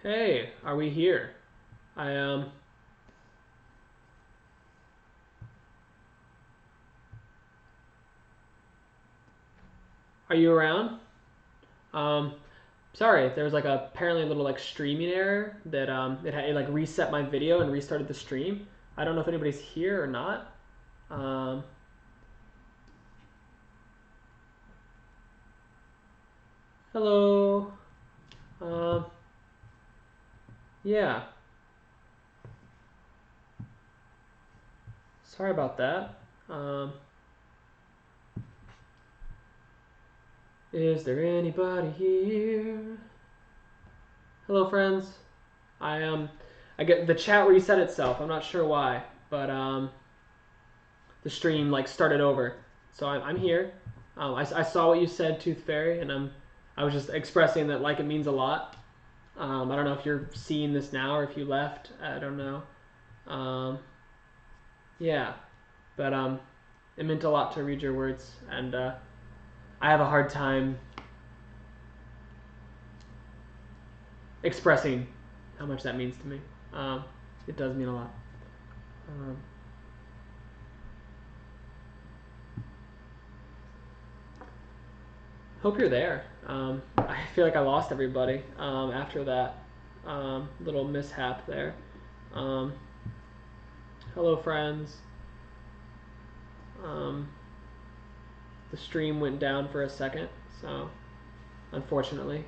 Hey, are we here? I Are you around? Um, Sorry, there was like apparently a little like streaming error that it like reset my video and restarted the stream. I don't know if anybody's here or not. Um, Hello. Um, yeah. Sorry about that. Um, is there anybody here? Hello, friends. I I get the chat reset itself. I'm not sure why, but the stream like started over. So I'm here. I saw what you said, Tooth Fairy, and I was just expressing that like it means a lot. I don't know if you're seeing this now or if you left. I don't know. Um, yeah, but it meant a lot to read your words, and I have a hard time expressing how much that means to me. Um, it does mean a lot. Um, Hope you're there. I feel like I lost everybody after that little mishap there. Um, Hello, friends. Um, the stream went down for a second, so unfortunately.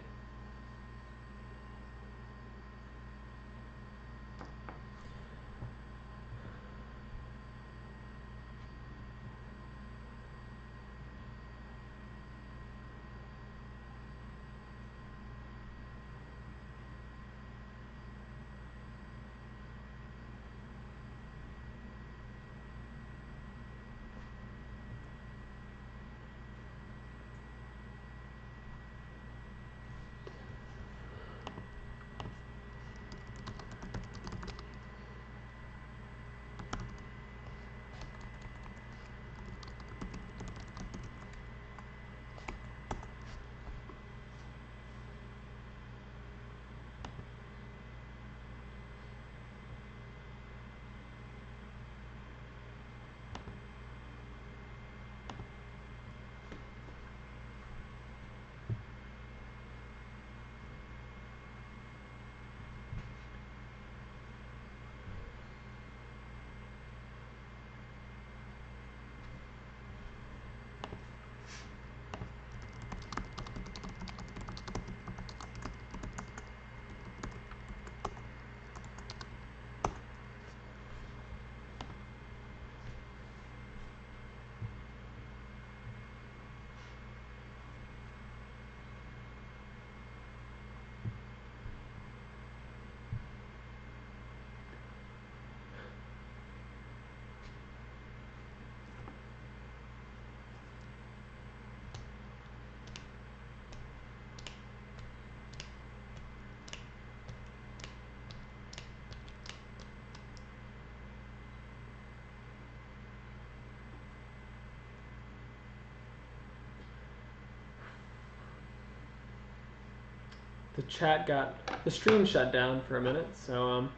The stream shut down for a minute, so I'm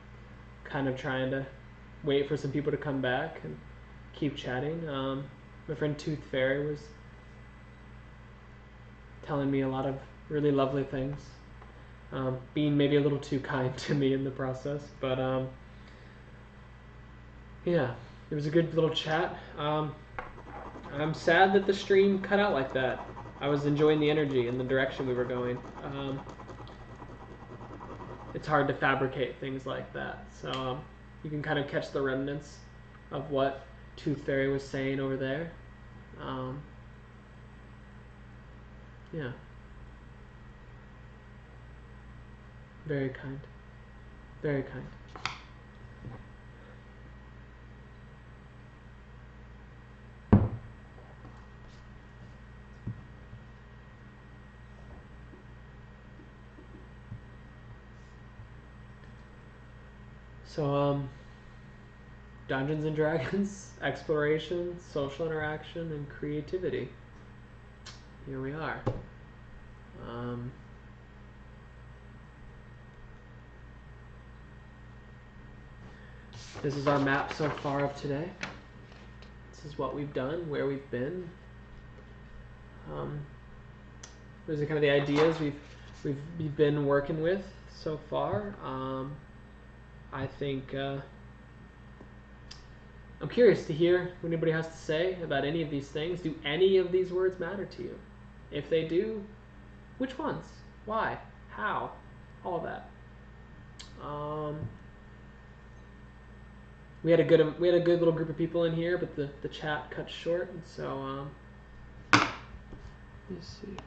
kind of trying to wait for some people to come back and keep chatting. My friend Tooth Fairy was telling me a lot of really lovely things, being maybe a little too kind to me in the process, but yeah, it was a good little chat. I'm sad that the stream cut out like that. I was enjoying the energy and the direction we were going. It's hard to fabricate things like that. So you can kind of catch the remnants of what Tooth Fairy was saying over there. Um, yeah, very kind. Very kind. So, Dungeons and Dragons, exploration, social interaction, and creativity. Here we are. Um, This is our map so far of today. This is what we've done, where we've been. Those are kind of the ideas we've been working with so far. I think I'm curious to hear what anybody has to say about any of these things. Do any of these words matter to you? If they do, which ones? Why? How? All of that. We had a good little group of people in here, but the chat cut short, and so let's see.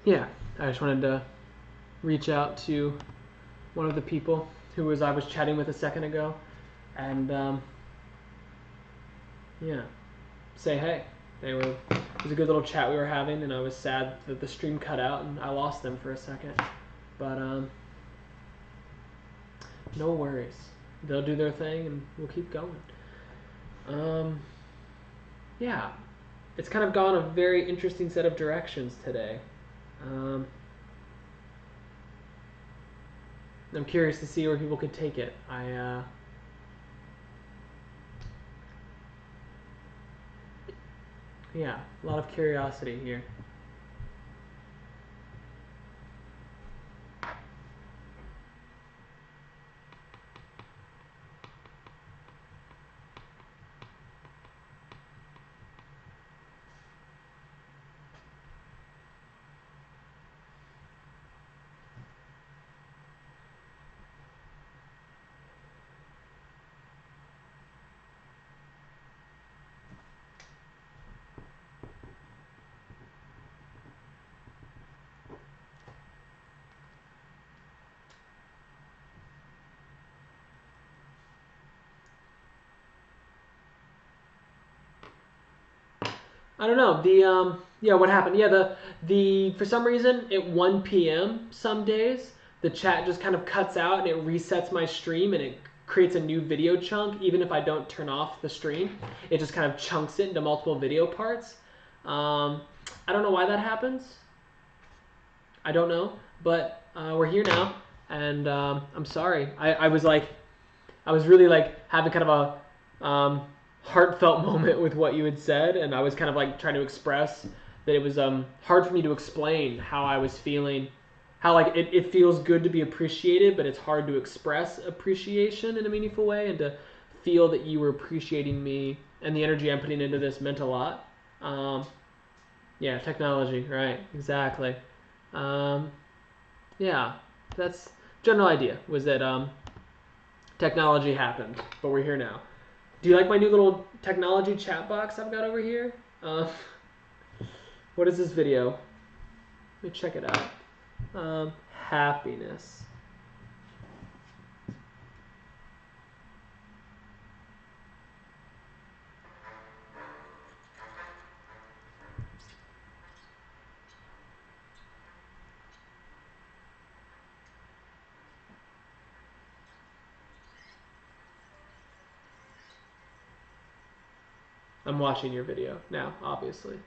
Yeah, I just wanted to reach out to one of the people who I was chatting with a second ago, and yeah, say hey. It was a good little chat we were having, and I was sad that the stream cut out and I lost them for a second. But no worries. They'll do their thing and we'll keep going. Yeah, it's kind of gone a very interesting set of directions today. I'm curious to see where people could take it. Yeah, a lot of curiosity here. I don't know. Yeah, what happened? Yeah, the for some reason at 1 p.m. some days the chat just kind of cuts out and it resets my stream and it creates a new video chunk even if I don't turn off the stream. It just kind of chunks it into multiple video parts. I don't know why that happens. I don't know, but we're here now, and I'm sorry. I was really like having kind of a heartfelt moment with what you had said, and I was kind of like trying to express that it was hard for me to explain how I was feeling, how like it feels good to be appreciated, but it's hard to express appreciation in a meaningful way, and to feel that you were appreciating me and the energy I'm putting into this meant a lot. Yeah, technology, right, exactly. Yeah, that's general idea, was that technology happened, but we're here now. Do you like my new little technology chat box I've got over here? What is this video? Let me check it out. Happiness. I'm watching your video now, obviously.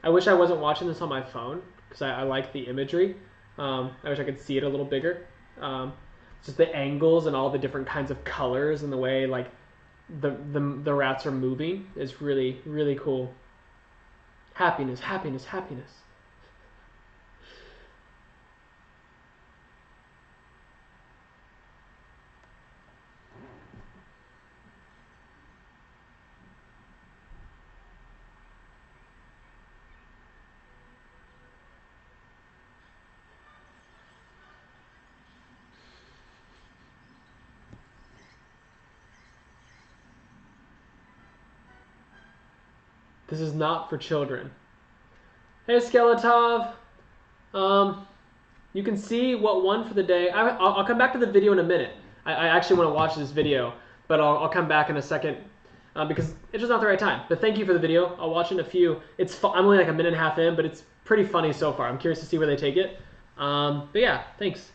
I wish I wasn't watching this on my phone because I like the imagery. I wish I could see it a little bigger. Just the angles and all the different kinds of colors and the way like the rats are moving is really, really cool. Happiness, happiness, happiness. This is not for children. Hey, Skeletov. You can see what won for the day. I'll come back to the video in a minute. I actually want to watch this video, but I'll come back in a second because it's just not the right time. But thank you for the video. I'll watch it in a few. I'm only like a minute and a half in, but it's pretty funny so far. I'm curious to see where they take it. But yeah, thanks.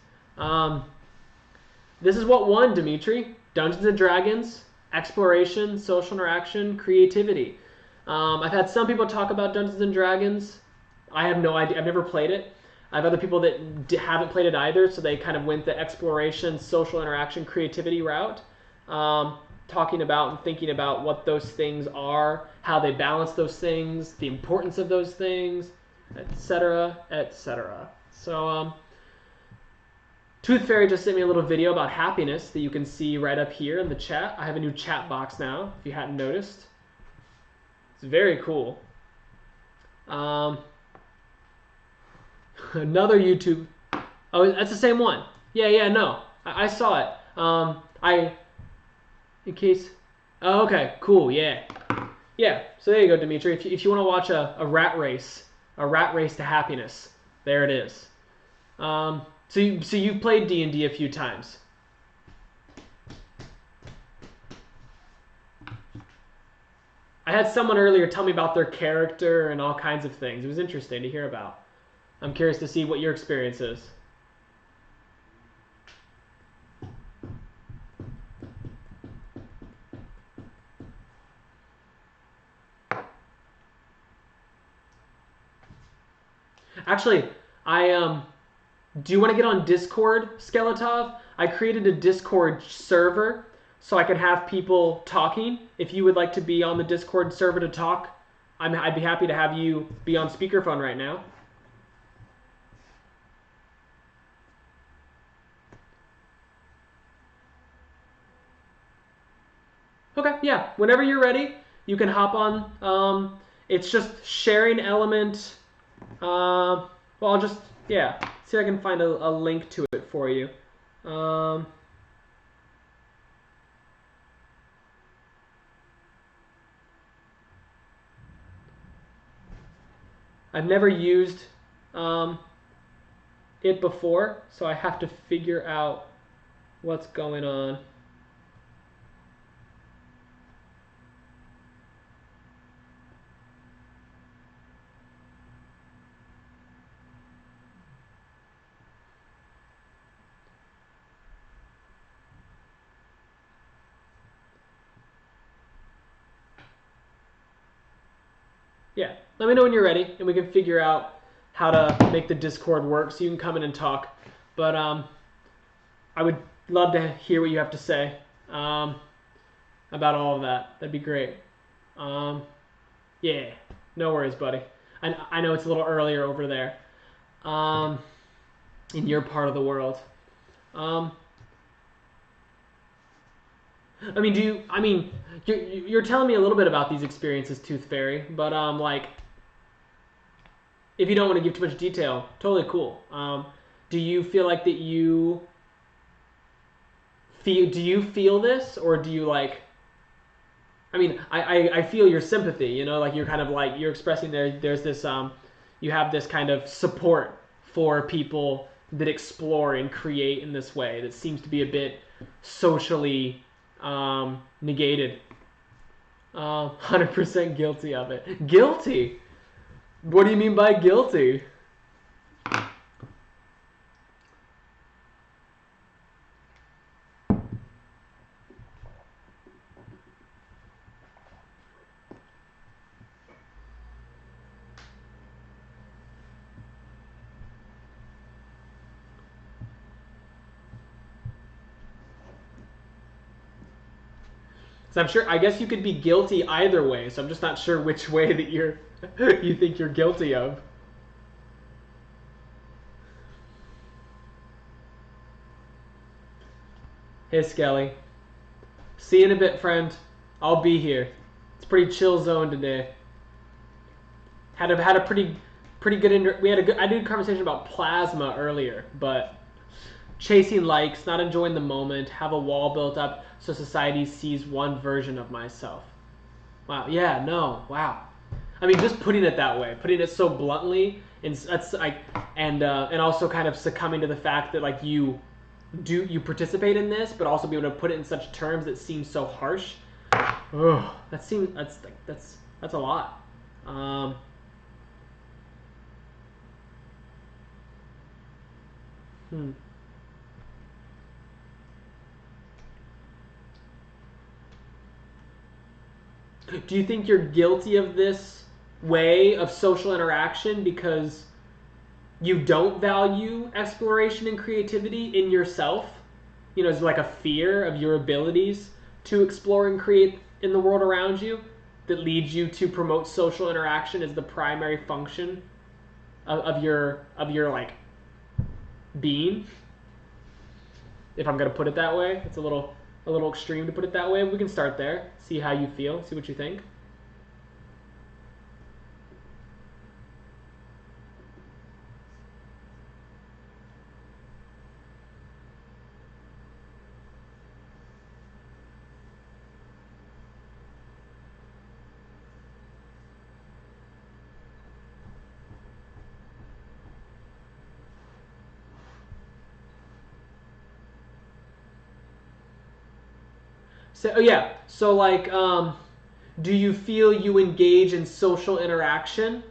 This is what won, Dimitri. Dungeons and Dragons, exploration, social interaction, creativity. I've had some people talk about Dungeons and Dragons. I have no idea. I've never played it. I have other people that haven't played it either, so they kind of went the exploration, social interaction, creativity route, talking about and thinking about what those things are, how they balance those things, the importance of those things, etc., etc. So, Tooth Fairy just sent me a little video about happiness that you can see right up here in the chat. I have a new chat box now, if you hadn't noticed. It's very cool. Another YouTube. Oh, that's the same one. Yeah, no. I saw it. In case. Oh, okay, cool, yeah. Yeah, so there you go, Dimitri. If you want to watch a rat race to happiness, there it is. So you've played D&D a few times. I had someone earlier tell me about their character and all kinds of things. It was interesting to hear about. I'm curious to see what your experience is. Actually, do you want to get on Discord, Skeletov? I created a Discord server so I can have people talking. If you would like to be on the Discord server to talk, I'd be happy to have you be on speakerphone right now. Okay, yeah. Whenever you're ready, you can hop on. It's just sharing element. Well, I'll just, yeah, see if I can find a link to it for you. I've never used it before, so I have to figure out what's going on. Yeah, let me know when you're ready, and we can figure out how to make the Discord work so you can come in and talk. But I would love to hear what you have to say about all of that. That'd be great. Yeah, no worries, buddy. I know it's a little earlier over there in your part of the world. I mean, you're telling me a little bit about these experiences, Tooth Fairy, but like, if you don't want to give too much detail, totally cool. Do you feel like that do you feel this, or do you like? I mean, I feel your sympathy. You know, like you're kind of like you're expressing there's this you have this kind of support for people that explore and create in this way that seems to be a bit socially negated. 100% guilty of it. Guilty? What do you mean by guilty? So I'm sure, I guess you could be guilty either way, so I'm just not sure which way that you think you're guilty of. Hey, Skelly. See you in a bit, friend. I'll be here. It's pretty chill zone today. Had a pretty good I did a conversation about plasma earlier, but chasing likes, not enjoying the moment, have a wall built up so society sees one version of myself. Wow. Yeah. No. Wow. I mean, just putting it that way, putting it so bluntly, and that's like, and also kind of succumbing to the fact that like you participate in this, but also be able to put it in such terms that seem so harsh. Ugh, that's a lot. Do you think you're guilty of this way of social interaction because you don't value exploration and creativity in yourself? You know, is like a fear of your abilities to explore and create in the world around you that leads you to promote social interaction as the primary function of your like being? If I'm gonna put it that way, it's a little extreme to put it that way. We can start there, see how you feel, see what you think. So yeah, so like, do you feel you engage in social interaction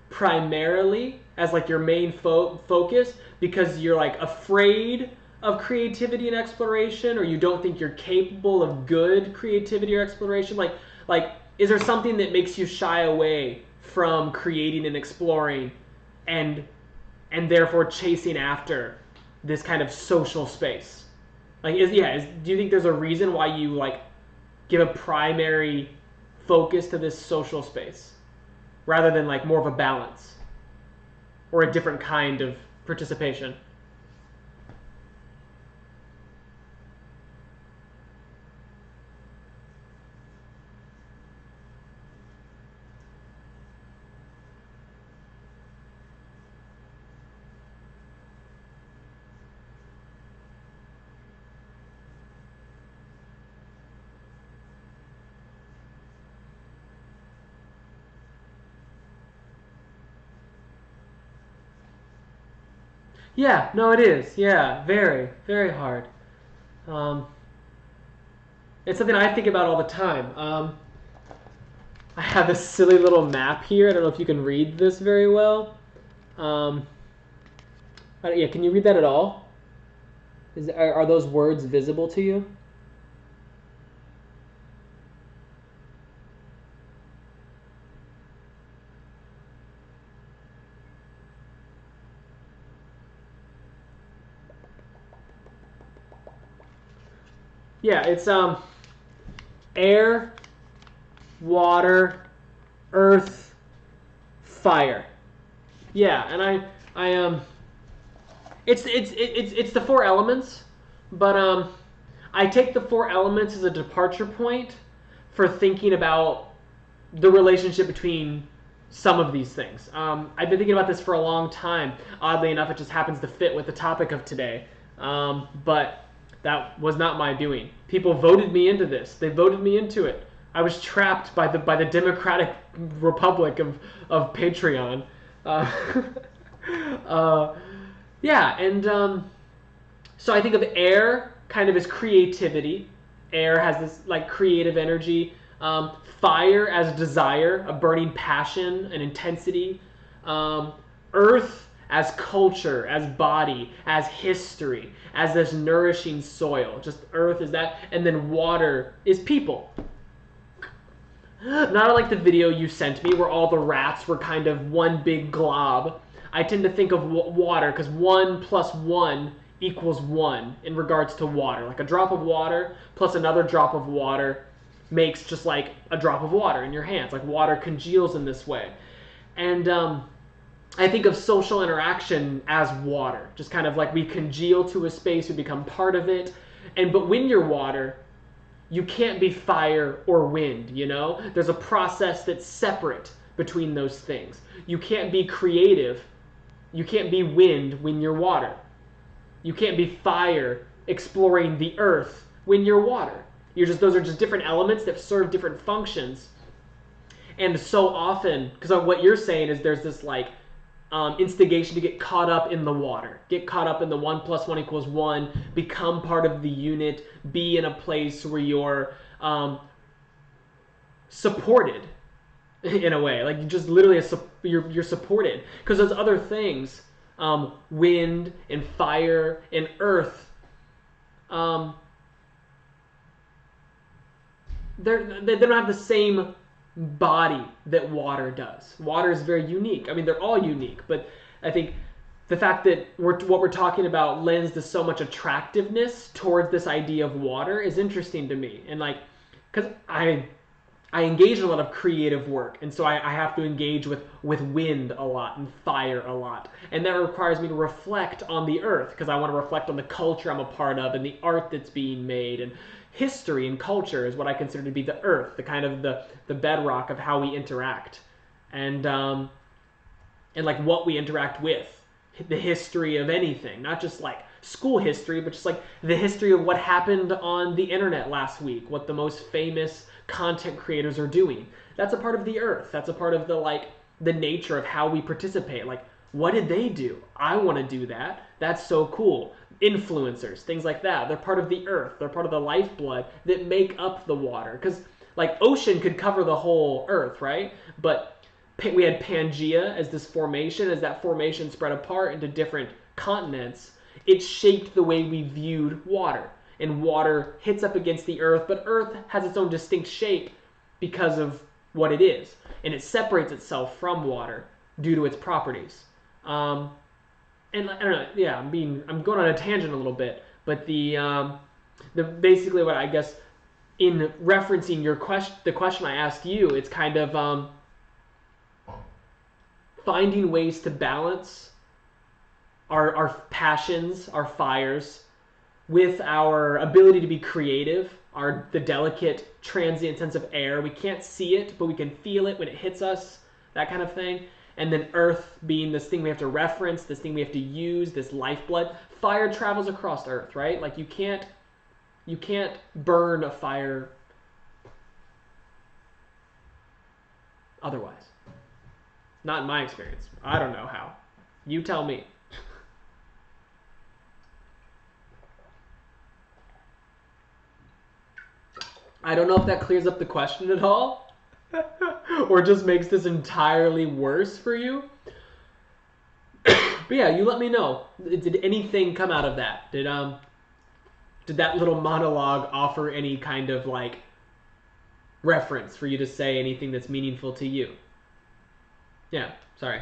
primarily as like your main focus because you're like afraid of creativity and exploration, or you don't think you're capable of good creativity or exploration? Like, is there something that makes you shy away from creating and exploring, and therefore chasing after this kind of social space? Like, do you think there's a reason why you like give a primary focus to this social space rather than like more of a balance or a different kind of participation? Yeah, no, it is. Yeah, very, very hard. Um, it's something I think about all the time. I have this silly little map here. I don't know if you can read this very well. Um, yeah, can you read that at all? Are those words visible to you? Yeah, it's air, water, earth, fire. Yeah, and it's the four elements, but I take the four elements as a departure point for thinking about the relationship between some of these things. I've been thinking about this for a long time. Oddly enough, it just happens to fit with the topic of today. But that was not my doing. People voted me into this. They voted me into it. I was trapped by the Democratic Republic of Patreon. Uh, yeah, and so I think of air kind of as creativity. Air has this like creative energy. Fire as desire, a burning passion, an intensity. Earth as culture, as body, as history, as this nourishing soil. Just earth is that, and then water is people. Not like the video you sent me where all the rats were kind of one big glob. I tend to think of water because 1 plus 1 equals 1 in regards to water. Like a drop of water plus another drop of water makes just like a drop of water in your hands. Like water congeals in this way. And I think of social interaction as water, just kind of like we congeal to a space, we become part of it. But when you're water, you can't be fire or wind, you know? There's a process that's separate between those things. You can't be creative. You can't be wind when you're water. You can't be fire exploring the earth when you're water. Those are just different elements that serve different functions. And so often, because what you're saying is there's this like instigation to get caught up in the water, get caught up in the 1 + 1 = 1, become part of the unit, be in a place where you're supported in a way, like you just literally you're supported, because those other things, wind and fire and earth, they don't have the same body that water does. Water is very unique. I mean, they're all unique, but I think the fact that what we're talking about lends to so much attractiveness towards this idea of water is interesting to me. And like, because I engage in a lot of creative work, and so I have to engage with wind a lot and fire a lot, and that requires me to reflect on the earth, because I want to reflect on the culture I'm a part of and the art that's being made. And history and culture is what I consider to be the earth, the kind of the bedrock of how we interact, and like what we interact with, the history of anything, not just like school history, but just like the history of what happened on the internet last week, what the most famous content creators are doing. That's a part of the earth. That's a part of the nature of how we participate. Like, what did they do? I want to do that. That's so cool. Influencers, things like that. They're part of the earth. They're part of the lifeblood that make up the water. Because like ocean could cover the whole earth, right? But we had Pangea as this formation. As that formation spread apart into different continents, it shaped the way we viewed water. And water hits up against the earth, but earth has its own distinct shape because of what it is. And it separates itself from water due to its properties. And I don't know, yeah, I'm going on a tangent a little bit, but the basically what I guess in referencing the question I asked you, it's kind of finding ways to balance our passions, our fires, with our ability to be creative, the delicate transient sense of air. We can't see it, but we can feel it when it hits us, that kind of thing. And then earth being this thing we have to reference, this thing we have to use, this lifeblood. Fire travels across earth, right? Like you can't burn a fire otherwise. Not in my experience. I don't know how. You tell me. I don't know if that clears up the question at all. Or just makes this entirely worse for you. But yeah, you let me know. Did anything come out of that? Did that little monologue offer any kind of like reference for you to say anything that's meaningful to you? Yeah, sorry.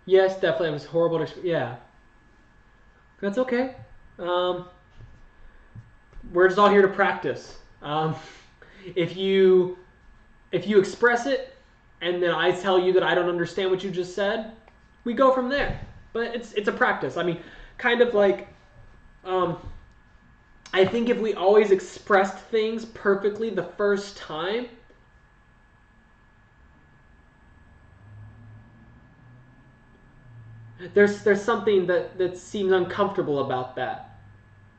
Yes, definitely. It was horrible. Yeah, that's okay. Um, we're just all here to practice. If you express it, and then I tell you that I don't understand what you just said, we go from there. But it's a practice. I mean, kind of like, I think if we always expressed things perfectly the first time, there's something that seems uncomfortable about that.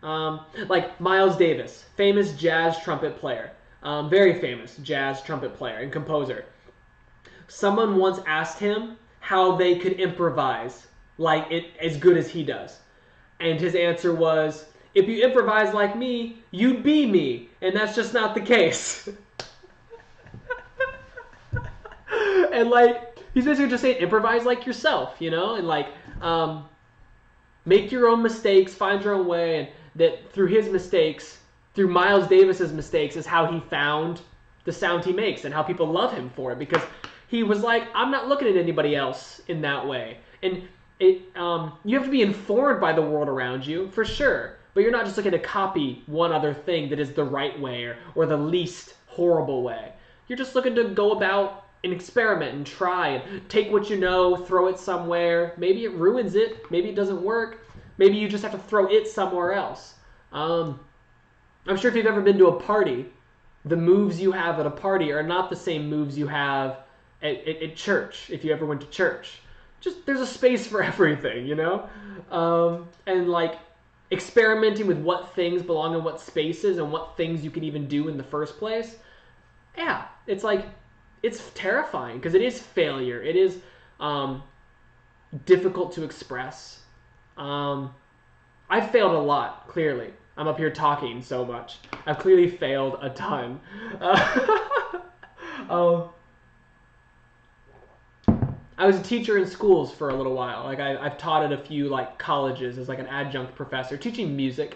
Like Miles Davis, famous jazz trumpet player, very famous jazz trumpet player and composer. Someone once asked him how they could improvise like it as good as he does. And his answer was, if you improvise like me, you'd be me. And that's just not the case. And like, he's basically just saying, improvise like yourself, you know? And like, make your own mistakes, find your own way. And that through his mistakes, through Miles Davis's mistakes, is how he found the sound he makes and how people love him for it. Because he was like, I'm not looking at anybody else in that way. And you have to be informed by the world around you, for sure. But you're not just looking to copy one other thing that is the right way or the least horrible way. You're just looking to go about and experiment and try and take what you know, throw it somewhere. Maybe it ruins it. Maybe it doesn't work. Maybe you just have to throw it somewhere else. I'm sure if you've ever been to a party, the moves you have at a party are not the same moves you have at church, if you ever went to church. Just there's a space for everything, you know? And like experimenting with what things belong in what spaces and what things you can even do in the first place. Yeah, it's like, it's terrifying because it is failure. It is difficult to express. I've failed a lot, clearly. I'm up here talking so much. I've clearly failed a ton. I was a teacher in schools for a little while. Like I've taught at a few like colleges as like an adjunct professor, teaching music.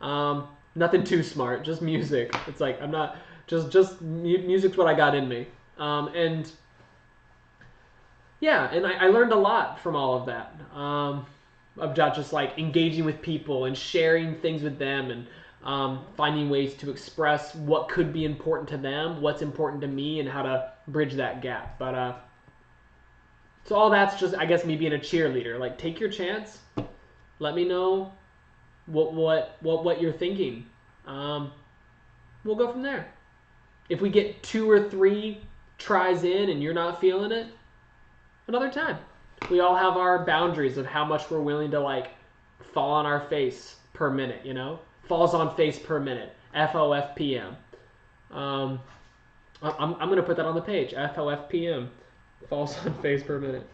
Nothing too smart, just music. It's like I'm not just music's what I got in me. And yeah, and I learned a lot from all of that. About just like engaging with people and sharing things with them and finding ways to express what could be important to them, what's important to me, and how to bridge that gap. But so all that's just, I guess, me being a cheerleader. Like, take your chance. Let me know what you're thinking. We'll go from there. If we get 2 or 3 tries in and you're not feeling it, another time. We all have our boundaries of how much we're willing to like fall on our face per minute, you know? Falls on face per minute. FOFPM. I'm going to put that on the page. FOFPM. Falls on face per minute.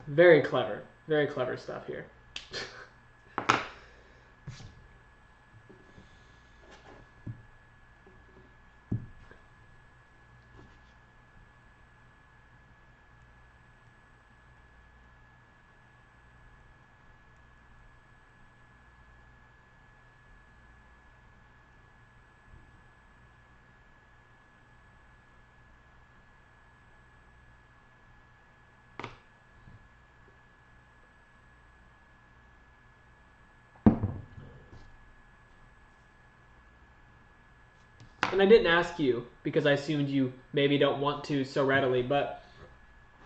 Very clever. Very clever stuff here. And I didn't ask you because I assumed you maybe don't want to so readily, but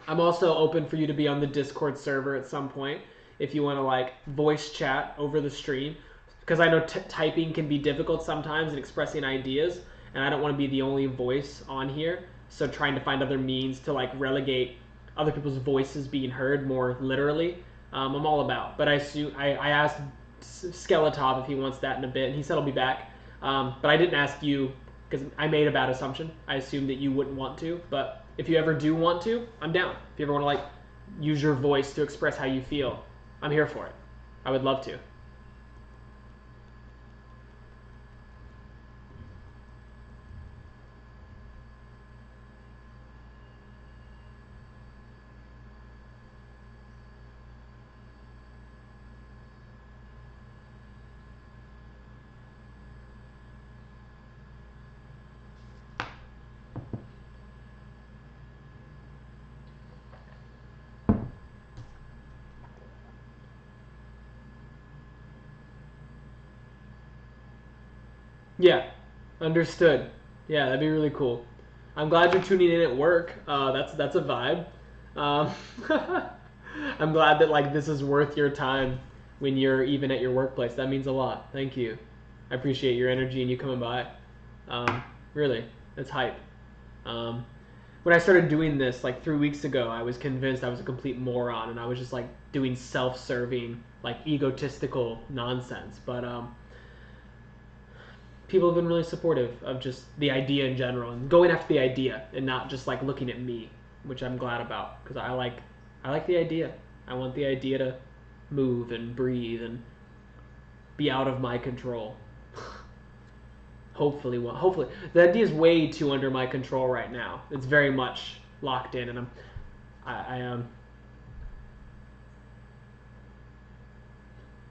I'm also open for you to be on the Discord server at some point if you want to like voice chat over the stream, because I know typing can be difficult sometimes and expressing ideas, and I don't want to be the only voice on here. So trying to find other means to like relegate other people's voices being heard more literally, I'm all about. But I asked Skeletop if he wants that in a bit, and he said he'll be back. But I didn't ask you because I made a bad assumption. I assumed that you wouldn't want to, but if you ever do want to, I'm down. If you ever want to like use your voice to express how you feel, I'm here for it. I would love to. Yeah, understood. Yeah, that'd be really cool. I'm glad you're tuning in at work. That's a vibe. Um, I'm glad that like this is worth your time when you're even at your workplace. That means a lot. Thank you. I appreciate your energy and you coming by. Really, that's hype. Um, when I started doing this like 3 weeks ago, I was convinced I was a complete moron and I was just like doing self-serving, like egotistical nonsense. But people have been really supportive of just the idea in general and going after the idea and not just like looking at me, which I'm glad about because I like the idea. I want the idea to move and breathe and be out of my control. Hopefully the idea is way too under my control right now. It's very much locked in, and I am.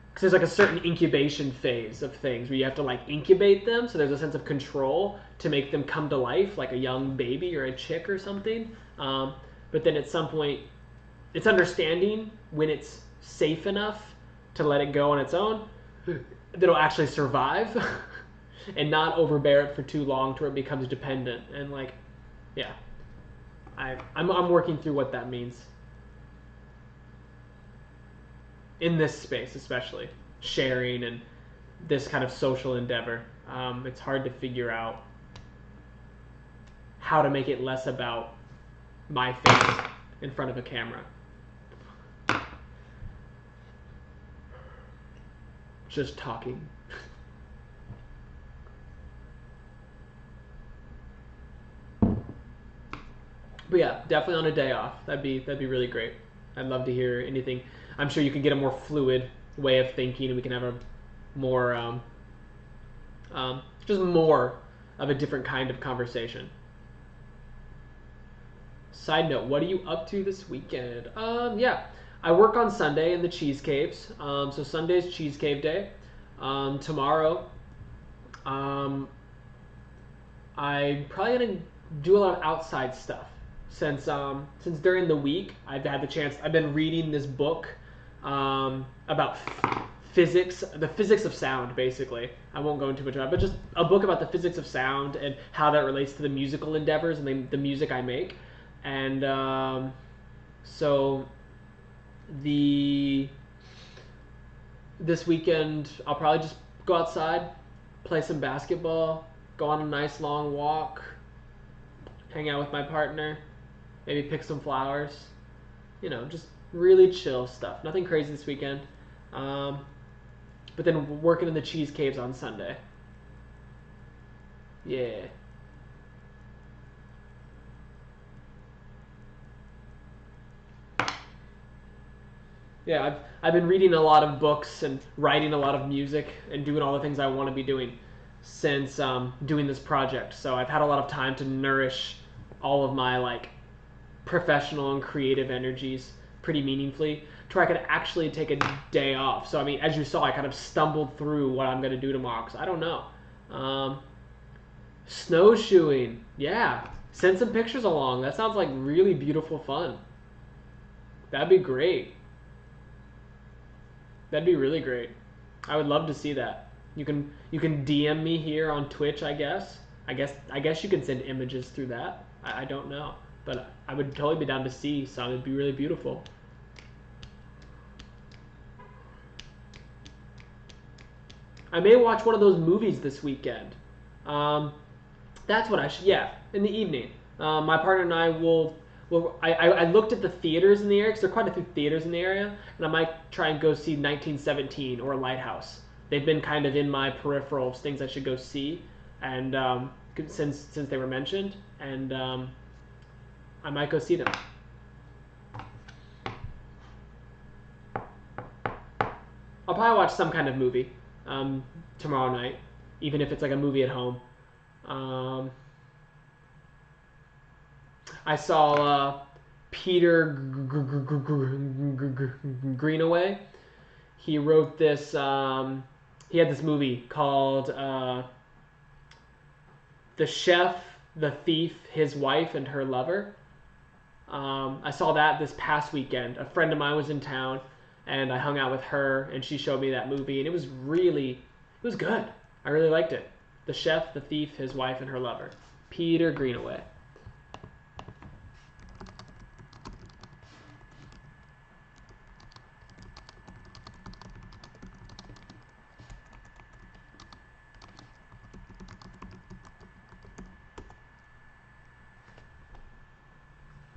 Because there's like a certain incubation phase of things where you have to like incubate them, so there's a sense of control to make them come to life, like a young baby or a chick or something. But then at some point, it's understanding when it's safe enough to let it go on its own that it'll actually survive and not overbear it for too long to where it becomes dependent. And like, yeah, I'm working through what that means. In this space, especially sharing and this kind of social endeavor, it's hard to figure out how to make it less about my face in front of a camera. Just talking. But yeah, definitely on a day off. That'd be really great. I'd love to hear anything. I'm sure you can get a more fluid way of thinking, and we can have a more, just more of a different kind of conversation. Side note, what are you up to this weekend? Yeah, I work on Sunday in the Cheese Caves. So Sunday's Cheese Cave Day. Tomorrow, I'm probably gonna do a lot of outside stuff. Since during the week I've had the chance. I've been reading this book about physics, the physics of sound, basically. I won't go into much about it, but just a book about the physics of sound and how that relates to the musical endeavors and the music I make. And so this weekend I'll probably just go outside, play some basketball, go on a nice long walk, hang out with my partner, maybe pick some flowers, just really chill stuff. Nothing crazy this weekend. But then working in the Cheese Caves on Sunday. Yeah. Yeah, I've been reading a lot of books and writing a lot of music and doing all the things I want to be doing since doing this project. So I've had a lot of time to nourish all of my like professional and creative energies pretty meaningfully to where I could actually take a day off. So I mean, as you saw, I kind of stumbled through what I'm going to do tomorrow because I don't know. Snowshoeing, yeah. Send some pictures along. That sounds like really beautiful fun. That'd be great. That'd be really great. I would love to see that. You can DM me here on Twitch, I guess. I guess you can send images through that. I don't know, but I would totally be down to see some. It'd be really beautiful. I may watch one of those movies this weekend. That's what I should. Yeah, in the evening. My partner and I will. Well, I looked at the theaters in the area because there are quite a few theaters in the area, and I might try and go see 1917 or Lighthouse. They've been kind of in my peripheral of things I should go see, and since they were mentioned, and I might go see them. I'll probably watch some kind of movie tomorrow night, even if it's like a movie at home. I saw Peter Greenaway. He wrote this. He had this movie called "The Chef, the Thief, His Wife, and Her Lover." I saw that this past weekend. A friend of mine was in town, and I hung out with her, and she showed me that movie, and it was good. I really liked it. The Chef, the Thief, His Wife, and Her Lover. Peter Greenaway.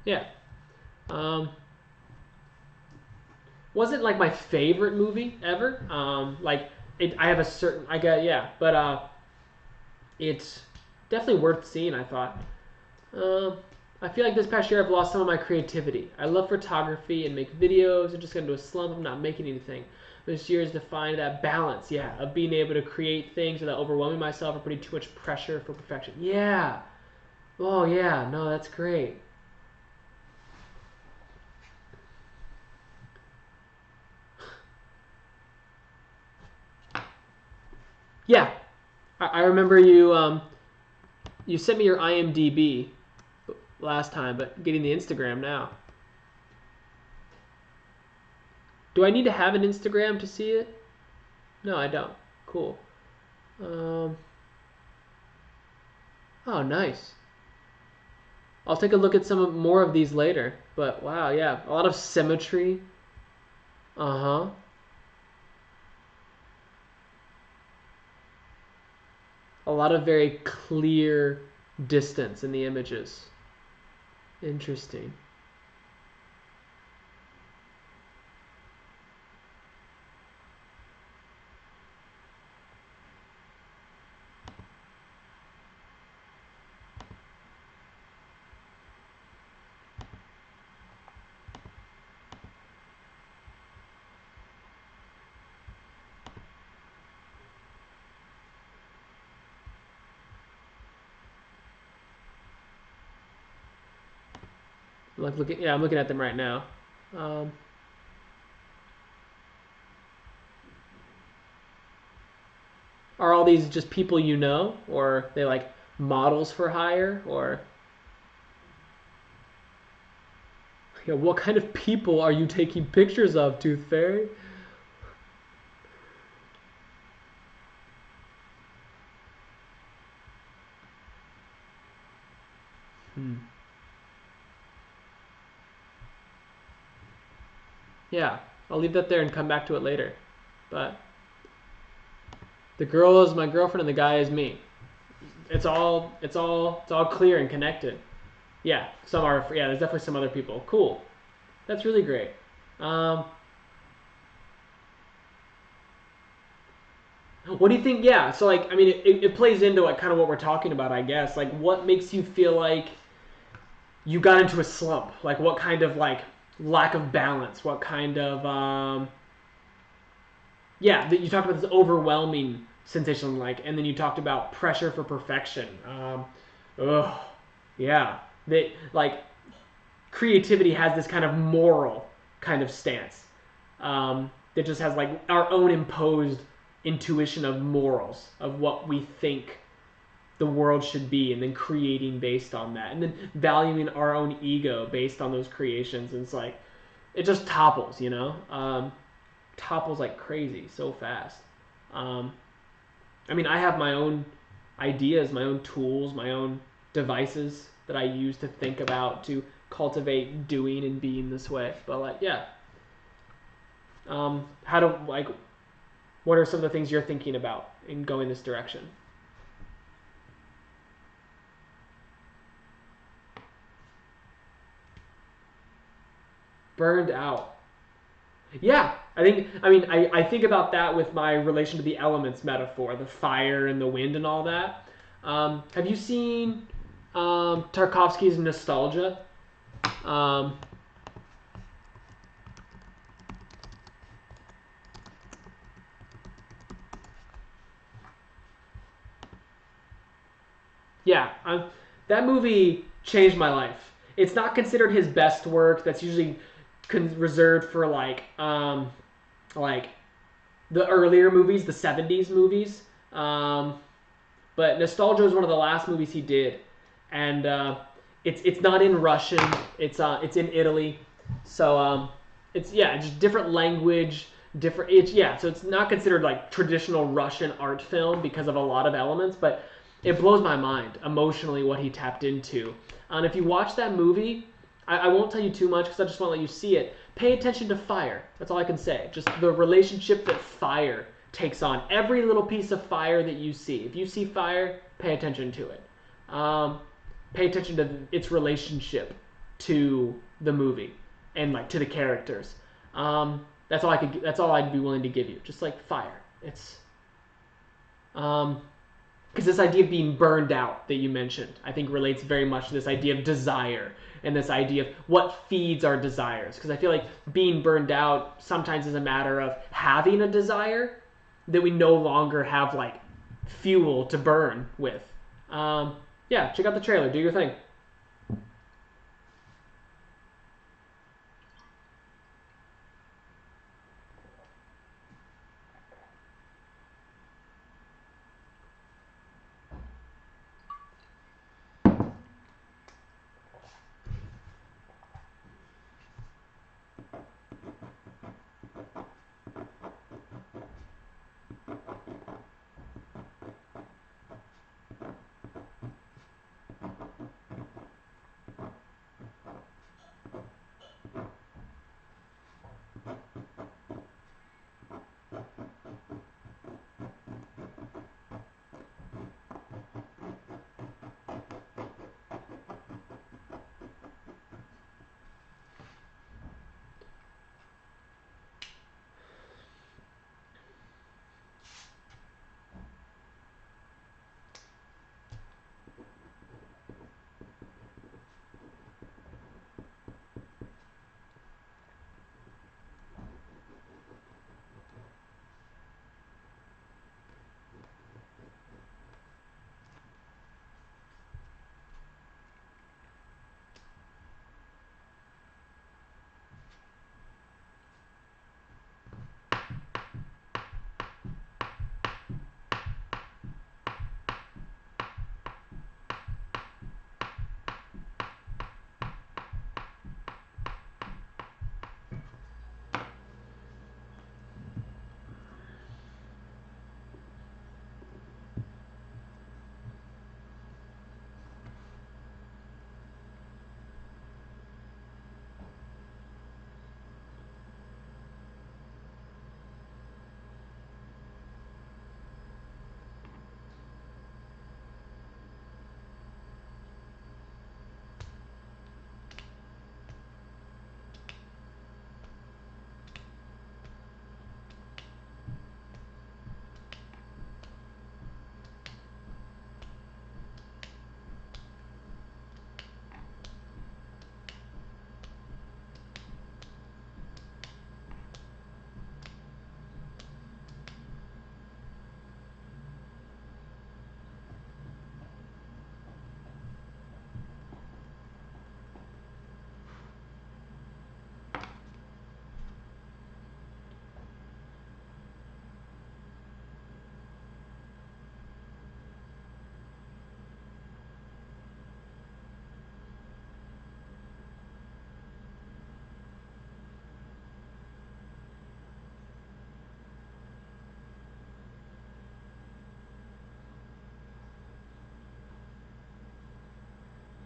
Yeah. Wasn't like my favorite movie ever. I have a certain, I got, yeah, but it's definitely worth seeing, I thought. I feel like this past year I've lost some of my creativity. I love photography and make videos and just got into a slump of not making anything. This year is to find that balance, yeah, of being able to create things without overwhelming myself or putting too much pressure for perfection. Yeah. Oh, yeah. No, that's great. Yeah. I remember you sent me your IMDb last time, but getting the Instagram now. Do I need to have an Instagram to see it? No, I don't. Cool. Oh, nice. I'll take a look at more of these later. But wow, yeah, a lot of symmetry. Uh-huh. A lot of very clear distance in the images. Interesting. I'm looking at them right now. Um, are all these just people you know, or are they like models for hire, or yeah, what kind of people are you taking pictures of, Tooth Fairy? Hmm. Yeah, I'll leave that there and come back to it later. But the girl is my girlfriend and the guy is me. It's all clear and connected. Yeah, there's definitely some other people. Cool. That's really great. Um, what do you think? Yeah, so like, I mean, it plays into like kind of what we're talking about, I guess. Like, what makes you feel like you got into a slump? Like, what kind of like lack of balance? What kind of yeah, that you talked about this overwhelming sensation, like, and then you talked about pressure for perfection. Ugh, yeah, that like creativity has this kind of moral kind of stance that just has like our own imposed intuition of morals of what we think the world should be, and then creating based on that, and then valuing our own ego based on those creations. And it's like it just topples, topples like crazy so fast. Um, I mean, I have my own ideas, my own tools, my own devices that I use to think about, to cultivate doing and being this way. But like, yeah, how do like, what are some of the things you're thinking about in going this direction? Burned out. Yeah, I think about that with my relation to the elements metaphor, the fire and the wind and all that. Have you seen Tarkovsky's Nostalgia? Um, yeah, that movie changed my life. It's not considered his best work. That's usually reserved for like the earlier movies, the '70s movies. Um, but Nostalgia is one of the last movies he did, and it's not in Russian. It's in Italy, so it's yeah, just different language, different. It's yeah, so it's not considered like traditional Russian art film because of a lot of elements, but it blows my mind emotionally what he tapped into. And if you watch that movie, I won't tell you too much because I just want to let you see it. Pay attention to fire. That's all I can say. Just the relationship that fire takes on. Every little piece of fire that you see. If you see fire, pay attention to it. Pay attention to its relationship to the movie and like to the characters. That's all I could. That's all I'd be willing to give you. Just like fire. It's um, because this idea of being burned out that you mentioned, I think relates very much to this idea of desire and this idea of what feeds our desires. Because I feel like being burned out sometimes is a matter of having a desire that we no longer have like fuel to burn with. Yeah, check out the trailer. Do your thing.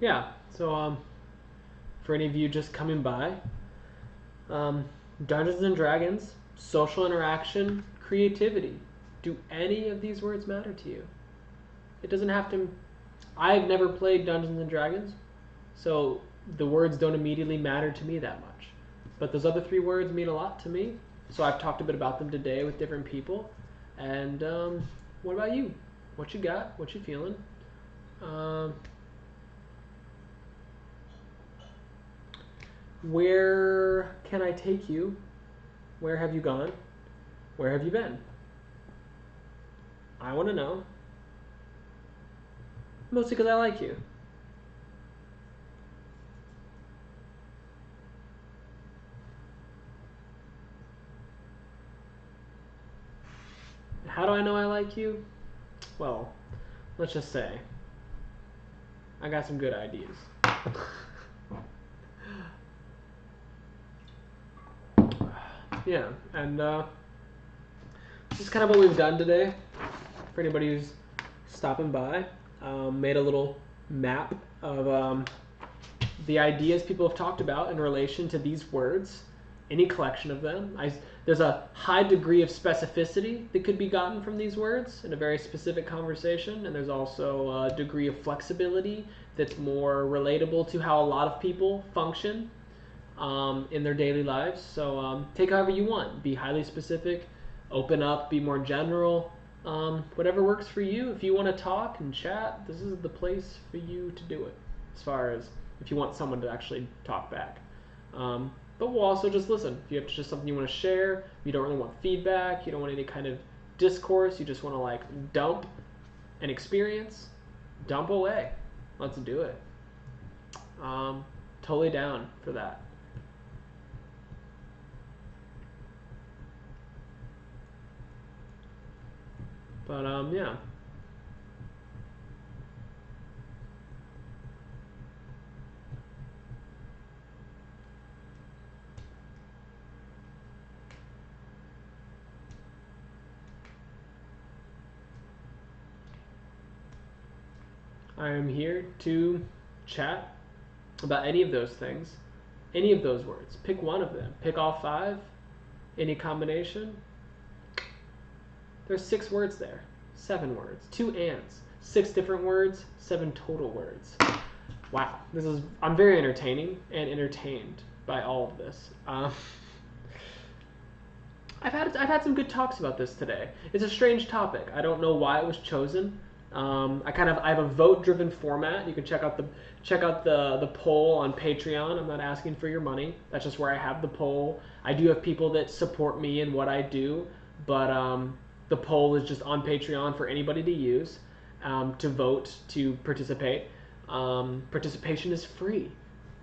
Yeah. So for any of you just coming by, um, Dungeons and Dragons, social interaction, creativity. Do any of these words matter to you? It doesn't have to. I've never played Dungeons and Dragons, so the words don't immediately matter to me that much. But those other three words mean a lot to me, so I've talked a bit about them today with different people. And what about you? What you got? What you feeling? Um, where can I take you? Where have you gone? Where have you been? I want to know. Mostly because I like you. How do I know I like you? Well, let's just say I got some good ideas. Yeah, and this is kind of what we've done today. For anybody who's stopping by, made a little map of the ideas people have talked about in relation to these words, any collection of them. There's a high degree of specificity that could be gotten from these words in a very specific conversation, and there's also a degree of flexibility that's more relatable to how a lot of people function in their daily lives. So take however you want. Be highly specific, open up, be more general. Whatever works for you. If you want to talk and chat, this is the place for you to do it. As far as if you want someone to actually talk back. But we'll also just listen. If you have just something you want to share, you don't really want feedback, you don't want any kind of discourse, you just want to like dump an experience, dump away. Let's do it. Totally down for that. But yeah. I am here to chat about any of those things, any of those words. Pick one of them. Pick all 5, any combination. There's 6 words there, 7 words, 2 ands, 6 different words, 7 total words. Wow, I'm very entertaining and entertained by all of this. I've had some good talks about this today. It's a strange topic. I don't know why it was chosen. I have a vote-driven format. You can check out the poll on Patreon. I'm not asking for your money. That's just where I have the poll. I do have people that support me in what I do, but the poll is just on Patreon for anybody to use, to vote, to participate. Participation is free.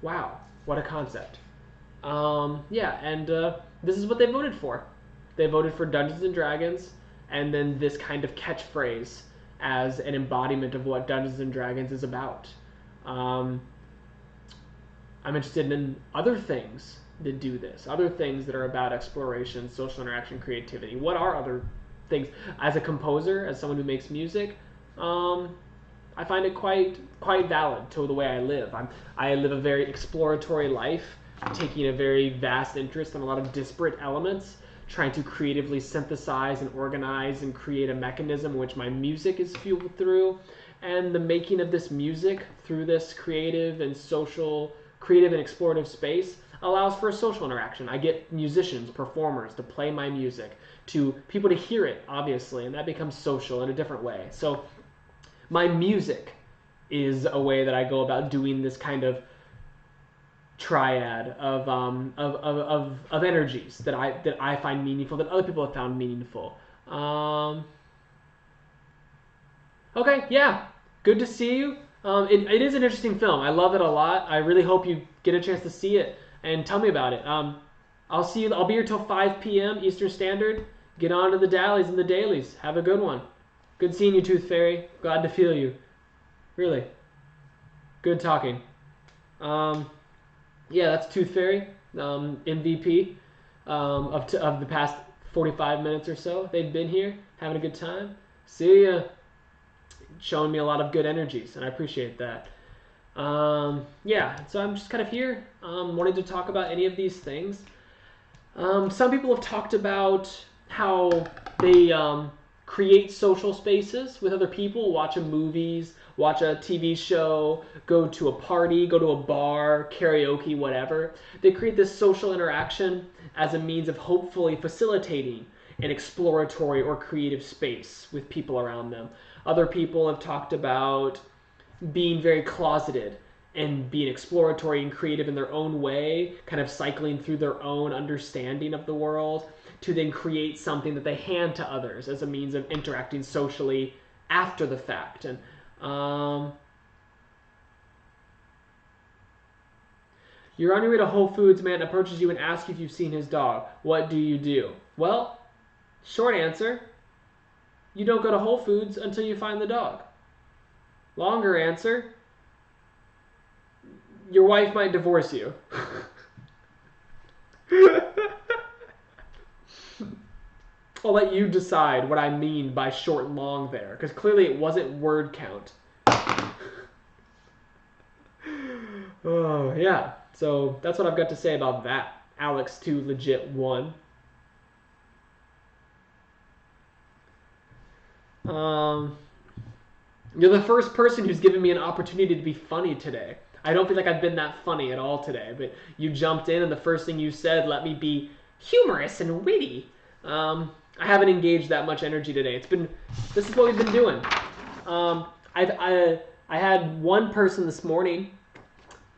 Wow, what a concept. Yeah, and this is what they voted for. They voted for Dungeons and Dragons, and then this kind of catchphrase as an embodiment of what Dungeons and Dragons is about. I'm interested in other things that do this, other things that are about exploration, social interaction, creativity. What are other things? As a composer, as someone who makes music, I find it quite valid to the way I live. I live a very exploratory life, taking a very vast interest in a lot of disparate elements, trying to creatively synthesize and organize and create a mechanism in which my music is fueled through. And the making of this music through this creative and explorative space allows for a social interaction. I get musicians, performers to play my music, to people to hear it, obviously, and that becomes social in a different way. So my music is a way that I go about doing this kind of triad of energies that I find meaningful, that other people have found meaningful. Okay, yeah, good to see you. It is an interesting film. I love it a lot. I really hope you get a chance to see it and tell me about it. I'll see you. I'll be here till 5 p.m. Eastern Standard. Get on to the dallies and the dailies. Have a good one. Good seeing you, Tooth Fairy. Glad to feel you. Really. Good talking. Yeah, that's Tooth Fairy, MVP of the past 45 minutes or so. They've been here, having a good time. See ya. Showing me a lot of good energies, and I appreciate that. Yeah, so I'm just kind of here, wanting to talk about any of these things. Some people have talked about how they create social spaces with other people, watching movies, watch a TV show, go to a party, go to a bar, karaoke, whatever. They create this social interaction as a means of hopefully facilitating an exploratory or creative space with people around them. Other people have talked about being very closeted and being exploratory and creative in their own way, kind of cycling through their own understanding of the world to then create something that they hand to others as a means of interacting socially after the fact. And you're on your way to Whole Foods, man approaches you and asks you if you've seen his dog. What do you do? Well, short answer, you don't go to Whole Foods until you find the dog. Longer answer, your wife might divorce you. I'll let you decide what I mean by short and long there, because clearly it wasn't word count. Oh, yeah. So that's what I've got to say about that. Alex 2 legit 1. You're the first person who's given me an opportunity to be funny today. I don't feel like I've been that funny at all today, but you jumped in and the first thing you said let me be humorous and witty. I haven't engaged that much energy today. This is what we've been doing. I had one person this morning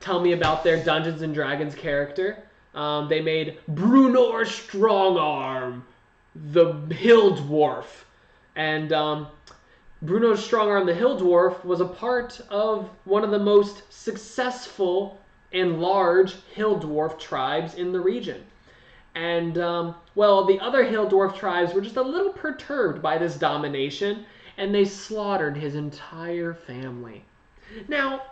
tell me about their Dungeons and Dragons character. They made Brunor Strongarm, the Hill Dwarf, and Bruno Strongarm, the Hill Dwarf, was a part of one of the most successful and large Hill Dwarf tribes in the region. And, well, the other Hill Dwarf tribes were just a little perturbed by this domination, and they slaughtered his entire family. Now,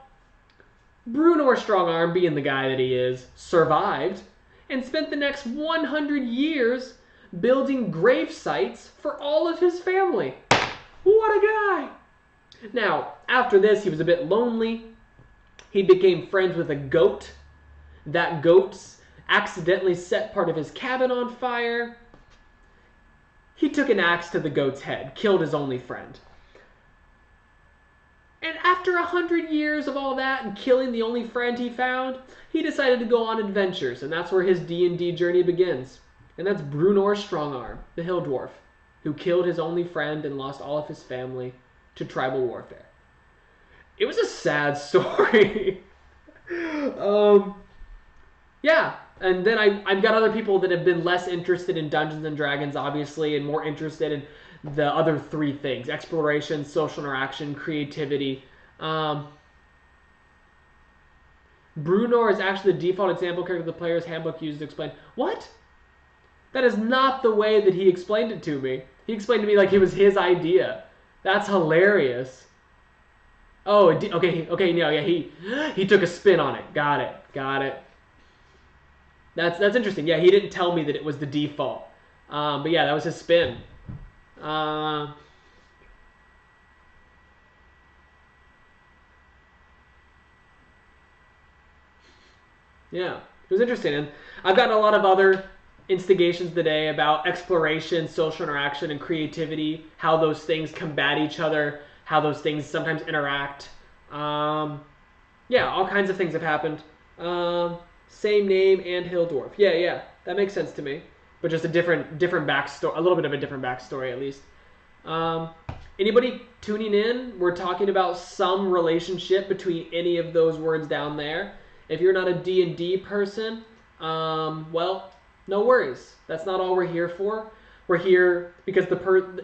Brunor Strongarm, being the guy that he is, survived and spent the next 100 years building grave sites for all of his family. What a guy! Now, after this, he was a bit lonely. He became friends with a goat. That goat accidentally set part of his cabin on fire. He took an axe to the goat's head, killed his only friend. And after 100 years of all that and killing the only friend he found, he decided to go on adventures, and that's where his D&D journey begins. And that's Brunor Strongarm, the Hill Dwarf, who killed his only friend and lost all of his family to tribal warfare. It was a sad story. Yeah, and then I've got other people that have been less interested in Dungeons and Dragons, obviously, and more interested in the other three things: exploration, social interaction, creativity. Brunor is actually the default example character the player's handbook used to explain. What? That is not the way that he explained it to me. He explained to me like it was his idea. That's hilarious. Oh, okay, no, yeah, he took a spin on it. Got it. That's interesting. Yeah, he didn't tell me that it was the default. But yeah, that was his spin. Yeah, it was interesting. And I've gotten a lot of other instigations today about exploration, social interaction, and creativity, how those things combat each other, how those things sometimes interact. Yeah, all kinds of things have happened. Same name and Hill Dwarf. Yeah, that makes sense to me. But just a different backstory, a little bit of a different backstory at least. Anybody tuning in? We're talking about some relationship between any of those words down there. If you're not a D&D person, well, no worries. That's not all we're here for. We're here because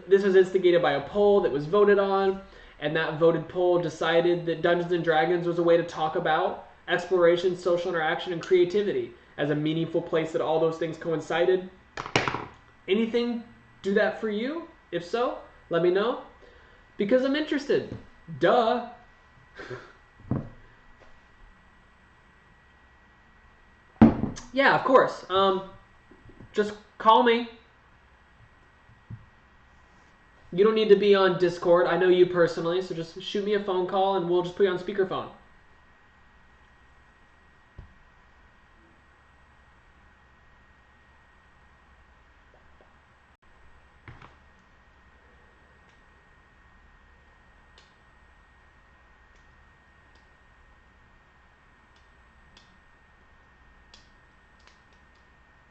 this was instigated by a poll that was voted on, and that voted poll decided that Dungeons and Dragons was a way to talk about exploration, social interaction, and creativity as a meaningful place that all those things coincided. Anything do that for you? If so, let me know, because I'm interested. Duh. Yeah, of course. Just call me. You don't need to be on Discord. I know you personally, so just shoot me a phone call and we'll just put you on speakerphone.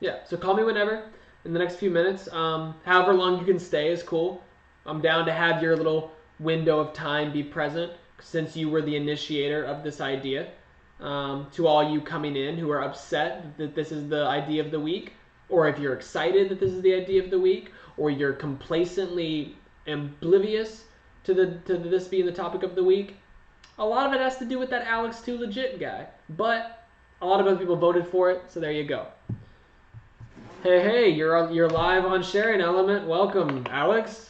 Yeah, so call me whenever in the next few minutes. However long you can stay is cool. I'm down to have your little window of time be present since you were the initiator of this idea. To all you coming in who are upset that this is the idea of the week, or if you're excited that this is the idea of the week, or you're complacently oblivious to this being the topic of the week, a lot of it has to do with that Alex Too Legit guy. But a lot of other people voted for it, so there you go. Hey, you're live on Sharing Element. Welcome, Alex.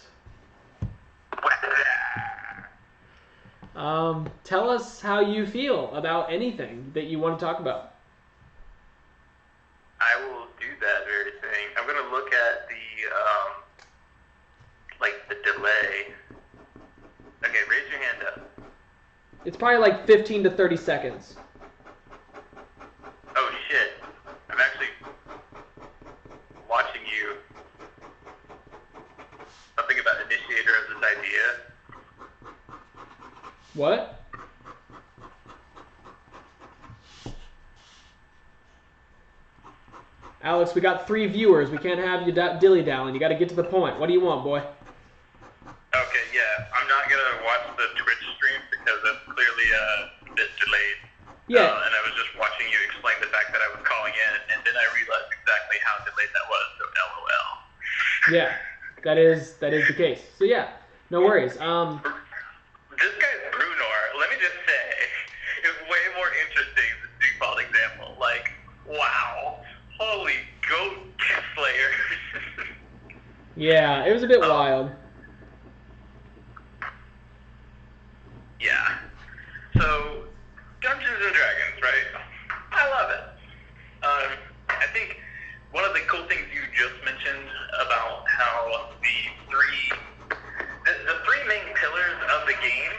Tell us how you feel about anything that you want to talk about. I will do that very thing. I'm going to look at the delay. Okay, raise your hand up. It's probably like 15 to 30 seconds. Oh, shit. I'm actually watching you. Something about initiator of this idea. What? Alex, we got 3 viewers. We can't have you dilly-dallying. You got to get to the point. What do you want, boy? Okay, yeah. I'm not going to watch the Twitch stream because it's clearly a bit delayed. Yeah. And I was just watching you explain the fact that I was calling in, and then I realized exactly how delayed that was, so LOL. Yeah, that is the case. So yeah, no worries. This guy Brunor, let me just say, is way more interesting than Default Example. Like, wow. Holy goat slayer. Yeah, it was a bit wild. Yeah. So, Dungeons and Dragons, right? I love it. I think one of the cool things you just mentioned about how the three main pillars of the game,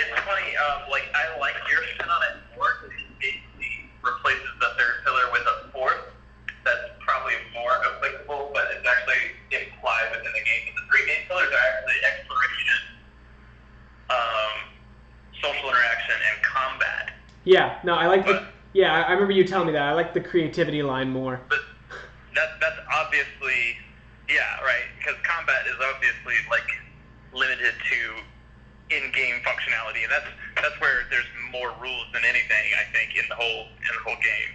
it's funny, like, I like your spin on it more because it basically replaces the third pillar with a fourth that's probably more applicable, but it's actually implied within the game. The three main pillars are actually exploration, social interaction, and combat. Yeah, no, I like the. Yeah, I remember you telling me that. I like the creativity line more. But that's obviously, yeah, right. Because combat is obviously like limited to in-game functionality, and that's where there's more rules than anything. I think in the whole game.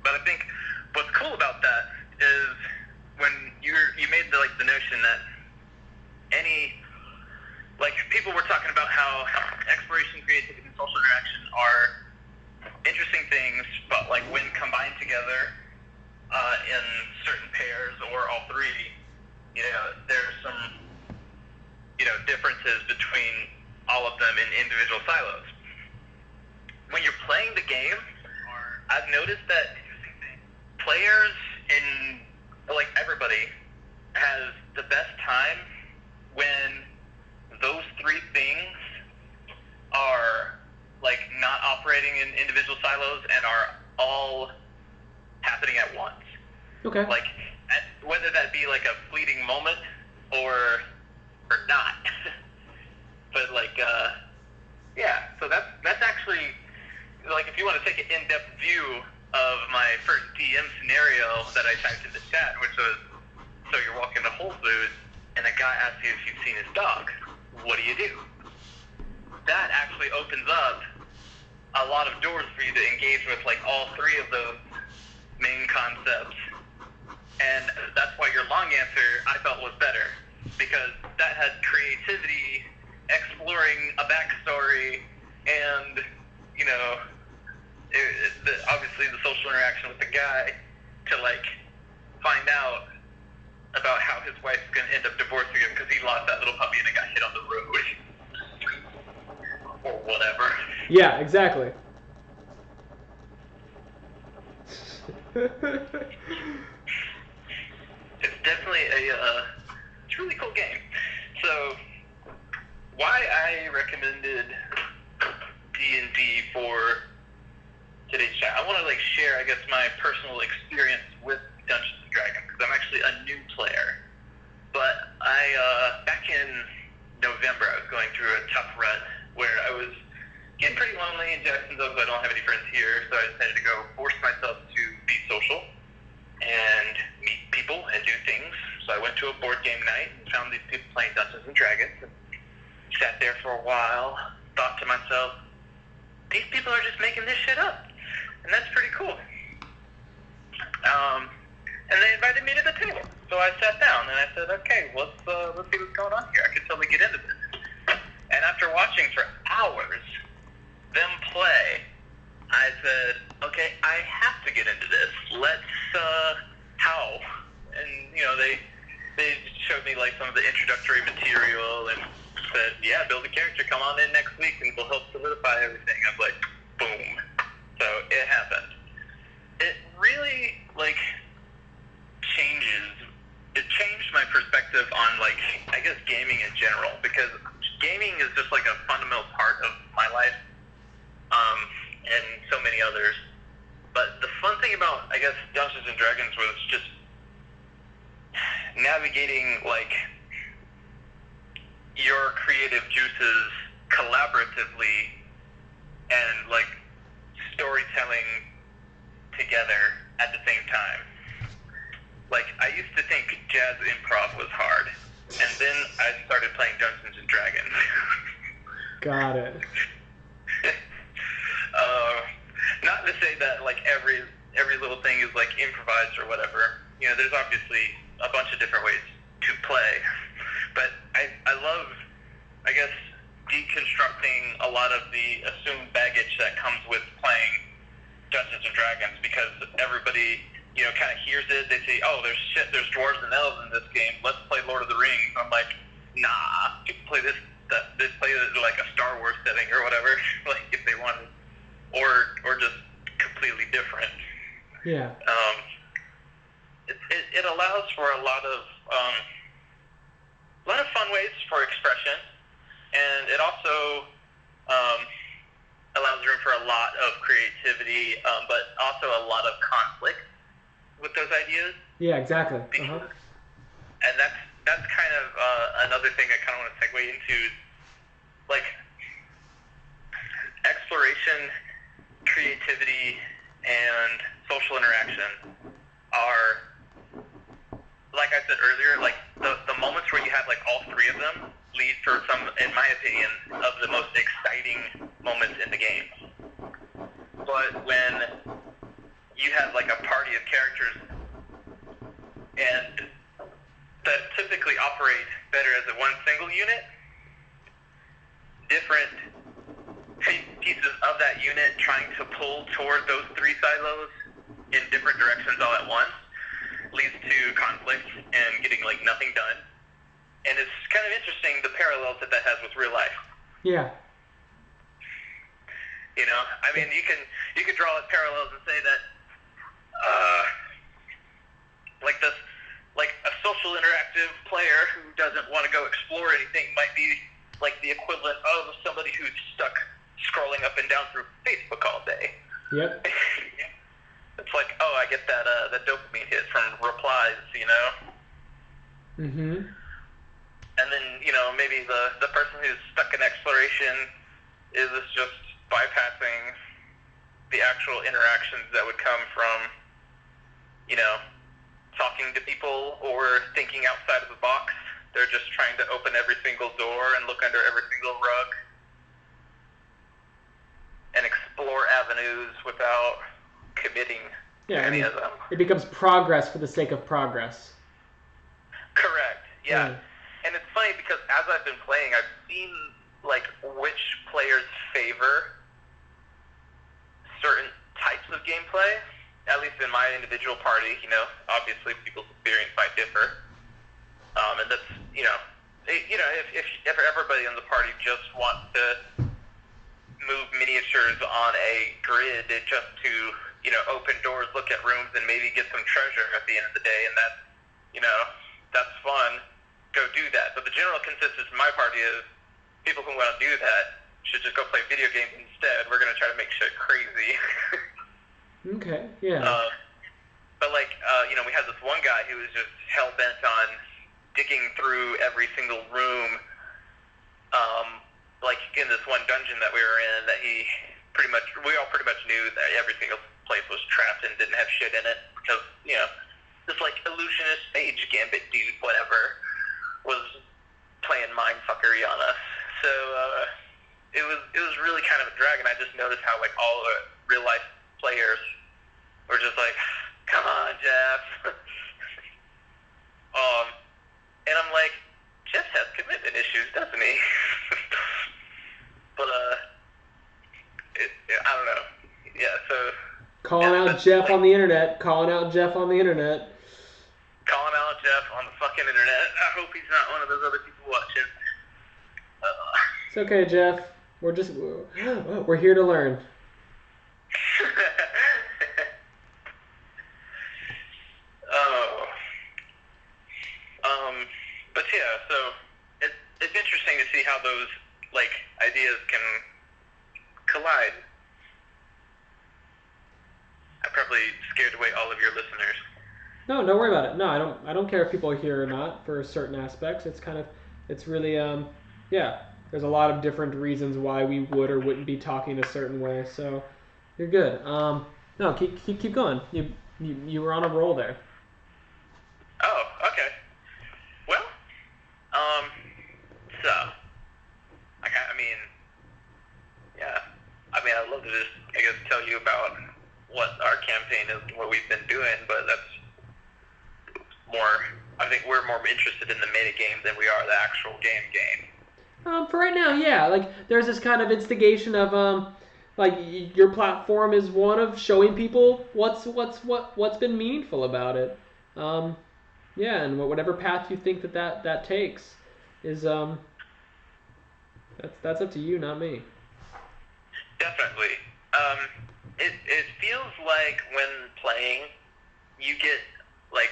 But I think what's cool about that is when you made the notion that people were talking about how exploration, creativity, and social interaction are interesting things, but like when combined together in certain pairs or all three, there's some differences between all of them in individual silos. When you're playing the game, I've noticed that players in like everybody has the best time when those three things are like not operating in individual silos and are all happening at once. Okay. Like whether that be like a fleeting moment or not. But like yeah, so that's actually like if you want to take an in-depth view of my first DM scenario that I typed in the chat, which was, so you're walking to Whole Foods and a guy asks you if you've seen his dog. What do? That actually opens up a lot of doors for you to engage with like all three of those main concepts. And that's why your long answer I felt was better, because that had creativity, exploring a backstory, and obviously the social interaction with the guy to like find out about how his wife's going to end up divorcing him because he lost that little puppy and it got hit on the road or whatever. Yeah, exactly. It's definitely it's a really cool game. So why I recommended D&D for today's chat, I want to like share, I guess, my personal experience with Dungeons and Dragons, because I'm actually a new player. But back in November, I was going through a tough run where I was getting pretty lonely in Jacksonville, so I don't have any friends here, so I decided to go force myself to be social and meet people and do things. So I went to a board game night and found these people playing Dungeons and Dragons, and sat there for a while, thought to myself, these people are just making this shit up, and that's pretty cool. And they invited me to the table, so I sat down and I said, okay, let's see what's going on here. I could totally get into this. And after watching for hours them play, I said, okay, I have to get into this. Let's how? And they showed me like some of the introductory material and said, yeah, build a character, come on in next week and we'll help solidify everything. I was like, boom. So it happened. It really like changed my perspective on like, I guess, gaming in general, because gaming is just like a fundamental part of my life, and so many others. But the fun thing about, I guess, Dungeons and Dragons was just navigating like your creative juices collaboratively and like storytelling together together at the same time. Like, I used to think jazz improv was hard, and then I started playing Dungeons and Dragons. Got it. Not to say that like every little thing is like improvised or whatever. You know, there's obviously a bunch of different ways to play, but I love, I guess, deconstructing a lot of the assumed baggage that comes with playing Dungeons and Dragons, because everybody, you know, kind of hears it. They say, oh, there's dwarves and elves in this game. Let's play Lord of the Rings. I'm like, nah, you can play this play it like a Star Wars setting or whatever, like if they wanted, or just completely different. Yeah. It allows for a lot of fun ways for expression, and it also allows room for a lot of creativity, but also a lot of conflict with those ideas. Yeah, exactly. And that's kind of another thing I kind of want to segue into, like exploration, creativity, and social interaction are, like I said earlier, like the moments where you have like all three of them lead for some, in my opinion, of the most exciting moments in the game. But when you have like a party of characters and that typically operate better as a one single unit, different pieces of that unit trying to pull toward those three silos in different directions all at once leads to conflict and getting like nothing done. And it's kind of interesting the parallels that has with real life. Yeah. You know, I mean, you can draw parallels and say that like a social interactive player who doesn't want to go explore anything might be like the equivalent of somebody who's stuck scrolling up and down through Facebook all day. Yep. It's like, oh, I get that dopamine hit from replies, you know? Mm-hmm. And then, you know, maybe the person who's stuck in exploration is just bypassing the actual interactions that would come from, you know, talking to people or thinking outside of the box. They're just trying to open every single door and look under every single rug and explore avenues without committing to any of them. It becomes progress for the sake of progress. Correct, yeah. And it's funny because as I've been playing, I've seen like which players favor certain types of gameplay. At least in my individual party, you know, obviously people's experience might differ. And that's, you know, if everybody in the party just wants to move miniatures on a grid just to, you know, open doors, look at rooms, and maybe get some treasure at the end of the day, and that's, you know, that's fun, go do that. But the general consensus in my party is people who want to do that should just go play video games instead. We're going to try to make shit crazy. Okay, yeah. But like, you know, we had this one guy who was just hell-bent on digging through every single room, like in this one dungeon that we were in, that we all pretty much knew that every single place was trapped and didn't have shit in it, because, you know, this like illusionist mage gambit dude, whatever, was playing mindfuckery on us. So, it was really kind of a drag, and I just noticed how like all the real life players were just like, come on, Jeff. And I'm like, Jeff has commitment issues, doesn't he? But, I don't know. Yeah, so... Calling out Jeff on the internet. Calling out Jeff on the internet. Calling out Jeff on the fucking internet. I hope he's not one of those other people watching. It's okay, Jeff. We're here to learn. But yeah, so it's interesting to see how those like ideas can collide. I probably scared away all of your listeners. No, don't worry about it. No, I don't care if people are here or not for certain aspects. It's really yeah. There's a lot of different reasons why we would or wouldn't be talking a certain way. So you're good. No, keep going. You were on a roll there. Oh, okay. Well, um, so I mean, yeah. I mean, I'd love to just, I guess, tell you about what our campaign is and what we've been doing, but that's more. I think we're more interested in the meta game than we are the actual game. For right now, yeah. Like there's this kind of instigation of like your platform is one of showing people what's been meaningful about it. Um, yeah, and whatever path you think that takes is that's up to you, not me. Definitely. Um, it feels like when playing, you get like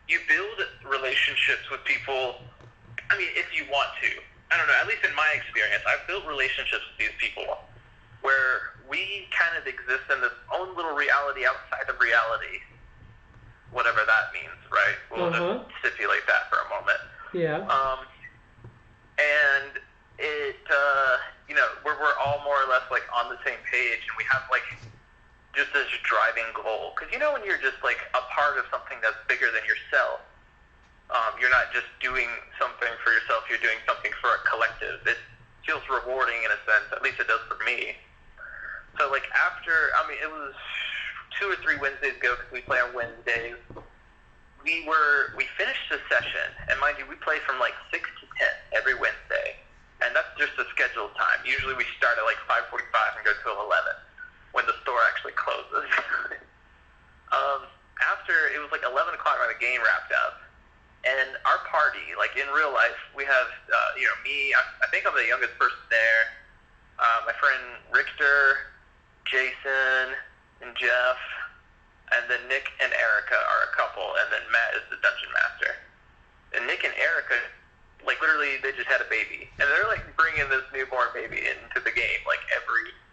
you build relationships with people. I mean, if you want to. I don't know. At least in my experience, I've built relationships with these people where we kind of exist in this own little reality outside of reality, whatever that means, right? We'll just stipulate that for a moment. Yeah. And it, we're all more or less like on the same page, and we have like just this driving goal. Because when you're just like a part of something that's bigger than yourself, you're not just doing something for yourself, you're doing something for a collective. It feels rewarding in a sense, at least it does for me. So like it was 2 or 3 Wednesdays ago, because we play on Wednesdays, we finished the session, and mind you, we play from like 6 to 10 every Wednesday, and that's just the scheduled time. Usually we start at like 5:45 and go till 11, when the store actually closes. After, it was like 11 o'clock when the game wrapped up, and our party, like in real life, we have, me, I think I'm the youngest person there, my friend Richter, Jason, and Jeff, and then Nick and Erica are a couple, and then Matt is the dungeon master. And Nick and Erica, like literally, they just had a baby, and they're like bringing this newborn baby into the game, like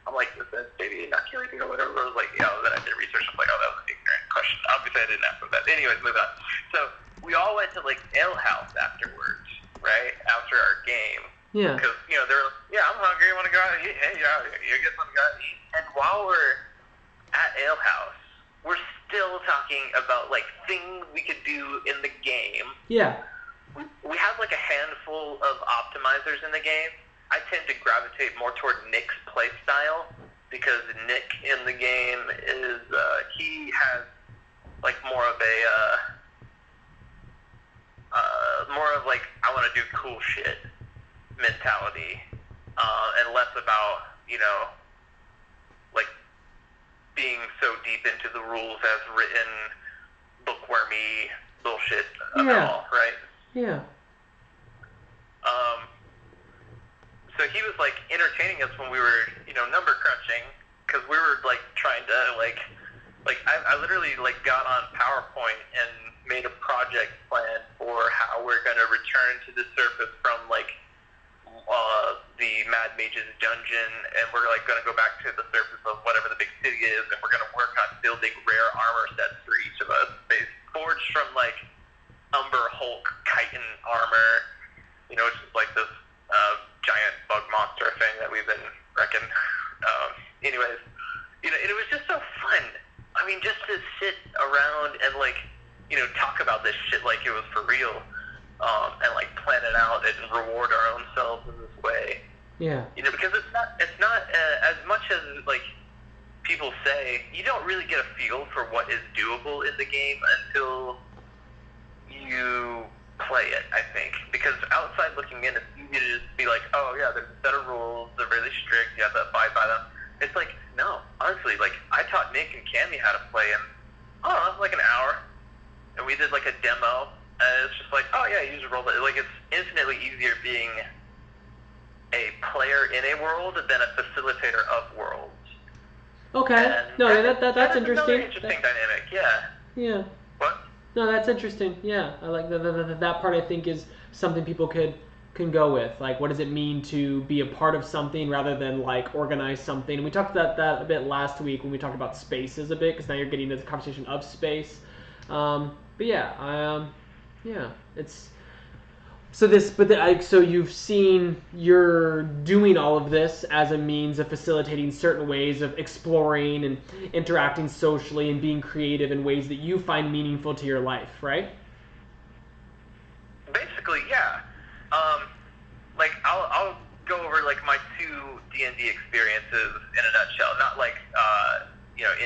I'm like, is that baby inoculating or whatever? I was like, then I did research, I was like, oh, that was an ignorant question. Obviously, I didn't ask for that. Anyways, move on. So, we all went to like Ale House afterwards, right? After our game. Yeah. Because, they're like, yeah, I'm hungry, I want to go out and eat. Hey, you get something to go out and eat? And while we're at Ale House, we're still talking about like things we could do in the game. Yeah. We have like a handful of optimizers in the game. I tend to gravitate more toward Nick's play style, because Nick in the game is, he has like more of like, I want to do cool shit mentality, and less about, like being so deep into the rules as written, bookwormy bullshit of it all, right? Yeah. So he was like entertaining us when we were, number crunching, because we were like trying to like I literally like got on PowerPoint and made a project plan for how we're gonna return to the surface from like the Mad Mage's dungeon, and we're like gonna go back to the surface of whatever the big city is, and we're gonna work on building rare armor sets for each of us, forged from like Umber Hulk chitin armor, which is like this giant bug monster thing that we've been wrecking. Anyways, it was just so fun. I mean, just to sit around and like, talk about this shit like it was for real, and like plan it out and reward our own selves in this way. Yeah. Because it's not as much as like people say, you don't really get a feel for what is doable in the game until you play it, I think. Because outside looking in, it's easy to just be like, oh yeah, there's a set of rules, they're really strict, you have to abide by them. It's like, no, honestly, like, I taught Nick and Cammy how to play in, like an hour, and we did like a demo, and it's just like, oh yeah, use a role, like, it's infinitely easier being a player in a world than a facilitator of worlds. Okay. And no, that's interesting. Interesting dynamic, yeah. Yeah. What? No, that's interesting. Yeah, I like that part. I think is something people can go with. Like, what does it mean to be a part of something rather than like organize something? And we talked about that a bit last week when we talked about spaces a bit, because now you're getting into the conversation of space. But yeah, yeah, it's So you've seen you're doing all of this as a means of facilitating certain ways of exploring and interacting socially and being creative in ways that you find meaningful to your life, right? Basically, yeah. Like I'll go over like my two D&D experiences in a nutshell. Not like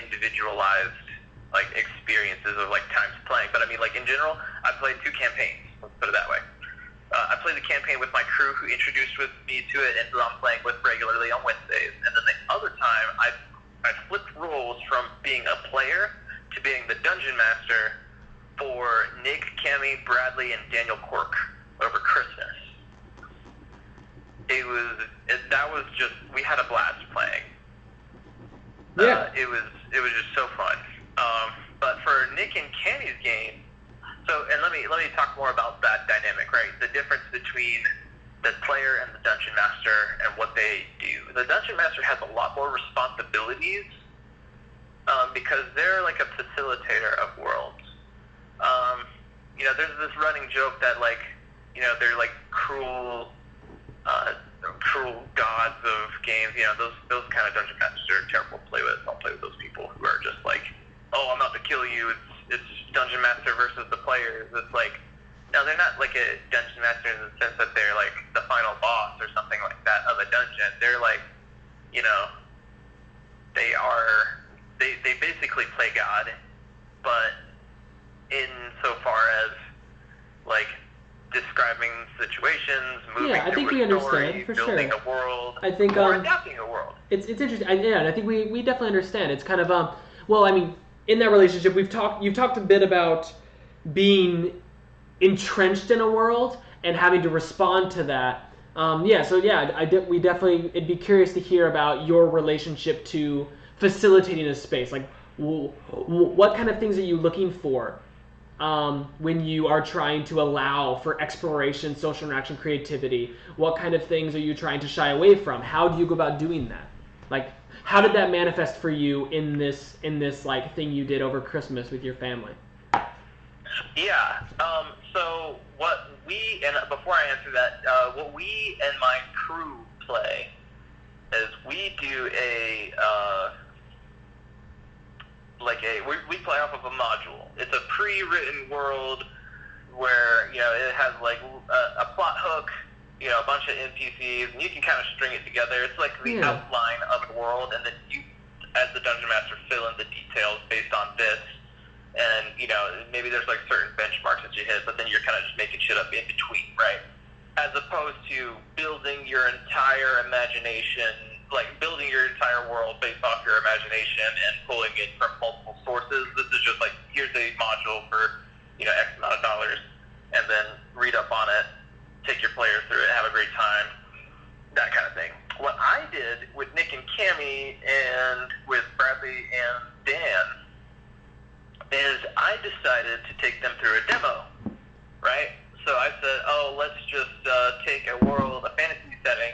individualized like experiences of like times playing, but I mean like in general, I played two campaigns. Let's put it that way. I played the campaign with my crew who introduced me to it and who I'm playing with regularly on Wednesdays. And then the other time, I flipped roles from being a player to being the dungeon master for Nick, Cammy, Bradley, and Daniel Quirk over Christmas. We had a blast playing. Yeah. It was just so fun. But for Nick and Cammy's game, and let me talk more about that dynamic, right? The difference between the player and the dungeon master and what they do. The dungeon master has a lot more responsibilities because they're like a facilitator of worlds. There's this running joke that they're like cruel gods of games. Those kind of dungeon masters are terrible to play with. Don't play with those people who are just like, oh, I'm out to kill you. It's dungeon master versus the players. It's like, no, they're not like a dungeon master in the sense that they're like the final boss or something like that of a dungeon. They're like, they basically play God, but in so far as like describing situations, moving through a story, building a world, I think, or adapting a world. It's interesting. And I think we definitely understand. It's kind of in that relationship, you've talked a bit about being entrenched in a world and having to respond to that. It'd be curious to hear about your relationship to facilitating a space. Like, what kind of things are you looking for when you are trying to allow for exploration, social interaction, creativity? What kind of things are you trying to shy away from? How do you go about doing that? Like, how did that manifest for you in this like thing you did over Christmas with your family? Yeah. So before I answer that, what we and my crew play is we do we play off of a module. It's a pre-written world where it has like a plot hook, a bunch of NPCs, and you can kind of string it together. It's like the outline of the world, and then you, as the dungeon master, fill in the details based on this. And maybe there's like certain benchmarks that you hit, but then you're kind of just making shit up in between, right? As opposed to building your entire imagination, like building your entire world based off your imagination and pulling it from multiple sources. This is just like, here's a module for X amount of dollars, and then read up on it, take your players through it, have a great time, that kind of thing. What I did with Nick and Cammy and with Bradley and Dan is I decided to take them through a demo, right? So I said, let's just take a world, a fantasy setting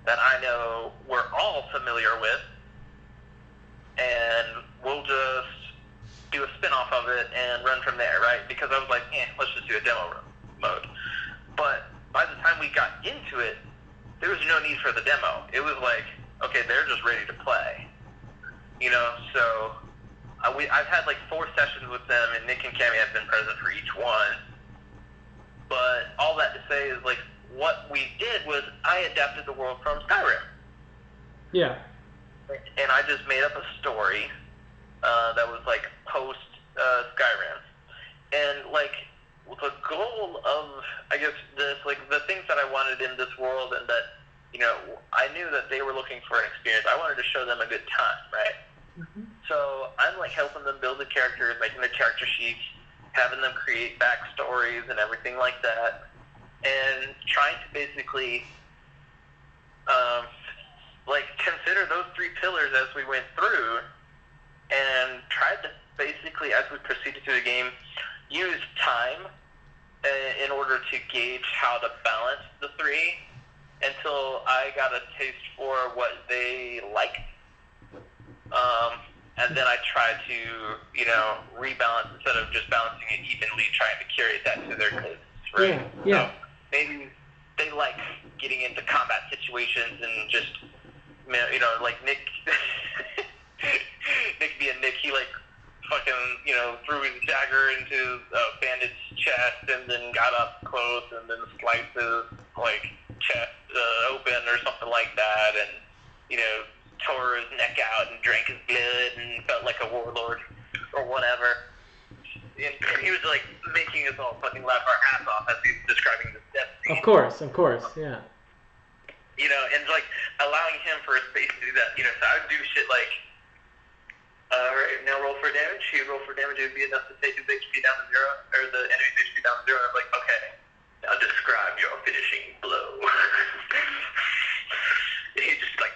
that I know we're all familiar with, and we'll just do a spin-off of it and run from there, right? Because I was like, let's just do a demo mode. But by the time we got into it, there was no need for the demo. It was like, okay, they're just ready to play. So I've had like 4 sessions with them, and Nick and Cammy have been present for each one. But all that to say is, like, what we did was I adapted the world from Skyrim. Yeah. And I just made up a story that was like post Skyrim. And like the goal of, I guess, this, like the things that I wanted in this world, and that I knew that they were looking for an experience. I wanted to show them a good time, right? Mm-hmm. So I'm like helping them build the characters, making the character sheets, having them create backstories and everything like that, and trying to basically consider those 3 pillars as we went through, and tried to basically, as we proceeded through the game, use time in order to gauge how to balance the 3 until I got a taste for what they liked. And then I tried to, rebalance instead of just balancing it evenly, trying to curate that to their tastes, right? Yeah. maybe they like getting into combat situations and just, like Nick, Nick being Nick, he like fucking, threw his dagger into a bandit's chest and then got up close and then sliced his like chest open or something like that, and tore his neck out and drank his blood and felt like a warlord or whatever. And he was like making us all fucking laugh our ass off as he was describing this death scene. Of course, yeah. And like allowing him for a space to do that. So I would do shit like, alright, now roll for damage. He would roll for damage. It would be enough to take his HP down to 0, or the enemy's HP down to 0. And I'm like, okay, now describe your finishing blow. And he's just like,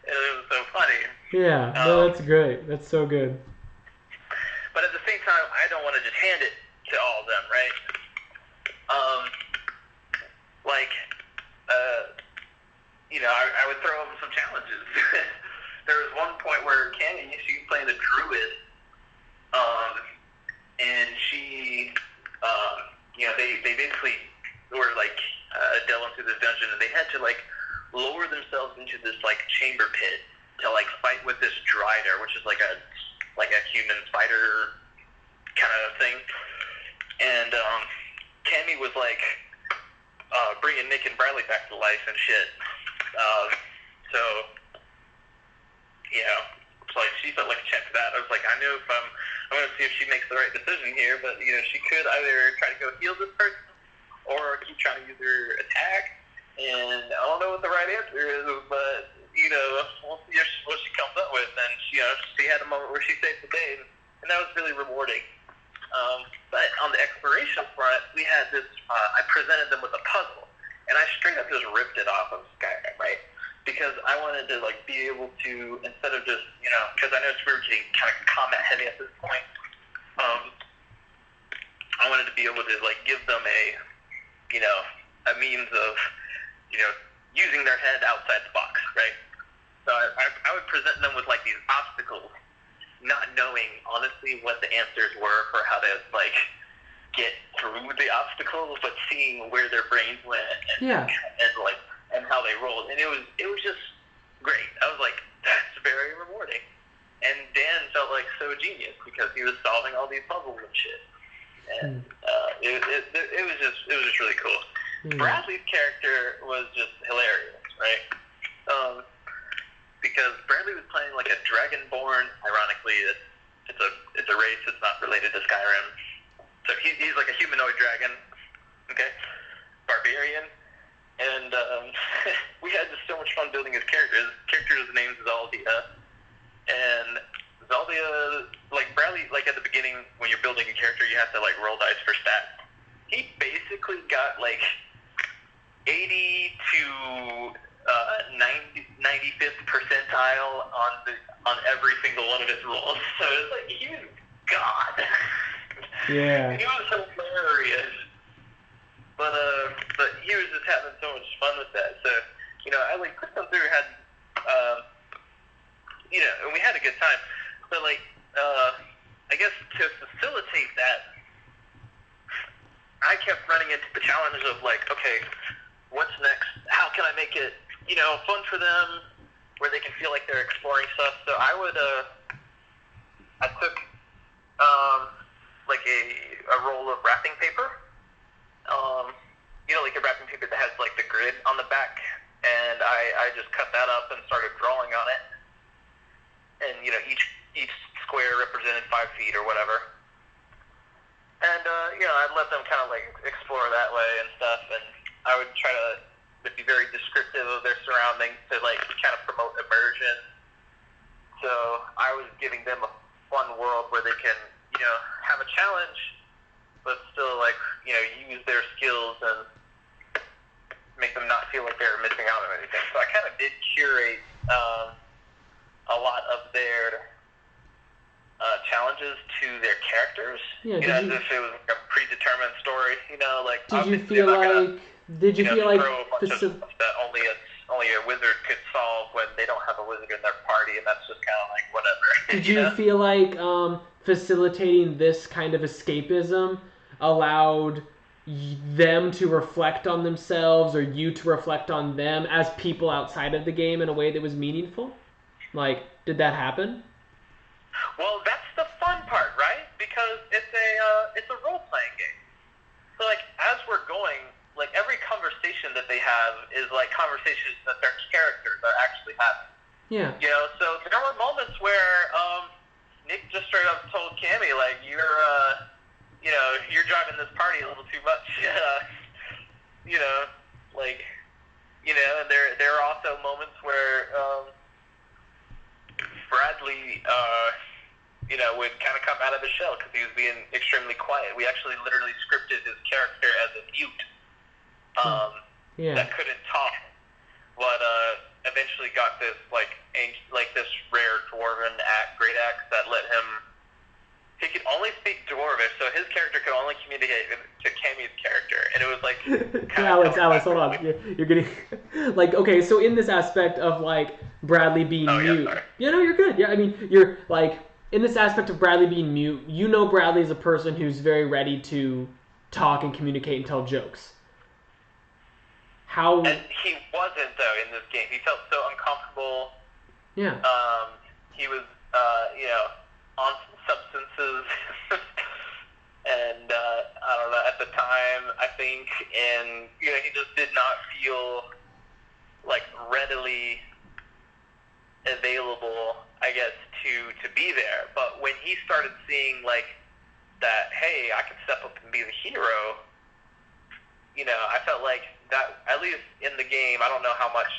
and it was so funny. Yeah, no, that's great. That's so good. But at the same time, I don't want to just hand it to all of them, right? I would throw them some challenges. There was one point where Cammy, she was playing a druid, and she, they basically were like delving through this dungeon, and they had to like lower themselves into this like chamber pit to like fight with this Drider, which is like a human spider kind of thing. And Cammy was like bringing Nick and Bradley back to life and shit. So like she felt like a champ for that. I was like, I knew if I'm going to see if she makes the right decision here, but she could either try to go heal this person or keep trying to use her attack. And I don't know what the right answer is, but we'll see what she comes up with. And she had a moment where she saved the day, and that was really rewarding. But on the exploration front, we had this. I presented them with a puzzle, and I straight up just ripped it off of Skyrim, right? Because I wanted to like be able to, instead of just because I noticed we were getting kind of combat heavy at this point. I wanted to be able to like give them a means of using their head outside the box, right? So I would present them with like these obstacles, not knowing honestly what the answers were for how to like get through the obstacles, but seeing where their brains went and how they rolled, and it was just great. I was like, that's very rewarding. And Dan felt like so genius because he was solving all these puzzles and shit, and it was just really cool. Bradley's character was just hilarious, right? Because Bradley was playing like a Dragonborn. Ironically, it's a race that's not related to Skyrim. So he's like a humanoid dragon, okay, barbarian, and we had just so much fun building his character. His character's name is Zaldia, and Zaldia, like Bradley, like at the beginning when you're building a character, you have to like roll dice for stats. He basically got like 80 to 95th percentile on every single one of his rolls. So it's like he was God. Yeah. He was hilarious. But he was just having so much fun with that. So, I like put them through, had and we had a good time. But like I guess to facilitate that, I kept running into the challenge of like, okay, what's next? How can I make it, fun for them, where they can feel like they're exploring stuff? So I took like a roll of wrapping paper, like a wrapping paper that has like the grid on the back, and I just cut that up and started drawing on it, and each square represented 5 feet or whatever. And, I'd let them kind of, like, explore that way and stuff, and I would try to be very descriptive of their surroundings to, like, kind of promote immersion. So I was giving them a fun world where they can, have a challenge, but still, like, use their skills and make them not feel like they're missing out on anything. So I kind of did curate a lot of their challenges to their characters, as if it was like a predetermined story, like. Did you feel like throw a bunch of stuff that only a wizard could solve when they don't have a wizard in their party, and that's just kind of like whatever. Did you feel like facilitating this kind of escapism allowed them to reflect on themselves or you to reflect on them as people outside of the game in a way that was meaningful? Like, did that happen? Well, that's the fun part, right? Because it's a role playing game. So like as we're going, like every conversation that they have is like conversations that their characters are actually having. Yeah. You know, so there were moments where Nick just straight up told Cammy like you're driving this party a little too much. you know, like and there are also moments where Bradley would kind of come out of his shell because he was being extremely quiet. We actually literally scripted his character as a mute that couldn't talk, but eventually got this this rare dwarven great axe that let him. He could only speak Dwarvish, so his character could only communicate to Cammy's character, and it was like. Alex, hold on. You're getting like okay. So in this aspect of like Bradley being mute, no, you're good. Yeah, I mean you're like in this aspect of Bradley being mute. You know Bradley is a person who's very ready to talk and communicate and tell jokes. How? And he wasn't though in this game. He felt so uncomfortable. Yeah. He was on some substances. And I don't know, at the time, I think, and he just did not feel like readily available, I guess, to be there. But when he started seeing like that, hey, I can step up and be the hero, I felt like that, at least in the game. I don't know how much,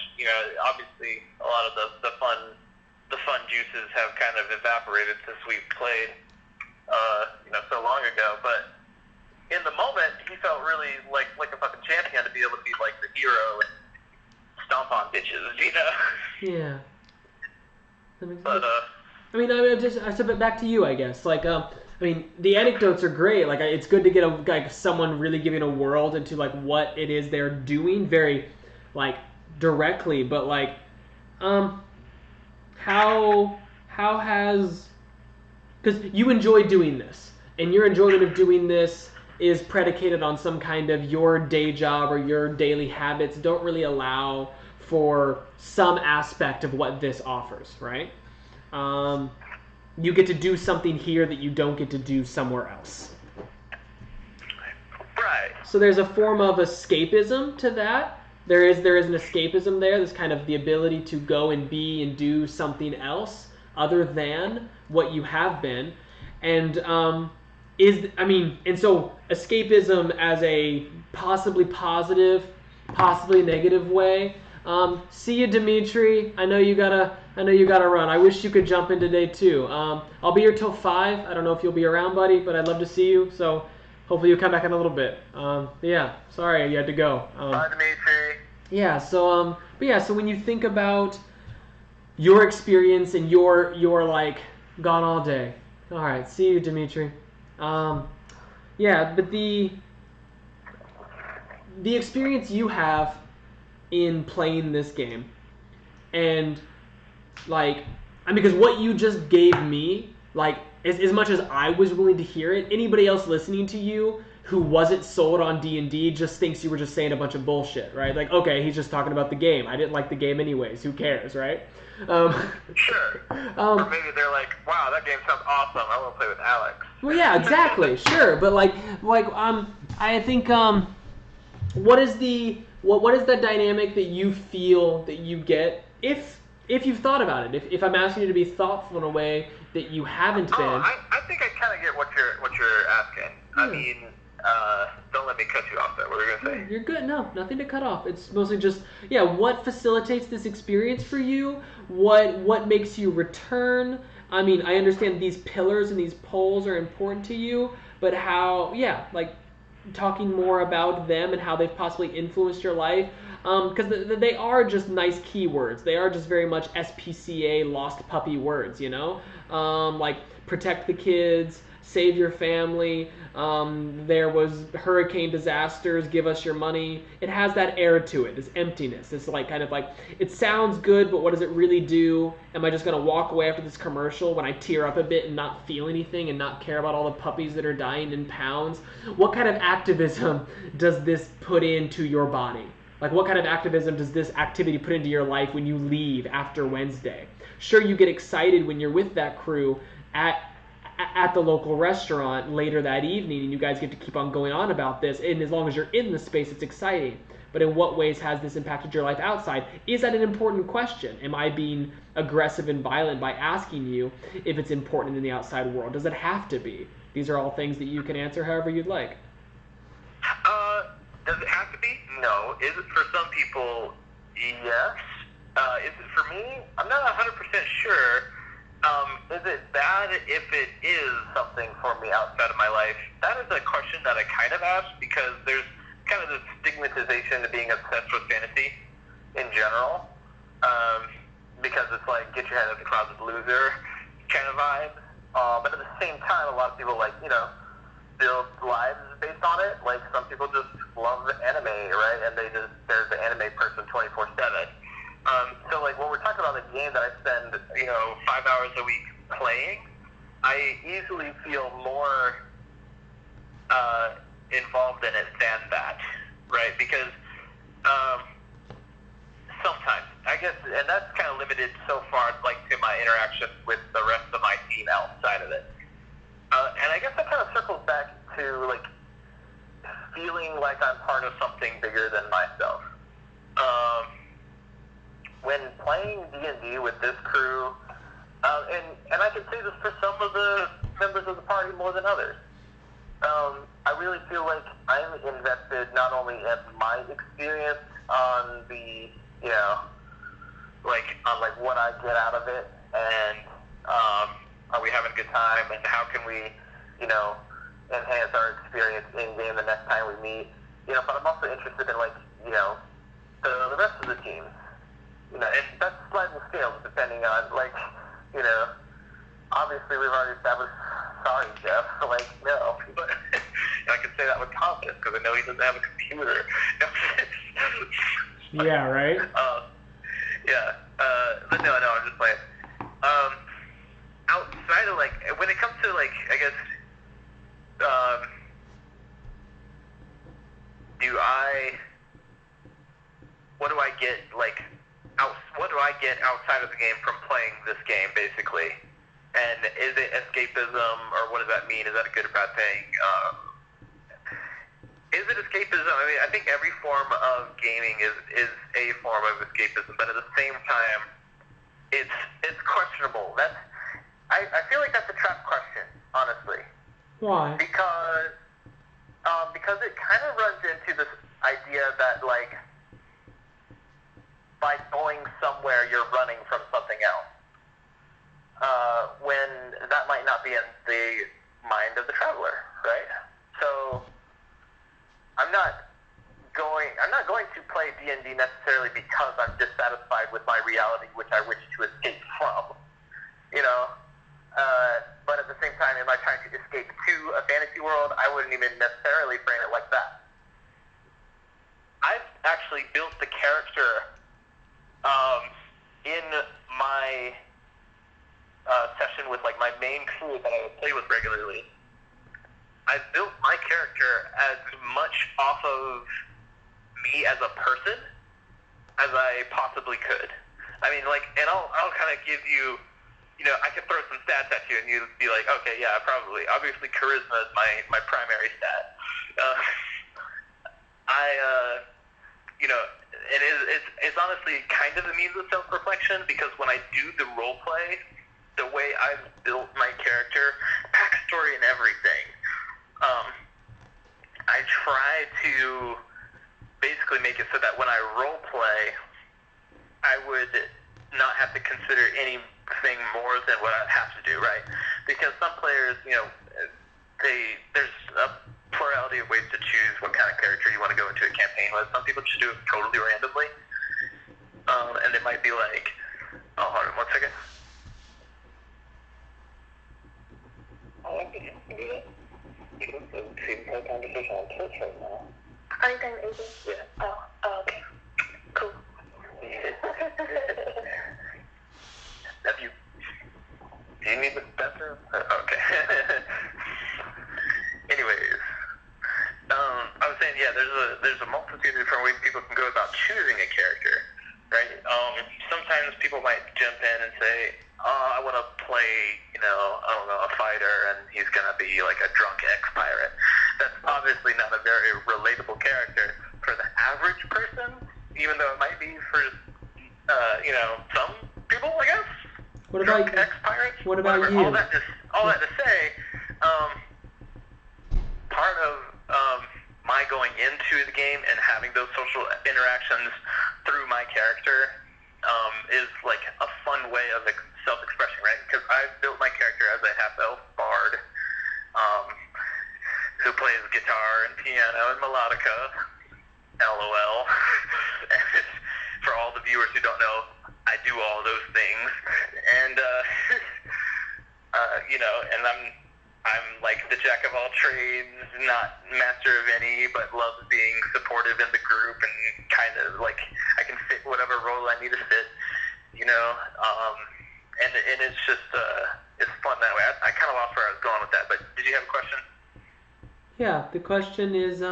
obviously a lot of the fun juices have kind of evaporated since we've played. So long ago, but in the moment, he felt really like a fucking champion to be able to be like the hero and stomp on bitches, Yeah. That makes but sense. I said it back to you, I guess. Like, I mean, the anecdotes are great. Like, it's good to get someone really giving a world into like what it is they're doing, very like directly. But like, how has because you enjoy doing this, and your enjoyment of doing this is predicated on some kind of your day job or your daily habits don't really allow for some aspect of what this offers, right? You get to do something here that you don't get to do somewhere else. Right. So there's a form of escapism to that. There is an escapism there. There's kind of the ability to go and be and do something else other than what you have been, and so escapism as a possibly positive, possibly negative way. See you, Dimitri. I know you gotta run. I wish you could jump in today too. I'll be here till 5. I don't know if you'll be around, buddy, but I'd love to see you. So hopefully you'll come back in a little bit. Yeah. Sorry you had to go. Bye, Dimitri. Yeah. So So when you think about your experience and you're like gone all day. All right, see you, Dimitri. But the experience you have in playing this game, and because what you just gave me, like as much as I was willing to hear it, anybody else listening to you who wasn't sold on D&D just thinks you were just saying a bunch of bullshit, right? Like, okay, he's just talking about the game. I didn't like the game anyways. Who cares, right? Sure. Or maybe they're like, wow, that game sounds awesome. I want to play with Alex. Well, yeah, exactly. Sure. But I think what is the dynamic that you feel that you get if you've thought about it? If I'm asking you to be thoughtful in a way that you haven't been. I think I kind of get what you're asking. Yeah. I mean, don't let me cut you off there. What were you going to say? You're good. No, nothing to cut off. It's mostly just, what facilitates this experience for you? What makes you return? I mean, I understand these pillars and these poles are important to you, but how, talking more about them and how they've possibly influenced your life. Because they are just nice keywords. They are just very much SPCA, lost puppy words, like protect the kids, save your family. There was hurricane disasters, give us your money. It has that air to it, this emptiness. It's like kind of like, it sounds good, but what does it really do? Am I just going to walk away after this commercial when I tear up a bit and not feel anything and not care about all the puppies that are dying in pounds? What kind of activism does this put into your body? Like, what kind of activism does this activity put into your life when you leave after Wednesday? Sure, you get excited when you're with that crew at the local restaurant later that evening, and you guys get to keep on going on about this, and as long as you're in the space, it's exciting. But in what ways has this impacted your life outside? Is that an important question? Am I being aggressive and violent by asking you if it's important in the outside world? Does it have to be? These are all things that you can answer however you'd like. Does it have to be? No. Is it for some people? Yes. Is it for me? I'm not 100% sure. Is it bad if it is something for me outside of my life? That is a question that I kind of ask because there's kind of this stigmatization to being obsessed with fantasy in general. Because it's like, get your head out of the closet, loser kind of vibe. But at the same time, a lot of people build lives based on it. Like, some people just love anime, right? And they're the anime person 24/7. So, when we're talking about a game that I spend, 5 hours a week playing, I easily feel more involved in it than that, right? Because sometimes, I guess, and that's kind of limited so far, to my interaction with the rest of my team outside of it. And I guess that kind of circles back to, feeling like I'm part of something bigger than myself. When playing D&D with this crew, and I can say this for some of the members of the party more than others, I really feel like I'm invested not only in my experience on the, on what I get out of it, and are we having a good time, and how can we, enhance our experience in game the next time we meet, but I'm also interested in, the rest of the team. And that's sliding scales depending on, obviously we've already established, sorry, Jeff, no. But I can say that with confidence because I know he doesn't have a computer. Yeah, right? Yeah. But no, I'm just playing. Outside of, when it comes to, I guess, what do I get outside of the game from playing this game, basically? And is it escapism, or what does that mean? Is that a good or bad thing? Is it escapism? I mean, I think every form of gaming is a form of escapism, but at the same time, it's questionable. I feel like that's a trap question, honestly. Why? Because it kind of runs into this idea that, by going somewhere, you're running from something else. When that might not be in the mind of the traveler, right? So I'm not going to play D&D necessarily because I'm dissatisfied with my reality, which I wish to escape from. But at the same time, am I trying to escape to a fantasy world? I wouldn't even necessarily frame it like that. I've actually built the character in my session with my main crew that I would play with regularly. I built my character as much off of me as a person as I possibly could. I mean, and I'll kind of give you, I could throw some stats at you and you'd be like, okay, yeah, probably. Obviously, charisma is my primary stat. It's honestly kind of a means of self-reflection because when I do the role play, the way I've built my character, backstory and everything, I try to basically make it so that when I role play, I would not have to consider anything more than what I have to do, right? Because some players, there's a plurality variety of ways to choose what kind of character you want to go into a campaign with. Some people just do it totally randomly. And it might be like, oh, hold on 1 second. I like this. You do that? You can see the conversation on Twitch right now. Are you saying AJ? Yeah. Oh, okay. Cool. Have you? Do you need the bathroom? Okay. Anyways, I was saying, yeah, there's a multitude of different ways people can go about choosing a character, right? Sometimes people might jump in and say, oh, I want to play, a fighter, and he's gonna be like a drunk ex-pirate. That's obviously not a very relatable character for the average person, even though it might be for, some people, I guess. What about ex-pirates? What about whatever. you? All that to say, part of my going into the game and having those social interactions through my character is like a fun way of self-expression, right? Because I've built my character as a half-elf bard who plays guitar and piano and melodica. LOL. And for all the viewers who don't know, I do all those things, and and I'm like the jack of all trades, not master of any, but loves being supportive in the group and kind of like I can fit whatever role I need to fit, and it's just it's fun that way. I kind of lost where I was going with that, but did you have a question? Yeah, the question is,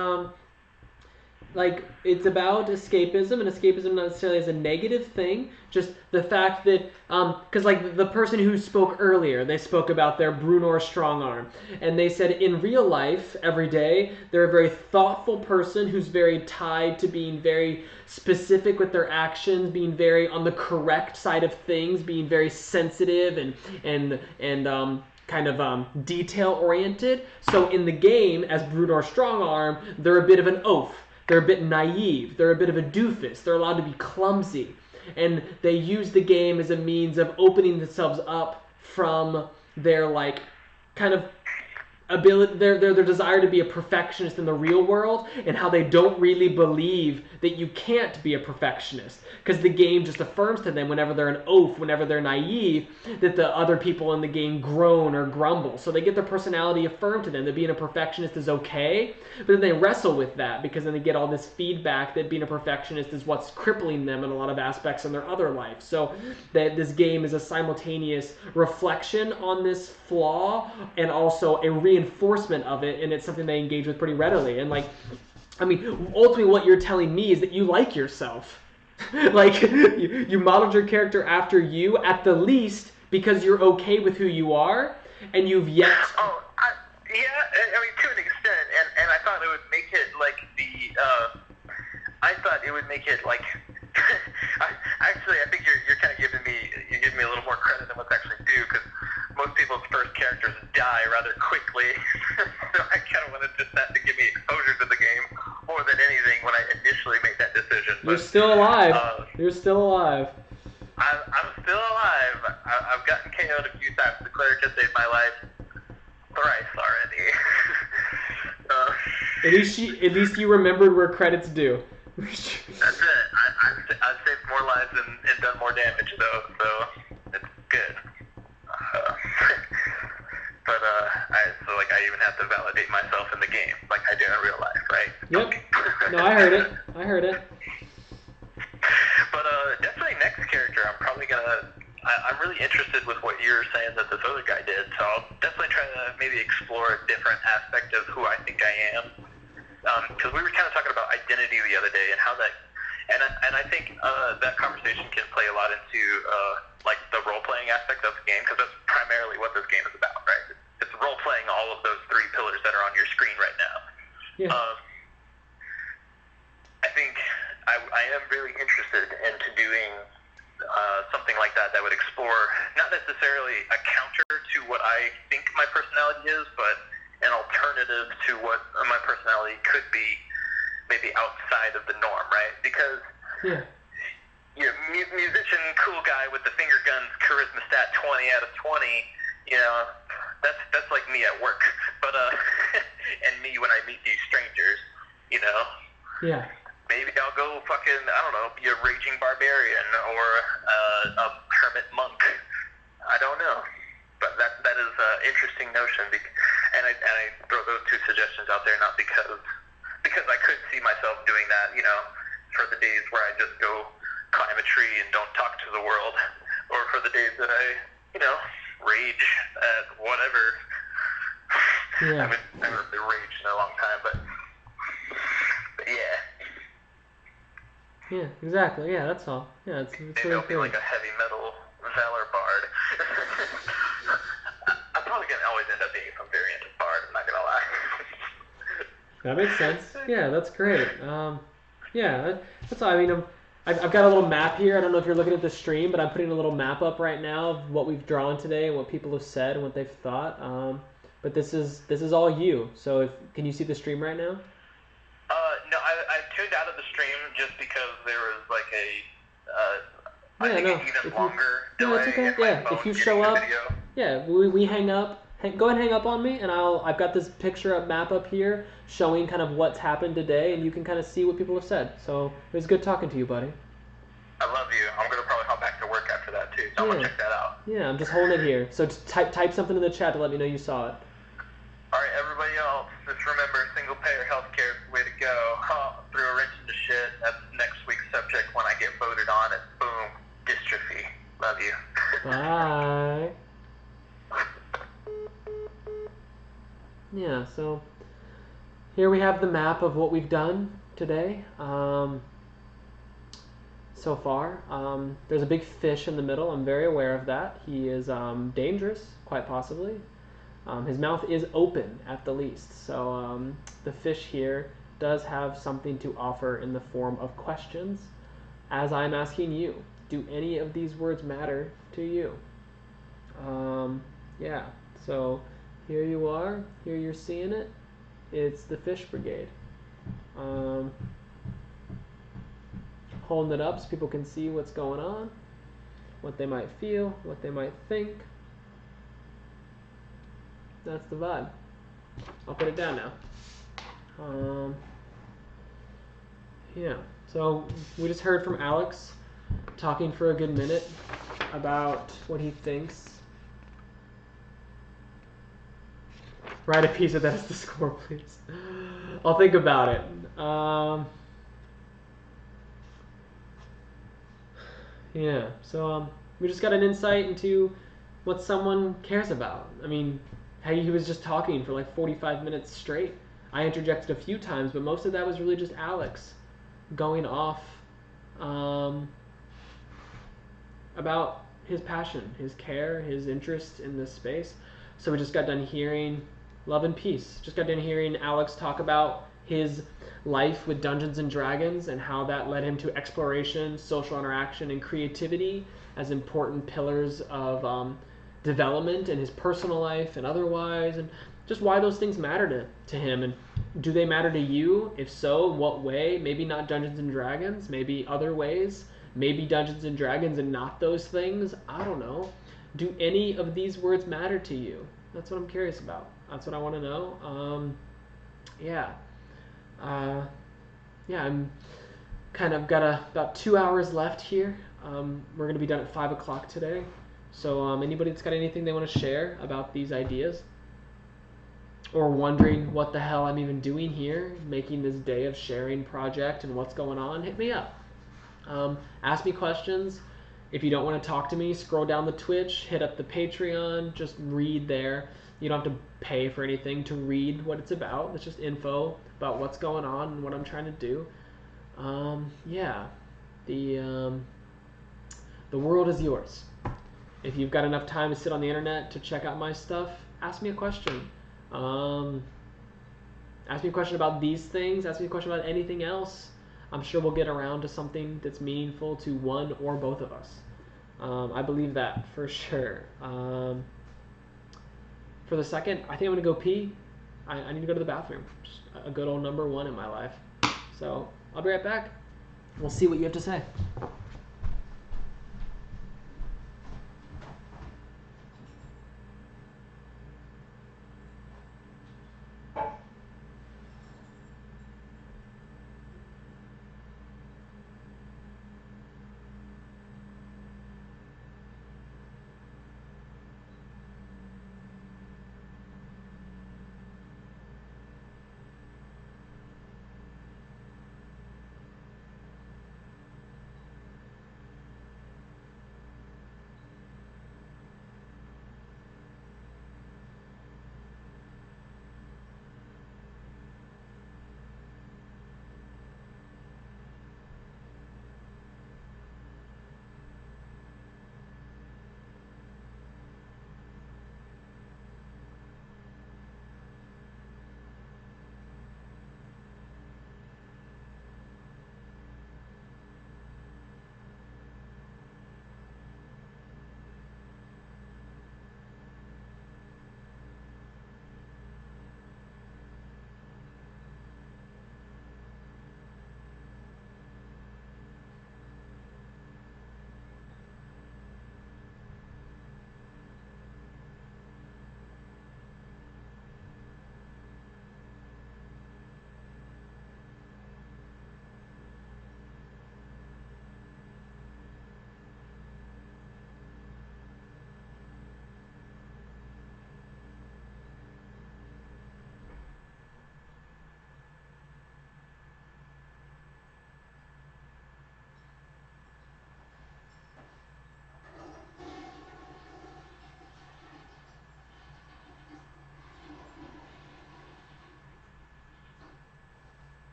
it's about escapism, and escapism not necessarily as a negative thing, just the fact that, because the person who spoke earlier, they spoke about their Brunor Strongarm, and they said in real life, every day, they're a very thoughtful person who's very tied to being very specific with their actions, being very on the correct side of things, being very sensitive and kind of detail-oriented. So in the game, as Brunor Strongarm, they're a bit of an oaf. They're a bit naive. They're a bit of a doofus. They're allowed to be clumsy. And they use the game as a means of opening themselves up from their, kind of ability, their desire to be a perfectionist in the real world, and how they don't really believe that you can't be a perfectionist, because the game just affirms to them whenever they're an oaf, whenever they're naive, that the other people in the game groan or grumble. So they get their personality affirmed to them that being a perfectionist is okay, but then they wrestle with that, because then they get all this feedback that being a perfectionist is what's crippling them in a lot of aspects in their other life. So that this game is a simultaneous reflection on this flaw and also a reinforcement of it, and it's something they engage with pretty readily. And ultimately what you're telling me is that you like yourself. You modeled your character after you, at the least, because you're okay with who you are, and you've yet... to an extent, and I thought it would make it I think you're kind of giving me a little more credit than what's actually due, because most people's first characters die rather quickly. So I kind of wanted just that to give me exposure to the game more than anything when I initially made that decision. You're still alive. You're still alive. I'm still alive. I've gotten KO'd a few times. The cleric has saved my life thrice already. At least you remembered where credit's due. That's it. I've saved more lives and done more damage, though, so it's good. I even have to validate myself in the game, like I do in real life, right? Yep. No, I heard it. But definitely next character, I'm really interested with what you're saying that this other guy did, so I'll definitely try to maybe explore a different aspect of who I think I am. Because we were kind of talking about identity the other day and how that, and I think that conversation can play a lot into the role-playing aspect of the game, because that's primarily what this game is about, right? It's role-playing all of those three pillars that are on your screen right now. Yeah. I think I am really interested into doing something like that would explore not necessarily a counter to what I think my personality is, but an alternative to what my personality could be, maybe outside of the norm, right? Because musician, cool guy with the finger guns, charisma stat 20 out of 20, that's like me at work. But and me when I meet these strangers, you know. Yeah. Maybe I'll go fucking, I don't know, be a raging barbarian or a hermit monk. I don't know. But that is an interesting notion. And I throw those two suggestions out there not because I could see myself doing that, you know, for the days where I just go climb a tree and don't talk to the world, or for the days that I, you know, rage at whatever. Yeah. I haven't never really raged in a long time, but yeah. Yeah, exactly. Yeah, that's all. Yeah, it's Maybe really I'll be cool. like a heavy metal valor bard. I'm probably gonna always end up being some variant of bard. I'm not gonna lie. That makes sense. Yeah, that's great. Yeah, that's all. I mean, I've got a little map here. I don't know if you're looking at the stream, but I'm putting a little map up right now of what we've drawn today and what people have said and what they've thought. But this is all you. So can you see the stream right now? No, I tuned out of the stream just because there was like a Yeah, I think no. an even If you, longer no, delay it's okay. in my Yeah, phone if you getting show the up, video. yeah, we hang up. Go ahead and hang up on me, and I've got this picture of map up here showing kind of what's happened today, and you can kind of see what people have said. So it was good talking to you, buddy. I love you. I'm gonna probably hop back to work after that too, so I'm gonna check that out. Yeah, I'm just holding it here. So type something in the chat to let me know you saw it. Alright, everybody else, just remember single payer healthcare is the way to go. Threw a wrench into shit. That's next week's subject when I get voted on. It's boom, dystrophy. Love you. Bye. Yeah, so here we have the map of what we've done today. So far, there's a big fish in the middle. I'm very aware of that. He is dangerous, quite possibly. His mouth is open at the least. So the fish here does have something to offer in the form of questions. As I'm asking you, do any of these words matter to you? Yeah, so here you are. Here you're seeing it. It's the Fish Brigade. Holding it up so people can see what's going on, what they might feel, what they might think. That's the vibe. I'll put it down now. Yeah, so we just heard from Alex talking for a good minute about what he thinks. Write a piece of that as the score, please. I'll think about it. Yeah, so we just got an insight into what someone cares about. I mean, he was just talking for like 45 minutes straight. I interjected a few times, but most of that was really just Alex going off about his passion, his care, his interest in this space. So we just got done hearing Love and Peace. Just got done hearing Alex talk about his life with Dungeons and Dragons and how that led him to exploration, social interaction, and creativity as important pillars of development in his personal life and otherwise, and just why those things matter to him. And do they matter to you? If so, what way? Maybe not Dungeons and Dragons, maybe other ways. Maybe Dungeons and Dragons and not those things. I don't know. Do any of these words matter to you? That's what I'm curious about. That's what I want to know. Yeah, I'm kind of got about 2 hours left here. We're going to be done at 5 o'clock today. So anybody that's got anything they want to share about these ideas, or wondering what the hell I'm even doing here, making this day of sharing project and what's going on, hit me up. Ask me questions. If you don't want to talk to me, scroll down the Twitch, hit up the Patreon, just read there. You don't have to pay for anything to read what it's about. It's just info about what's going on and what I'm trying to do. Yeah, the world is yours. If you've got enough time to sit on the internet to check out my stuff, ask me a question. Ask me a question about these things. Ask me a question about anything else. I'm sure we'll get around to something that's meaningful to one or both of us. I believe that for sure. For the second, I think I'm going to go pee. I need to go to the bathroom. Just a good old number one in my life. So I'll be right back. We'll see what you have to say.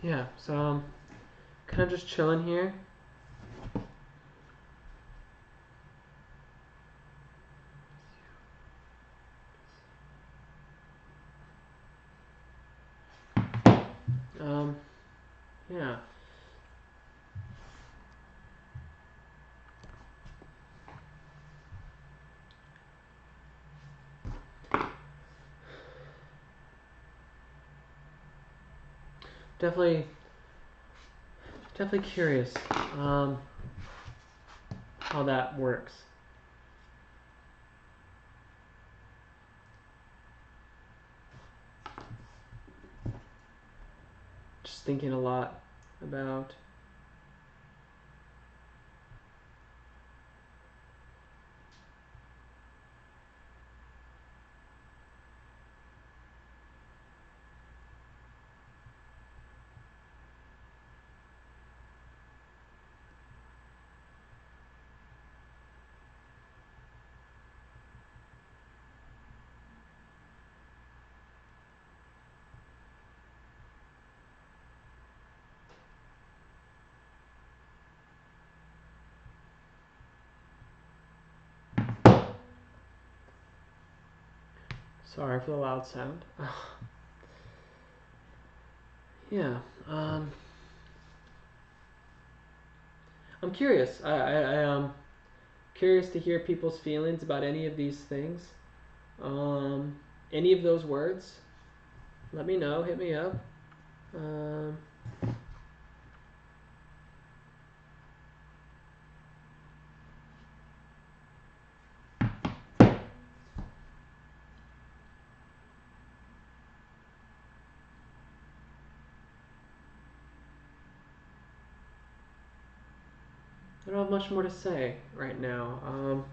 yeah, so kind of just chilling here. Yeah. Definitely curious how that works. Just thinking a lot about sorry for the loud sound. Yeah. I'm curious. I curious to hear people's feelings about any of these things. Any of those words. Let me know. Hit me up. Um, I don't have much more to say right now.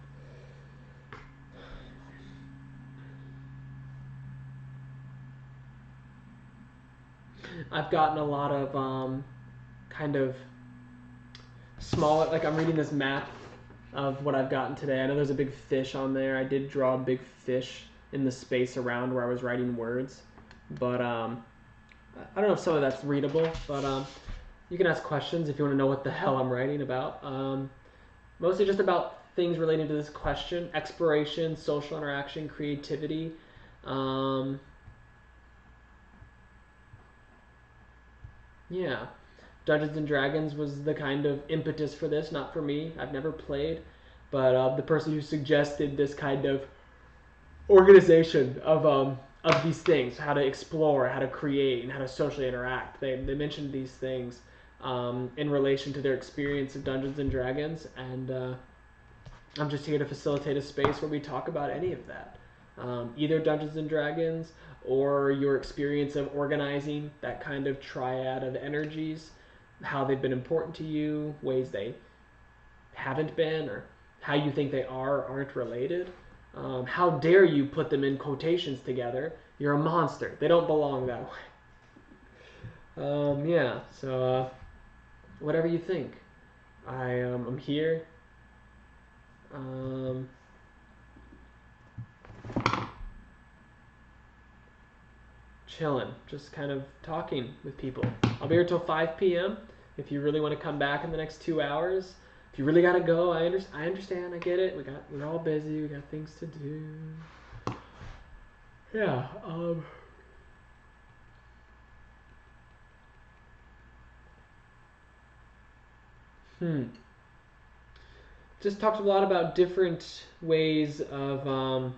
I've gotten a lot of kind of small, like I'm reading this map of what I've gotten today. I know there's a big fish on there. I did draw a big fish in the space around where I was writing words, but I don't know if some of that's readable, but you can ask questions if you want to know what the hell I'm writing about. Mostly just about things relating to this question: exploration, social interaction, creativity. Yeah. Dungeons and Dragons was the kind of impetus for this, not for me. I've never played, but the person who suggested this kind of organization of these things, how to explore, how to create, and how to socially interact. They mentioned these things in relation to their experience of Dungeons and Dragons, and I'm just here to facilitate a space where we talk about any of that. Either Dungeons and Dragons or your experience of organizing that kind of triad of energies, how they've been important to you, ways they haven't been, or how you think they are or aren't related. How dare you put them in quotations together? You're a monster. They don't belong that way. Yeah, so whatever you think. I'm here. Chilling, just kind of talking with people. I'll be here till 5 p.m. If you really want to come back in the next 2 hours. If you really gotta go, I understand. I get it. We're all busy. We got things to do. Yeah. Just talked a lot about different ways of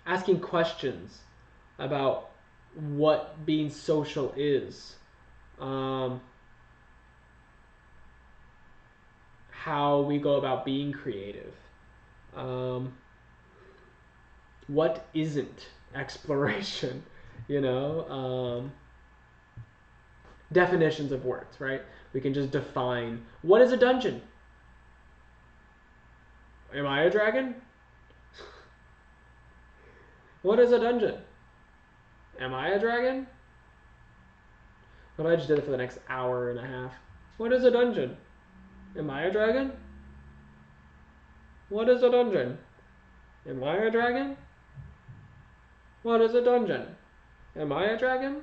asking questions about what being social is. How we go about being creative. What isn't exploration? You know, definitions of words, right? We can just define what is a dungeon. Am I a dragon? What is a dungeon? Am I a dragon? What if I just did it for the next hour and a half? What is a dungeon? Am I a dragon? What is a dungeon? Am I a dragon? What is a dungeon? Am I a dragon?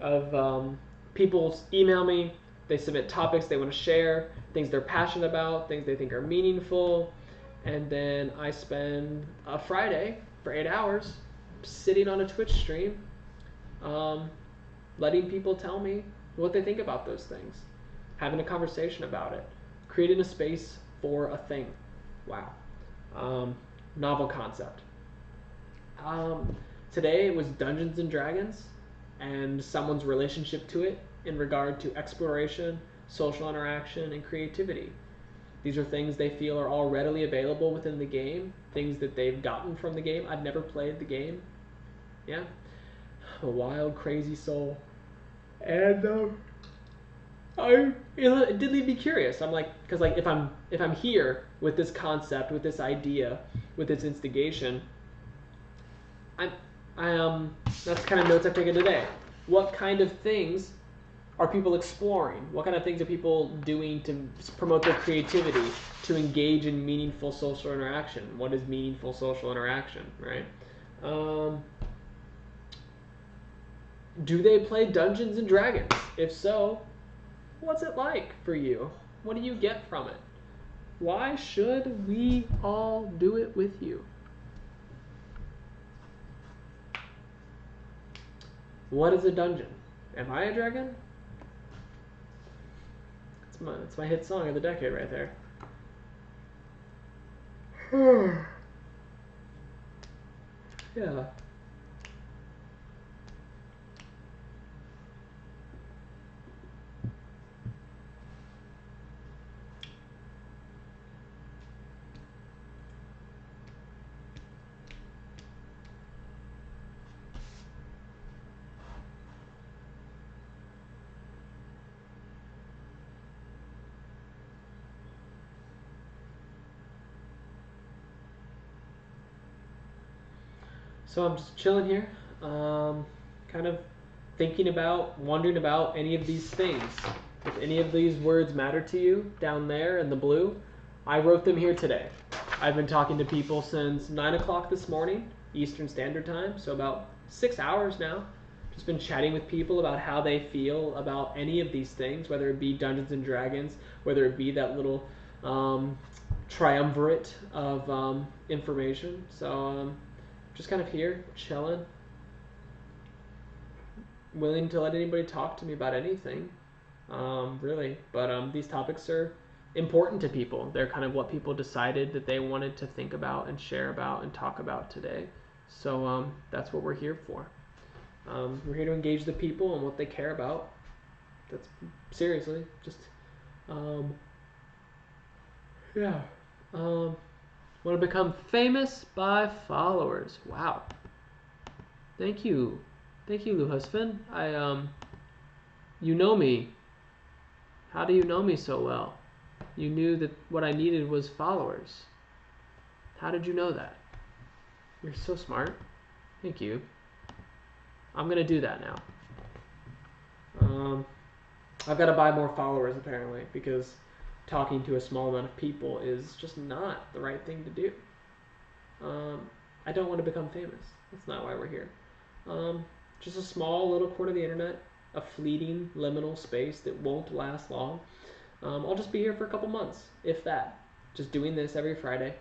of people email me. They submit topics they want to share, things they're passionate about, things they think are meaningful, and then I spend a Friday for 8 hours sitting on a Twitch stream, um, letting people tell me what they think about those things, having a conversation about it, creating a space for a thing. Wow. Novel concept. Today it was Dungeons and Dragons and someone's relationship to it in regard to exploration, social interaction, and creativity. These are things they feel are all readily available within the game, things that they've gotten from the game. I've never played the game. Yeah. I'm a wild, crazy soul. And it did leave me curious. I'm like, because like if I'm here with this concept, with this idea, with this instigation, that's the kind of notes I've taken today. What kind of things are people exploring? What kind of things are people doing to promote their creativity, to engage in meaningful social interaction? What is meaningful social interaction, right? Do they play Dungeons and Dragons? If so, what's it like for you? What do you get from it? Why should we all do it with you? What is a dungeon? Am I a dragon? It's my hit song of the decade right there. Yeah. So I'm just chilling here, kind of thinking about, wondering about any of these things. If any of these words matter to you down there in the blue, I wrote them here today. I've been talking to people since 9 o'clock this morning, Eastern Standard Time, so about 6 hours now. Just been chatting with people about how they feel about any of these things, whether it be Dungeons and Dragons, whether it be that little triumvirate of information. So just kind of here, chilling, willing to let anybody talk to me about anything, really. But these topics are important to people. They're kind of what people decided that they wanted to think about and share about and talk about today. So that's what we're here for. We're here to engage the people and what they care about. That's seriously just, yeah. Want to become famous by followers. Wow. Thank you, Lou Husband. You know me. How do you know me so well? You knew that what I needed was followers. How did you know that? You're so smart. Thank you. I'm gonna do that now. I've got to buy more followers apparently because talking to a small amount of people is just not the right thing to do. I don't want to become famous. That's not why we're here. Just a small little corner of the internet, a fleeting liminal space that won't last long. I'll just be here for a couple months, if that. Just doing this every Friday,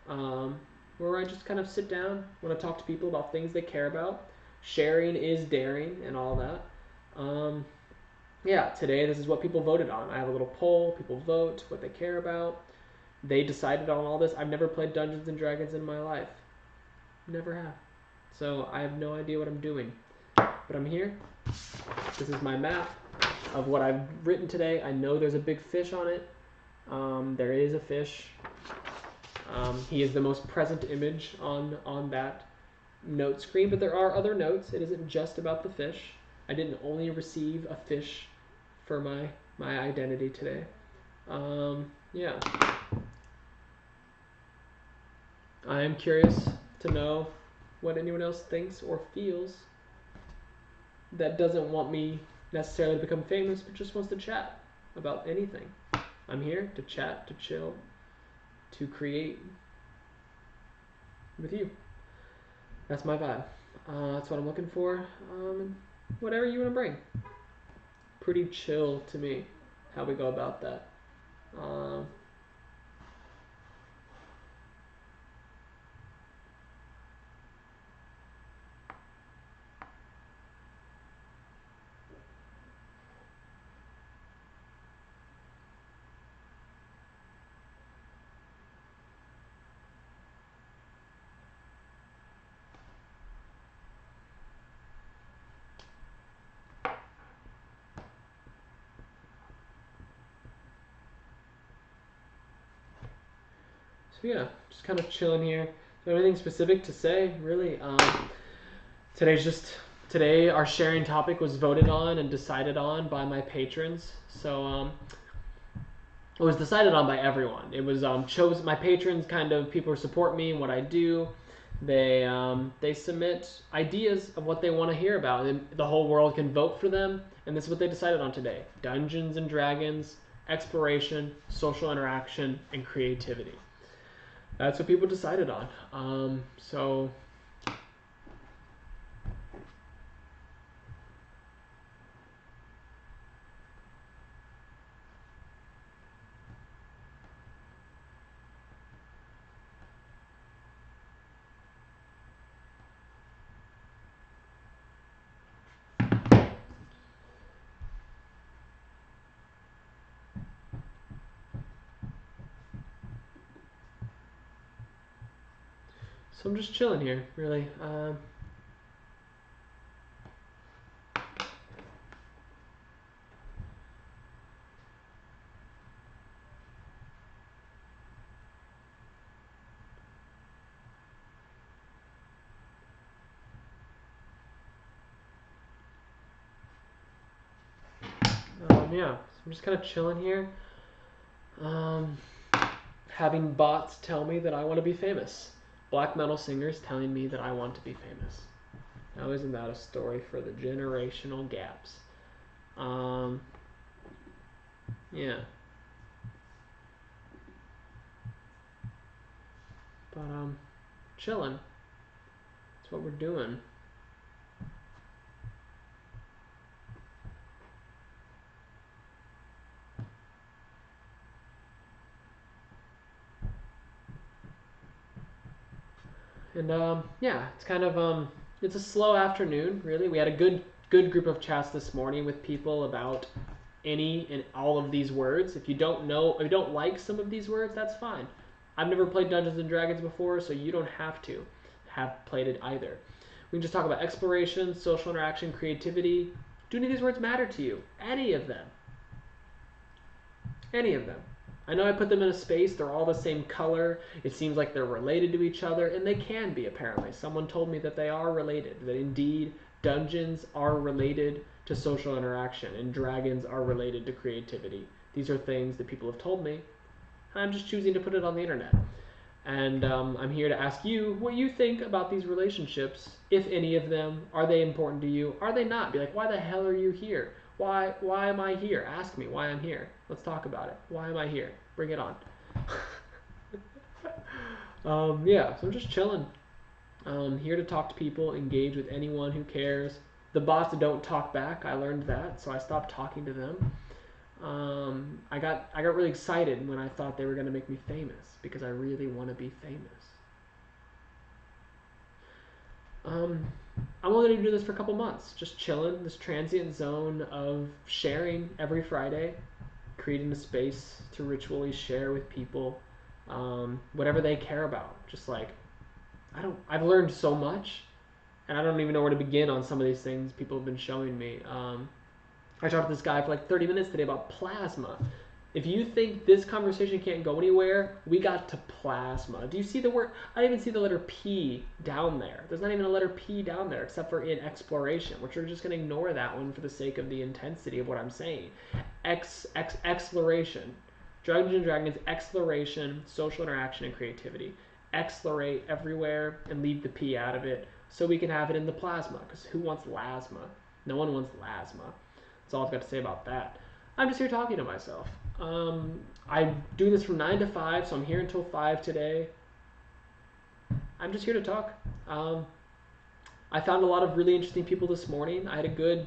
where I just kind of sit down, want to talk to people about things they care about. Sharing is daring and all that. Yeah, today this is what people voted on. I have a little poll, people vote what they care about. They decided on all this. I've never played Dungeons and Dragons in my life. Never have. So I have no idea what I'm doing. But I'm here. This is my map of what I've written today. I know there's a big fish on it. There is a fish. He is the most present image on that note screen, but there are other notes. It isn't just about the fish. I didn't only receive a fish for my identity today. Yeah. I am curious to know what anyone else thinks or feels that doesn't want me necessarily to become famous, but just wants to chat about anything. I'm here to chat, to chill, to create with you. That's my vibe. That's what I'm looking for. whatever you want to bring. Pretty chill to me how we go about that. So yeah, just kind of chilling here. So anything specific to say, really? Today our sharing topic was voted on and decided on by my patrons. So it was decided on by everyone. It was chose my patrons, kind of people who support me and what I do. They submit ideas of what they want to hear about, and the whole world can vote for them. And this is what they decided on today: Dungeons and Dragons, exploration, social interaction, and creativity. That's what people decided on. So I'm just chilling here, really. Yeah, so I'm just kind of chilling here. Having bots tell me that I want to be famous. Black metal singers telling me that I want to be famous. Now, isn't that a story for the generational gaps? Yeah. But chilling. That's what we're doing. And yeah, it's kind of it's a slow afternoon, really. We had a good group of chats this morning with people about any and all of these words. If you don't like some of these words, that's fine. I've never played Dungeons and Dragons before, so you don't have to have played it either. We can just talk about exploration, social interaction, creativity. Do any of these words matter to you? Any of them? Any of them? I know I put them in a space, they're all the same color, it seems like they're related to each other, and they can be apparently. Someone told me that they are related, that indeed dungeons are related to social interaction and dragons are related to creativity. These are things that people have told me. I'm just choosing to put it on the internet. And I'm here to ask you what you think about these relationships, if any of them. Are they important to you? Are they not? Be like, why the hell are you here? Why am I here? Ask me why I'm here. Let's talk about it. Why am I here? Bring it on. Yeah, so I'm just chilling. Here to talk to people, engage with anyone who cares. The bots don't talk back. I learned that, so I stopped talking to them. I got really excited when I thought they were going to make me famous because I really want to be famous. I'm only going to do this for a couple months, just chilling, this transient zone of sharing every Friday, creating a space to ritually share with people whatever they care about. Just like, I've learned so much, and I don't even know where to begin on some of these things people have been showing me. I talked to this guy for like 30 minutes today about plasma. If you think this conversation can't go anywhere, we got to plasma. Do you see the word? I didn't even see the letter P down there. There's not even a letter P down there except for in exploration, which we're just going to ignore that one for the sake of the intensity of what I'm saying. Exploration. Dungeons and Dragons, exploration, social interaction, and creativity. Explorate everywhere and leave the P out of it so we can have it in the plasma, because who wants lasma? No one wants lasma. That's all I've got to say about that. I'm just here talking to myself. I do this from 9 to 5, so I'm here until 5 today. I'm just here to talk. I found a lot of really interesting people this morning. I had a good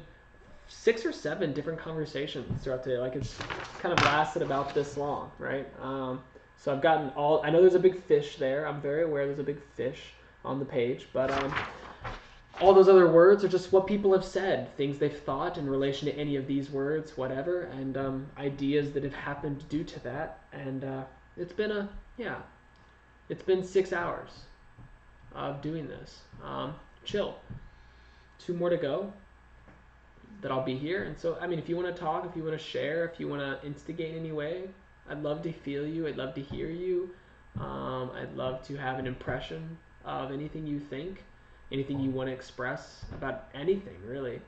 6 or 7 different conversations throughout the day. Like it's kind of lasted about this long, right? So I've gotten all. I know there's a big fish there. I'm very aware there's a big fish on the page, but all those other words are just what people have said, things they've thought in relation to any of these words, whatever, and ideas that have happened due to that. And it's been it's been 6 hours of doing this. Chill. 2 more to go. That I'll be here. And so, I mean, if you want to talk, if you want to share, if you want to instigate in any way, I'd love to feel you. I'd love to hear you. I'd love to have an impression of anything you think, anything you want to express about anything, really.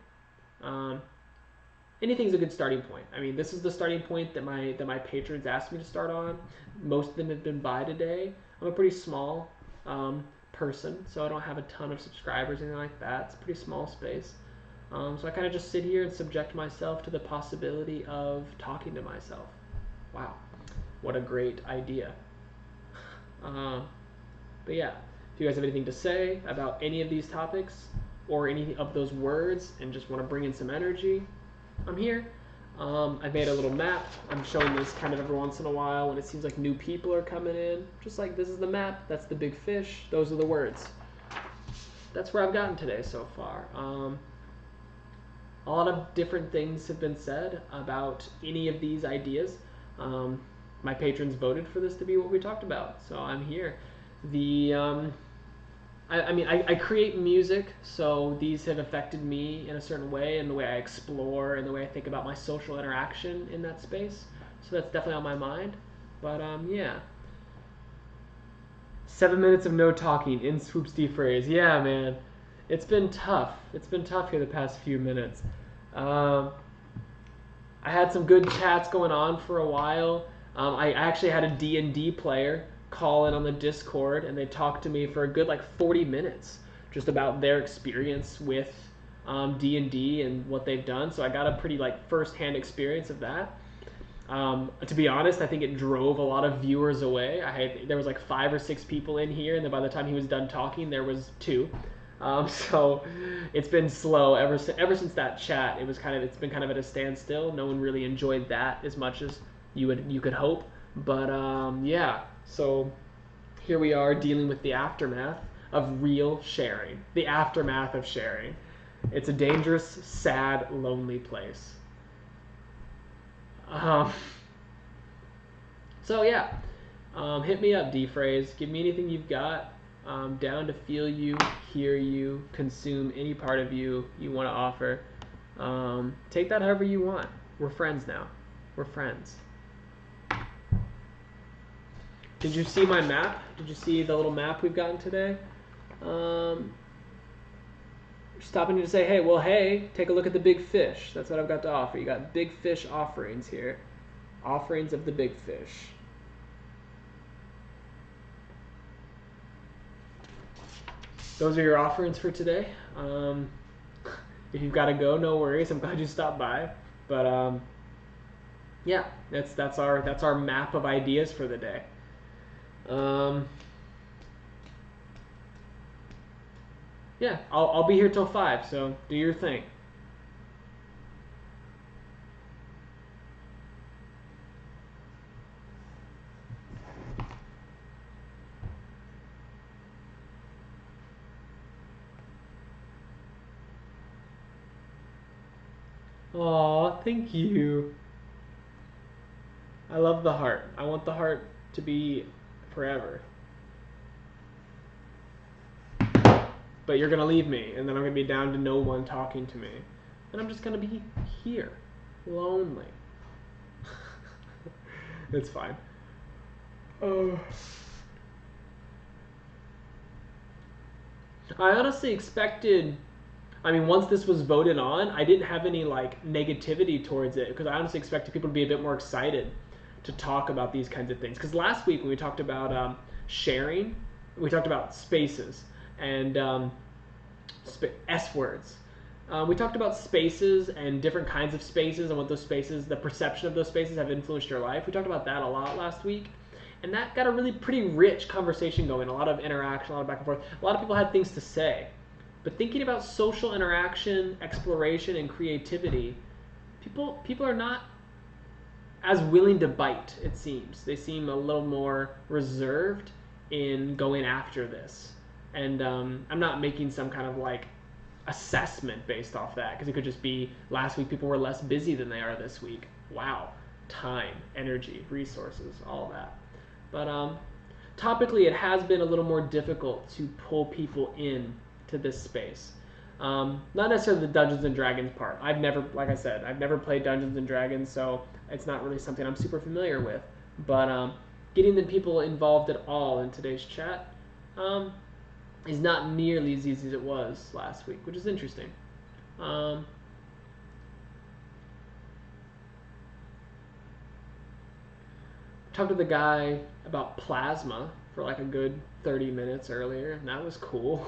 Anything's a good starting point. I mean, this is the starting point that my patrons asked me to start on. Most of them have been by today. I'm a pretty small person, so I don't have a ton of subscribers or anything like that. It's a pretty small space. So I kind of just sit here and subject myself to the possibility of talking to myself. Wow, what a great idea. But yeah, if you guys have anything to say about any of these topics or any of those words and just want to bring in some energy, I'm here. I've made a little map. I'm showing this kind of every once in a while when it seems like new people are coming in. Just like this is the map, that's the big fish, those are the words. That's where I've gotten today so far. A lot of different things have been said about any of these ideas. My patrons voted for this to be what we talked about, so I'm here. I create music, so these have affected me in a certain way, in the way I explore, and the way I think about my social interaction in that space. So that's definitely on my mind. But yeah. 7 minutes of no talking in swoops D-phrase. Yeah, man. It's been tough. It's been tough here the past few minutes. I had some good chats going on for a while. I actually had a D&D player call in on the Discord, and they talked to me for a good 40 minutes just about their experience with D&D and what they've done. So I got a pretty first-hand experience of that. To be honest, I think it drove a lot of viewers away. There was 5 or 6 people in here, and then by the time he was done talking, there was 2. So it's been slow ever since that chat. It's been kind of at a standstill. No one really enjoyed that as much as you could hope. But yeah, so here we are dealing with the aftermath of real sharing. The aftermath of sharing. It's a dangerous, sad, lonely place. So yeah, hit me up, D-phrase. Give me anything you've got. Down to feel you, hear you, consume any part of you want to offer. Take that however you want. We're friends now. We're friends. Did you see my map? Did you see the little map we've gotten today? Stopping you to say, hey, take a look at the big fish. That's what I've got to offer. You got big fish offerings here. Offerings of the big fish. Those are your offerings for today. If you've got to go, no worries. I'm glad you stopped by. But yeah, that's our map of ideas for the day. Yeah, I'll be here till 5. So do your thing. Aw, thank you. I love the heart. I want the heart to be forever. But you're going to leave me, and then I'm going to be down to no one talking to me. And I'm just going to be here, lonely. It's fine. Oh. I honestly expected... once this was voted on, I didn't have any negativity towards it, because I honestly expected people to be a bit more excited to talk about these kinds of things. Because last week when we talked about sharing, we talked about spaces and S words. We talked about spaces and different kinds of spaces and what those spaces, the perception of those spaces have influenced your life. We talked about that a lot last week. And that got a pretty rich conversation going, a lot of interaction, a lot of back and forth. A lot of people had things to say. But thinking about social interaction, exploration, and creativity, people are not as willing to bite, it seems. They seem a little more reserved in going after this. And I'm not making some kind of like assessment based off that, because it could just be last week people were less busy than they are this week. Wow. Time, energy, resources, all that. But topically, it has been a little more difficult to pull people in to this space. Not necessarily the Dungeons and Dragons part. I've never, like I said, I've never played Dungeons and Dragons, so it's not really something I'm super familiar with. But getting the people involved at all in today's chat is not nearly as easy as it was last week, which is interesting. Talked to the guy about plasma for like a good 30 minutes earlier, and that was cool.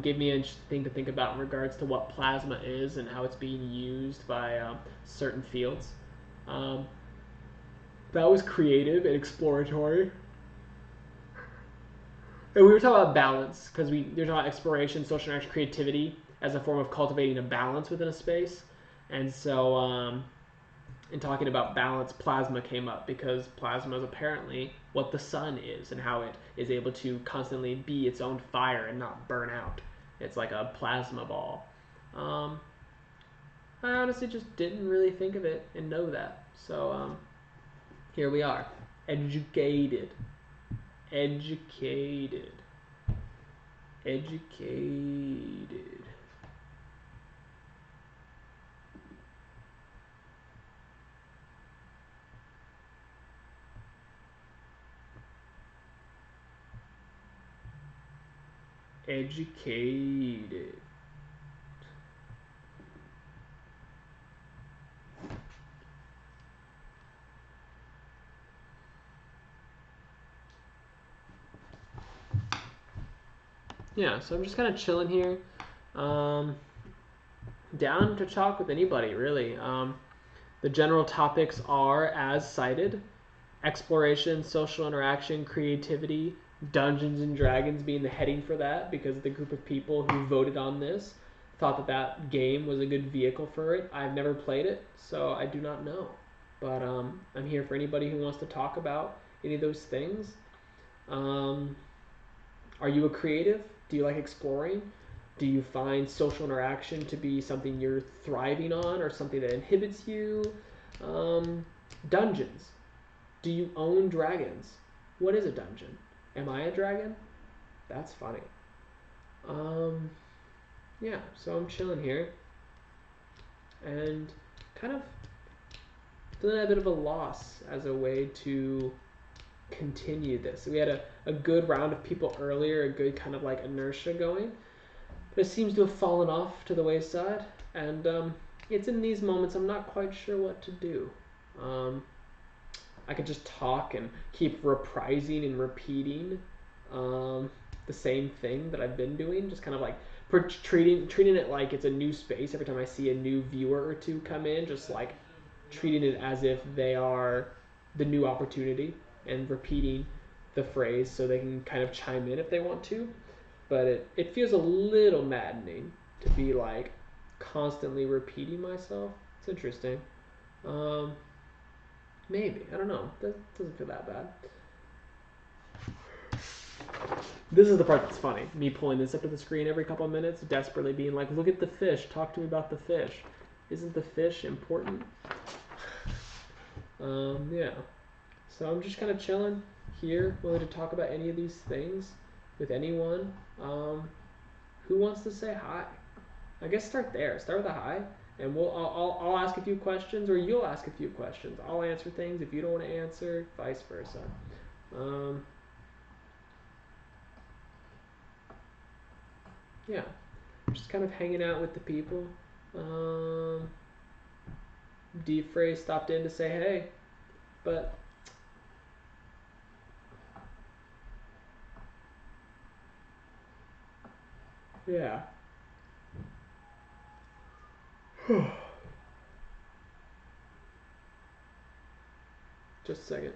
Gave me a thing to think about in regards to what plasma is and how it's being used by certain fields. That was creative and exploratory. And we were talking about balance, because we were talking about exploration, social interaction, creativity as a form of cultivating a balance within a space. And so in talking about balance, plasma came up, because plasma is apparently what the sun is and how it is able to constantly be its own fire and not burn out. It's like a plasma ball. I honestly just didn't really think of it and know that. So here we are. Educated. Educated. Educated. Yeah, so I'm just kind of chilling here. Down to talk with anybody, really. The general topics are, as cited, exploration, social interaction, creativity, Dungeons and Dragons being the heading for that, because the group of people who voted on this thought that that game was a good vehicle for it. I've never played it, so I do not know. But I'm here for anybody who wants to talk about any of those things. Are you a creative? Do you like exploring? Do you find social interaction to be something you're thriving on, or something that inhibits you? Dungeons. Do you own dragons? What is a dungeon? Am I a dragon? That's funny. Yeah, so I'm chilling here and kind of feeling a bit of a loss as a way to continue this. We had a good round of people earlier, a good kind of like inertia going, but it seems to have fallen off to the wayside, and it's in these moments I'm not quite sure what to do. I could just talk and keep reprising and repeating the same thing that I've been doing, just kind of like treating it like it's a new space every time I see a new viewer or two come in, just like treating it as if they are the new opportunity and repeating the phrase so they can kind of chime in if they want to. But it feels a little maddening to be like constantly repeating myself. It's interesting. Maybe. I don't know. That doesn't feel that bad. This is the part that's funny. Me pulling this up to the screen every couple of minutes, desperately being like, look at the fish. Talk to me about the fish. Isn't the fish important? Yeah. So I'm just kind of chilling here, willing to talk about any of these things with anyone. Who wants to say hi? I guess start there. Start with a hi. And I'll ask a few questions, or you'll ask a few questions. I'll answer things if you don't want to answer, vice versa. Yeah, just kind of hanging out with the people. Defray stopped in to say hey, but yeah. Just a second.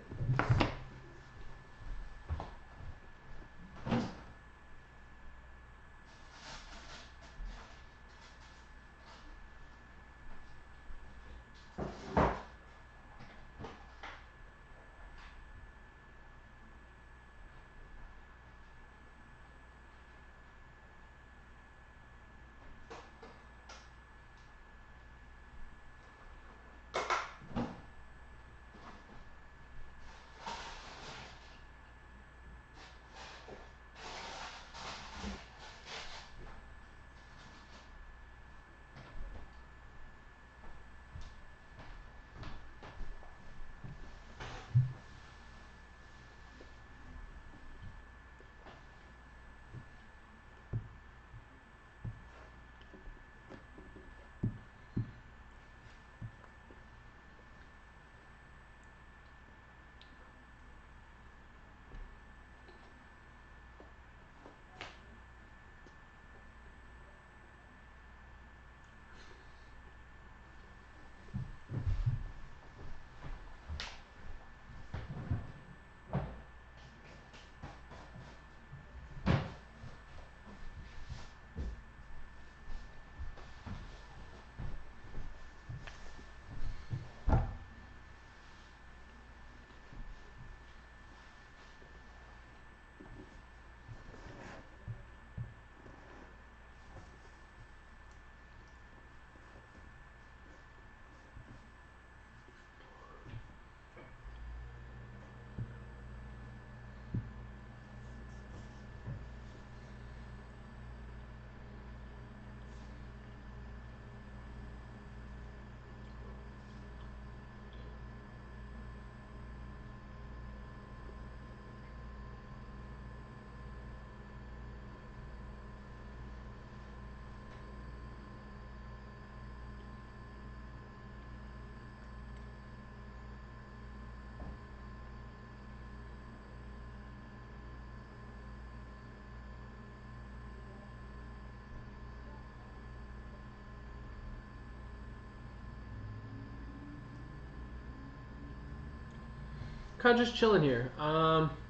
kind of just chilling here.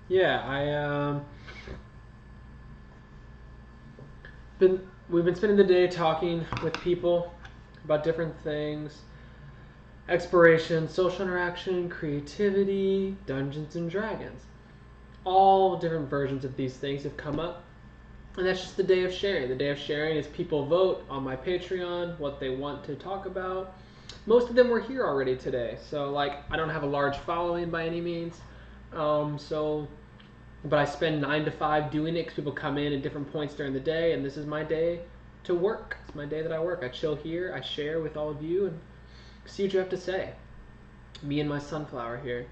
Yeah, we've been spending the day talking with people about different things. Exploration, social interaction, creativity, Dungeons and Dragons. All different versions of these things have come up. And that's just the day of sharing. The day of sharing is people vote on my Patreon what they want to talk about. Most of them were here already today. So, like, I don't have a large following by any means. But I spend 9 to 5 doing it because people come in at different points during the day, and this is my day to work. It's my day that I work. I chill here, I share with all of you, and see what you have to say. Me and my sunflower here.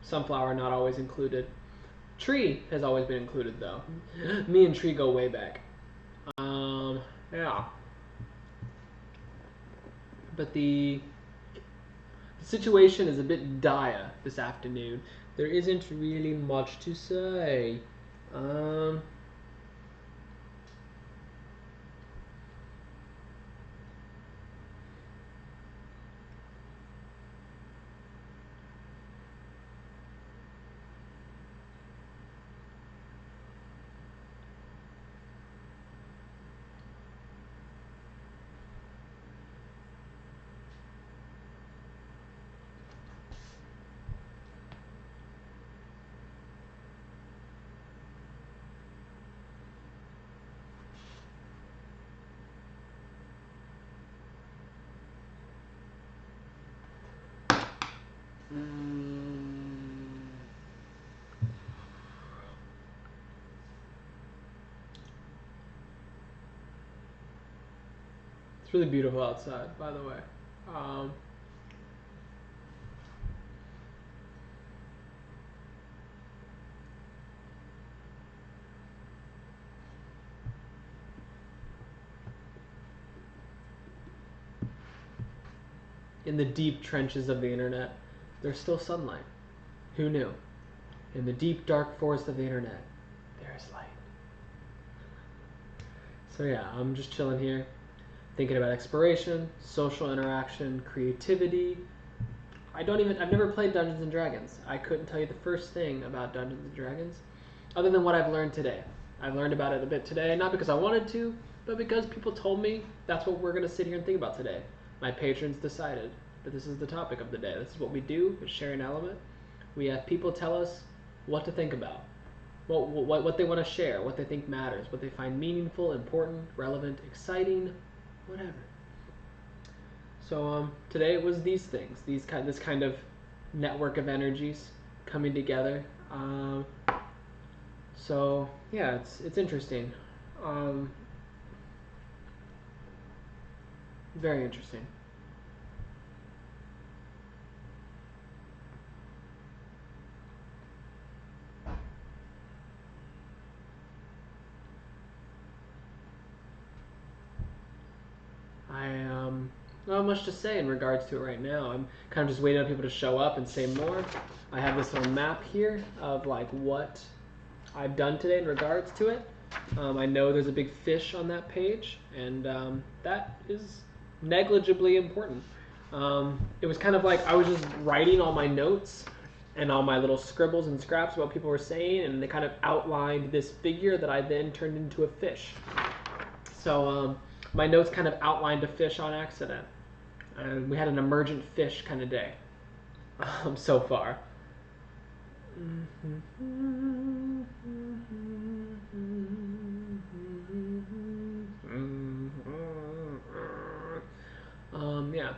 Sunflower not always included. Tree has always been included, though. Me and Tree go way back. Yeah. But the situation is a bit dire this afternoon. There isn't really much to say. It's really beautiful outside, by the way. In the deep trenches of the internet, there's still sunlight. Who knew? In the deep, dark forest of the internet, there is light. So yeah, I'm just chilling here, thinking about exploration, social interaction, creativity. I've never played Dungeons and Dragons. I couldn't tell you the first thing about Dungeons and Dragons, other than what I've learned today. I've learned about it a bit today, not because I wanted to, but because people told me that's what we're going to sit here and think about today. My patrons decided that this is the topic of the day. This is what we do with Sharing Element. We have people tell us what to think about, what they want to share, what they think matters, what they find meaningful, important, relevant, exciting, whatever. So today it was these things, this kind of network of energies coming together. So yeah, it's interesting. Very interesting. Not much to say in regards to it right now. I'm kind of just waiting on people to show up and say more. I have this little map here of like what I've done today in regards to it. I know there's a big fish on that page, and that is negligibly important. It was kind of like I was just writing all my notes and all my little scribbles and scraps about what people were saying, and they kind of outlined this figure that I then turned into a fish. So my notes kind of outlined a fish on accident. And we had an emergent fish kind of day so far. Yeah.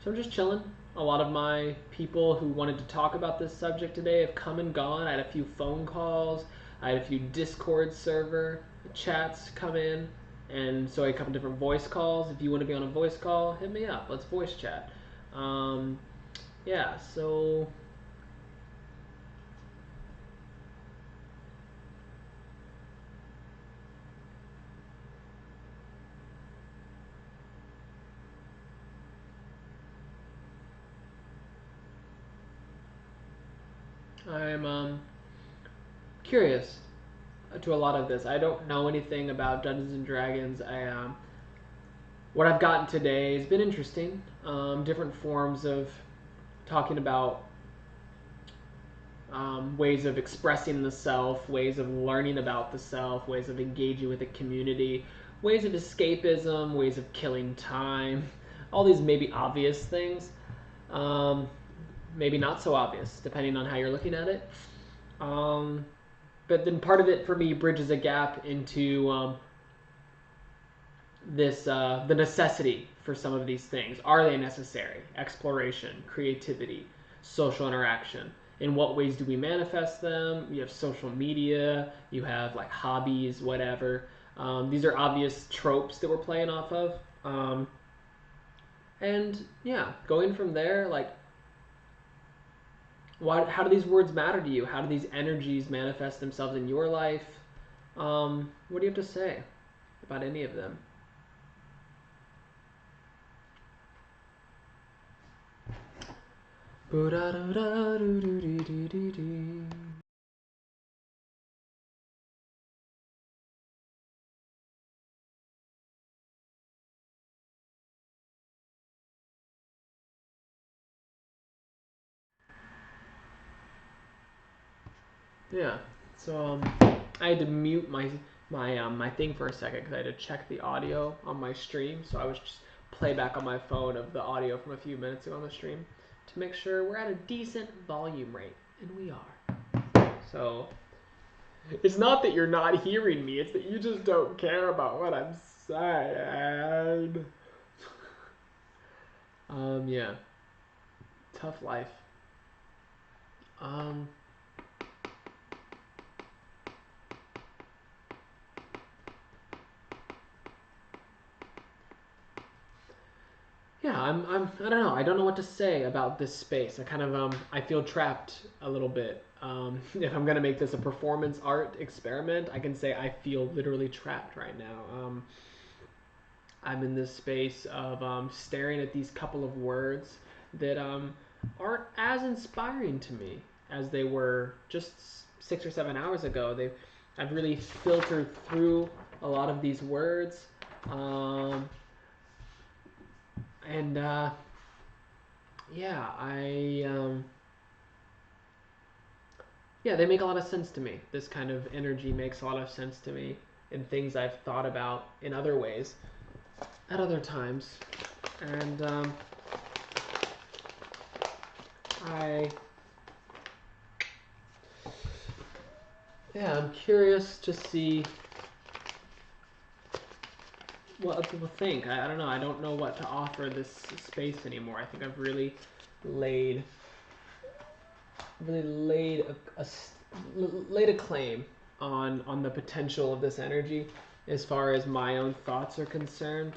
So I'm just chilling. A lot of my people who wanted to talk about this subject today have come and gone. I had a few phone calls. I had a few Discord server chats come in. And so a couple different voice calls. If you want to be on a voice call, hit me up. Let's voice chat. Yeah, so I'm curious to a lot of this. I don't know anything about Dungeons and Dragons. what I've gotten today has been interesting. Different forms of talking about ways of expressing the self, ways of learning about the self, ways of engaging with the community, ways of escapism, ways of killing time. All these maybe obvious things, um, maybe not so obvious, depending on how you're looking at it. But then part of it for me bridges a gap into the necessity for some of these things. Are they necessary? Exploration, creativity, social interaction. In what ways do we manifest them? You have social media, you have like hobbies, whatever. These are obvious tropes that we're playing off of. And yeah, going from there, like, how do these words matter to you? How do these energies manifest themselves in your life? What do you have to say about any of them? Yeah. So I had to mute my thing for a second because I had to check the audio on my stream. So I was just playback on my phone of the audio from a few minutes ago on the stream to make sure we're at a decent volume rate, and we are. So it's not that you're not hearing me; it's that you just don't care about what I'm saying. Yeah. Tough life. Yeah, I don't know. I don't know what to say about this space. I kind of I feel trapped a little bit. If I'm gonna make this a performance art experiment, I can say I feel literally trapped right now. I'm in this space of staring at these couple of words that aren't as inspiring to me as they were just 6 or 7 hours ago. I've really filtered through a lot of these words, and yeah, yeah, they make a lot of sense to me. This kind of energy makes a lot of sense to me in things I've thought about in other ways at other times, and I yeah, I'm curious to see what other people think. I don't know. I don't know what to offer this space anymore. I think I've laid really laid a claim on the potential of this energy as far as my own thoughts are concerned.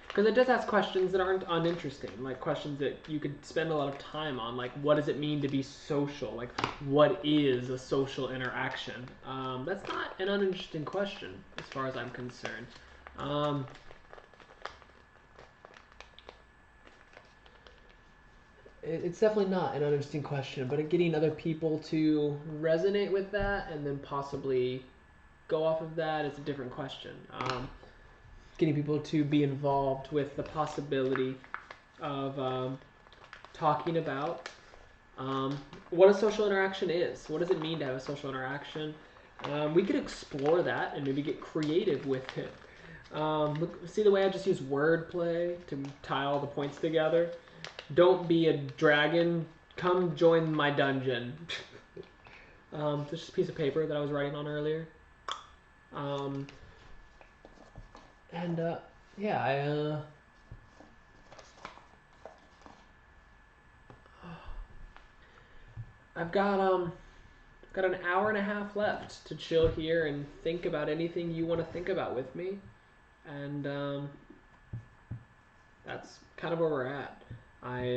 Because it does ask questions that aren't uninteresting, like questions that you could spend a lot of time on, like what does it mean to be social? Like what is a social interaction? That's not an uninteresting question as far as I'm concerned. It's definitely not an uninteresting question, but getting other people to resonate with that and then possibly go off of that is a different question. Getting people to be involved with the possibility of talking about what a social interaction is. What does it mean to have a social interaction? We could explore that and maybe get creative with it. See the way I just use wordplay to tie all the points together? Don't be a dragon. Come join my dungeon. This is just a piece of paper that I was writing on earlier. And yeah, I've got an hour and a half left to chill here and think about anything you want to think about with me, and that's kind of where we're at. I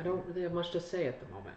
don't really have much to say at the moment.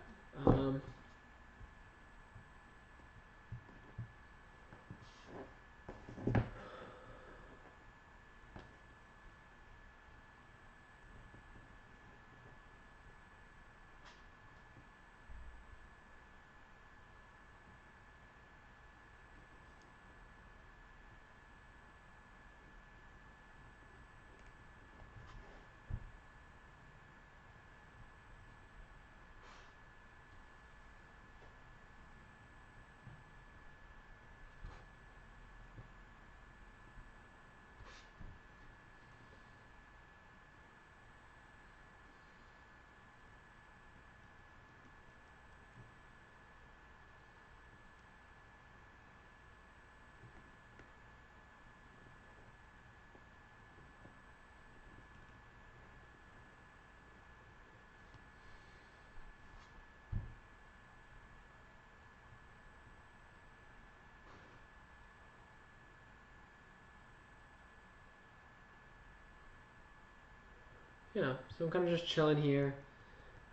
yeah, so I'm kind of just chilling here,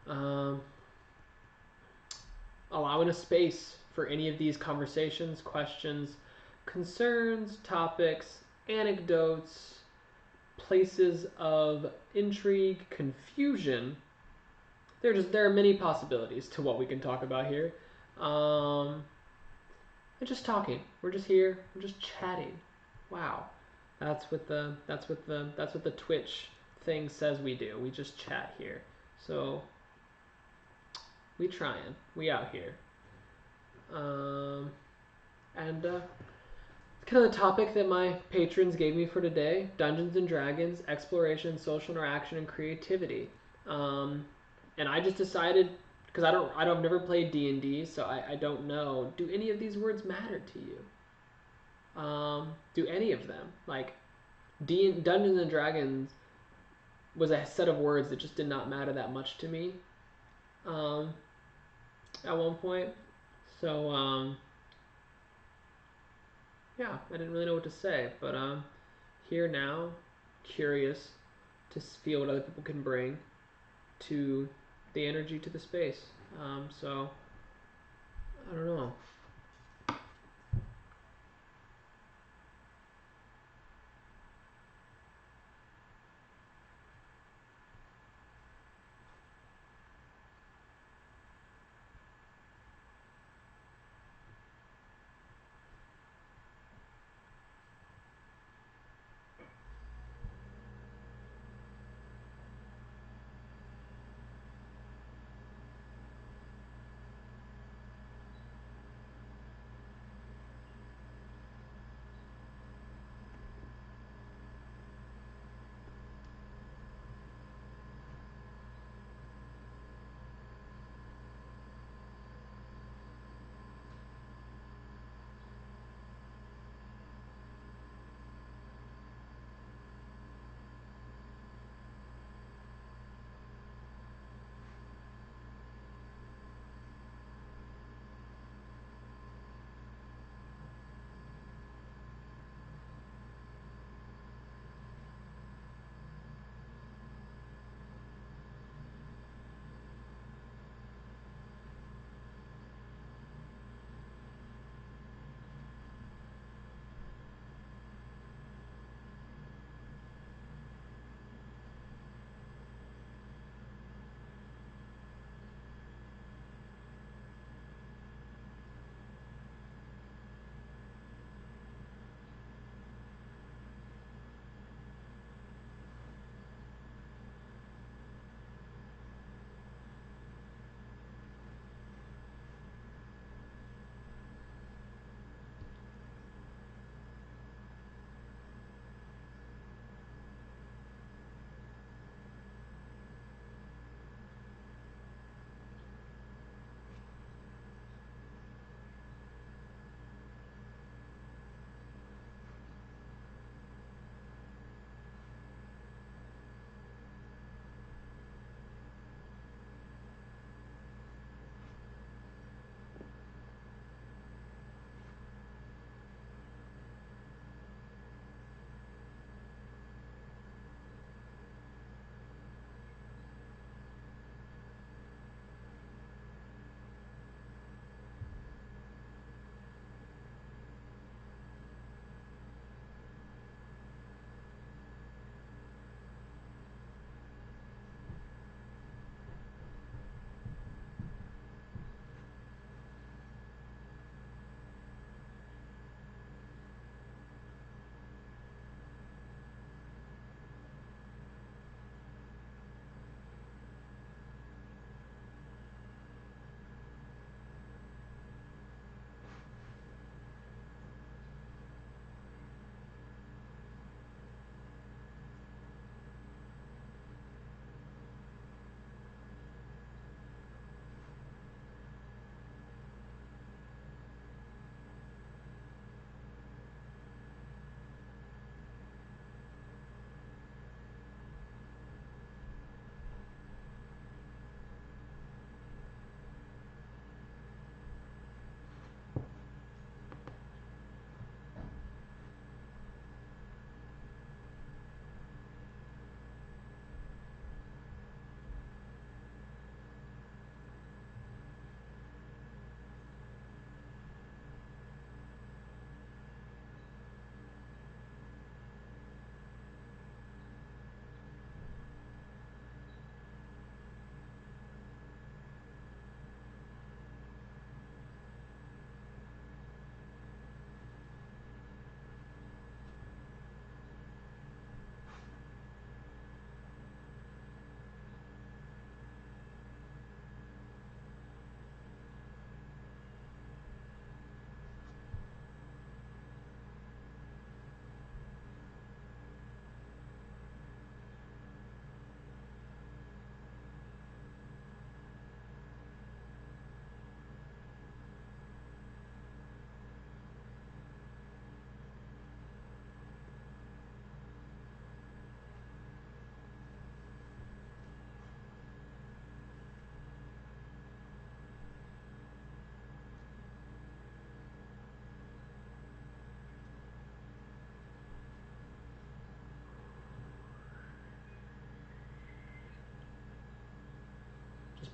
um, allowing a space for any of these conversations, questions, concerns, topics, anecdotes, places of intrigue, confusion. There are many possibilities to what we can talk about here. And just talking. We're just here. We're just chatting. Wow. That's what the Twitch thing says we do. We just chat here. So we trying. We out here. And kind of the topic that my patrons gave me for today: Dungeons and Dragons, exploration, social interaction, and creativity. And I just decided, because I've never played D&D, so I don't know. Do any of these words matter to you? Do any of them, like Dungeons and Dragons was a set of words that just did not matter that much to me at one point. So yeah, I didn't really know what to say, but here now, curious to feel what other people can bring to the energy, to the space. So I don't know.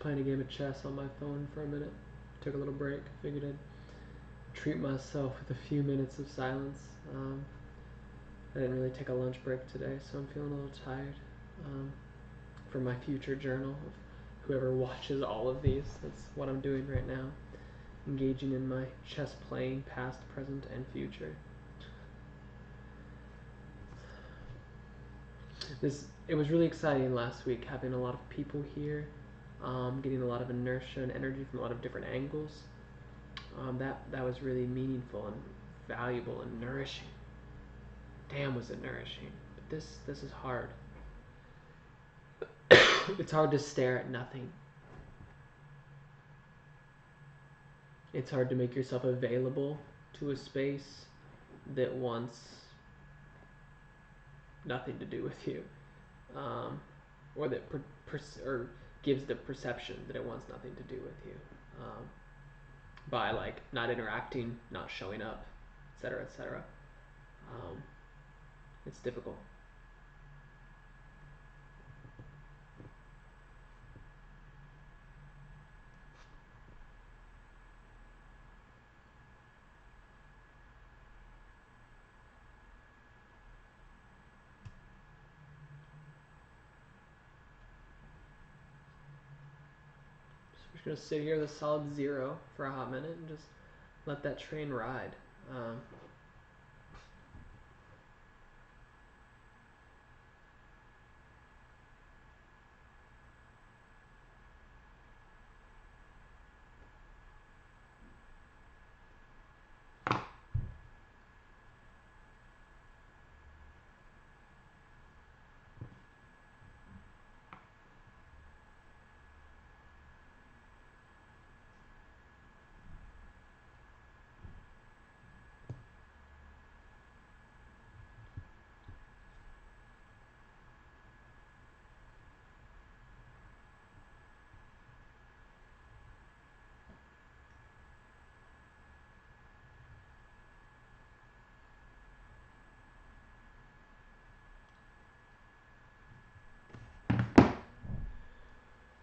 playing a game of chess on my phone for a minute. Took a little break. Figured I'd treat myself with a few minutes of silence. I didn't really take a lunch break today, so I'm feeling a little tired. For my future journal of whoever watches all of these, that's what I'm doing right now. Engaging in my chess playing, past, present, and future. It was really exciting last week, having a lot of people here, getting a lot of inertia and energy from a lot of different angles. That was really meaningful and valuable and nourishing. Damn, was it nourishing. But this is hard. It's hard to stare at nothing. It's hard to make yourself available to a space that wants nothing to do with you, or that or gives the perception that it wants nothing to do with you, by like not interacting, not showing up, etc., etc. It's difficult. We're just gonna sit here with a solid 0 for a hot minute and just let that train ride.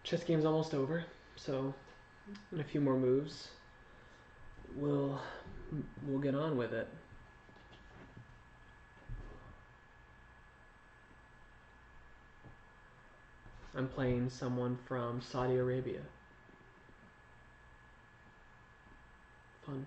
Chess game's almost over, so in a few more moves, we'll get on with it. I'm playing someone from Saudi Arabia. Fun.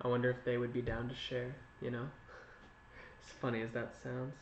I wonder if they would be down to share, you know? As funny as that sounds.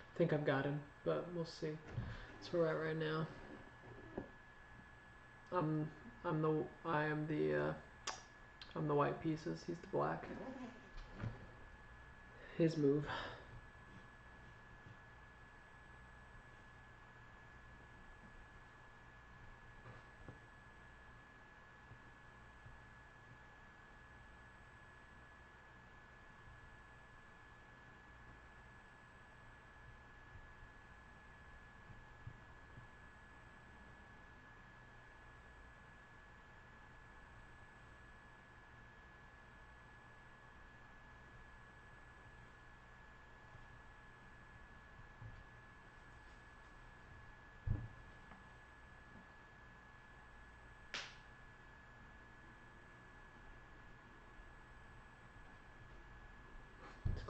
I think I've got him, but we'll see. That's where we're at right now. I'm the white pieces. He's the black. His move.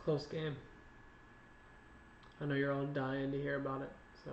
Close game. I know you're all dying to hear about it. So,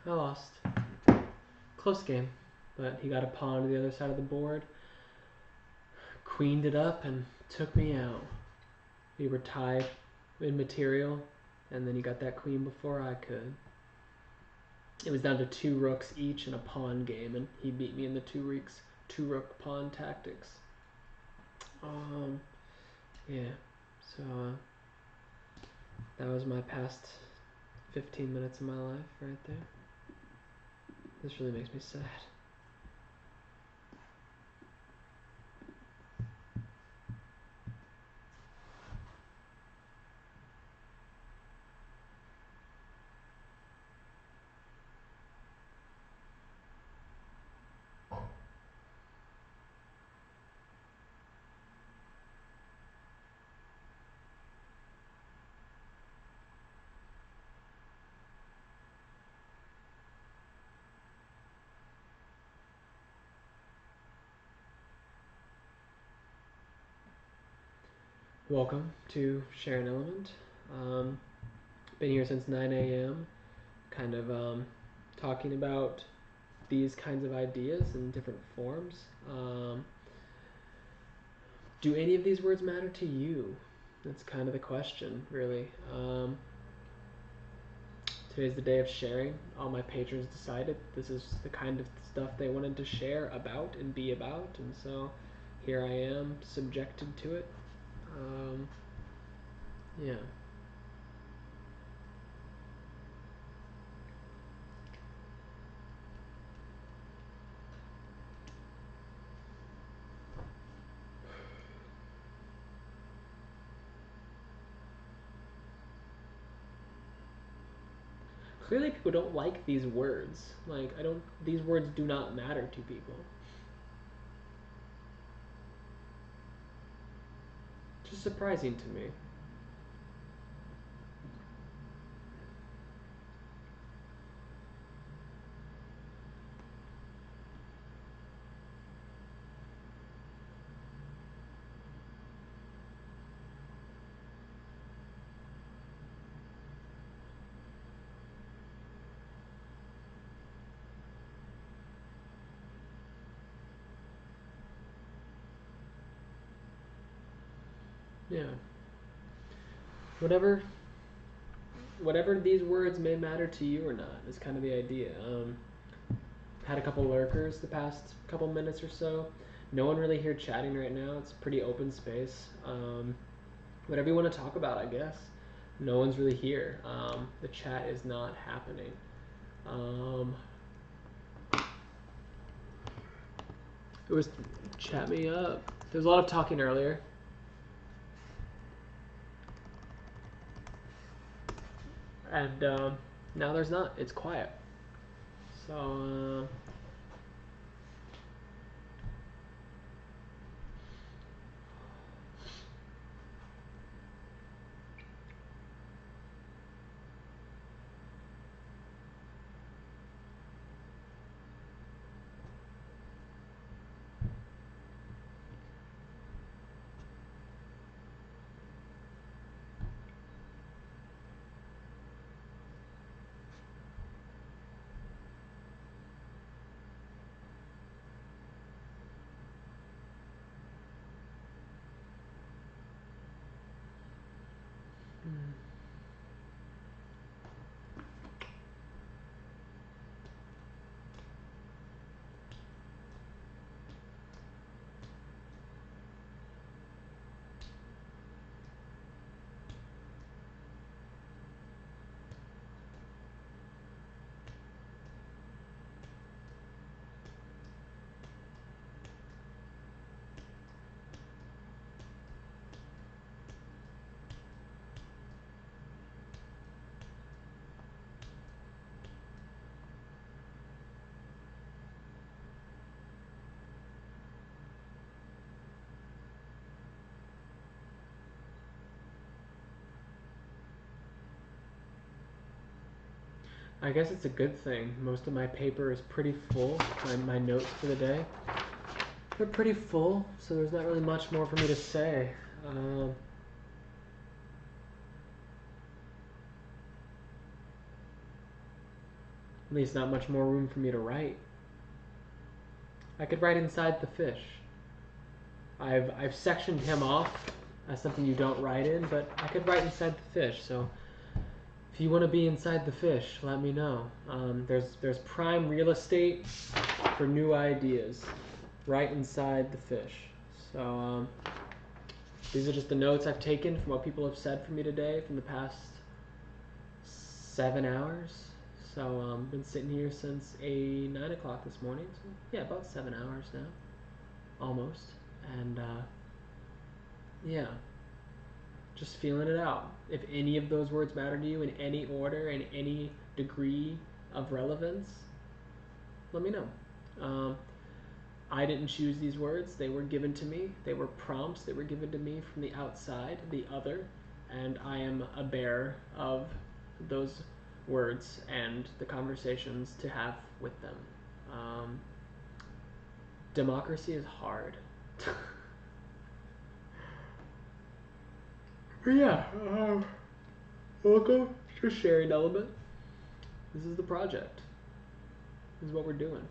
I lost. Close game, but he got a pawn to the other side of the board, queened it up, and took me out. We were tied in material, and then he got that queen before I could. It was down to 2 rooks each in a pawn game, and he beat me in the 2 rook pawn tactics. Yeah, so that was my past 15 minutes of my life right there. This really makes me sad. Welcome to Share an Element. Been here since 9 a.m. kind of talking about these kinds of ideas in different forms. Do any of these words matter to you? That's kind of the question, really. Today's the day of sharing. All my patrons decided this is the kind of stuff they wanted to share about and be about, and so here I am, subjected to it. Yeah. Clearly people don't like these words. Like, these words do not matter to people. Just surprising to me. Yeah. Whatever these words may matter to you or not is kind of the idea. Had a couple lurkers the past couple minutes or so. No one really here chatting right now. It's pretty open space. Whatever you want to talk about, I guess. No one's really here. The chat is not happening. It was chat me up. There was a lot of talking earlier. And now there's not. It's quiet. So I guess it's a good thing. Most of my paper is pretty full. My notes for the day. They're pretty full, so there's not really much more for me to say. At least not much more room for me to write. I could write inside the fish. I've sectioned him off as something you don't write in, but I could write inside the fish. So if you want to be inside the fish, let me know. There's prime real estate for new ideas right inside the fish. So these are just the notes I've taken from what people have said for me today from the past 7 hours. So I've been sitting here since 9 o'clock this morning. So yeah, about 7 hours now, almost. And yeah, just feeling it out. If any of those words matter to you in any order, in any degree of relevance, let me know. I didn't choose these words. They were given to me. They were prompts that were given to me from the outside, the other, and I am a bearer of those words and the conversations to have with them. Democracy is hard. But yeah, welcome to Sharing Element. This is the project. This is what we're doing.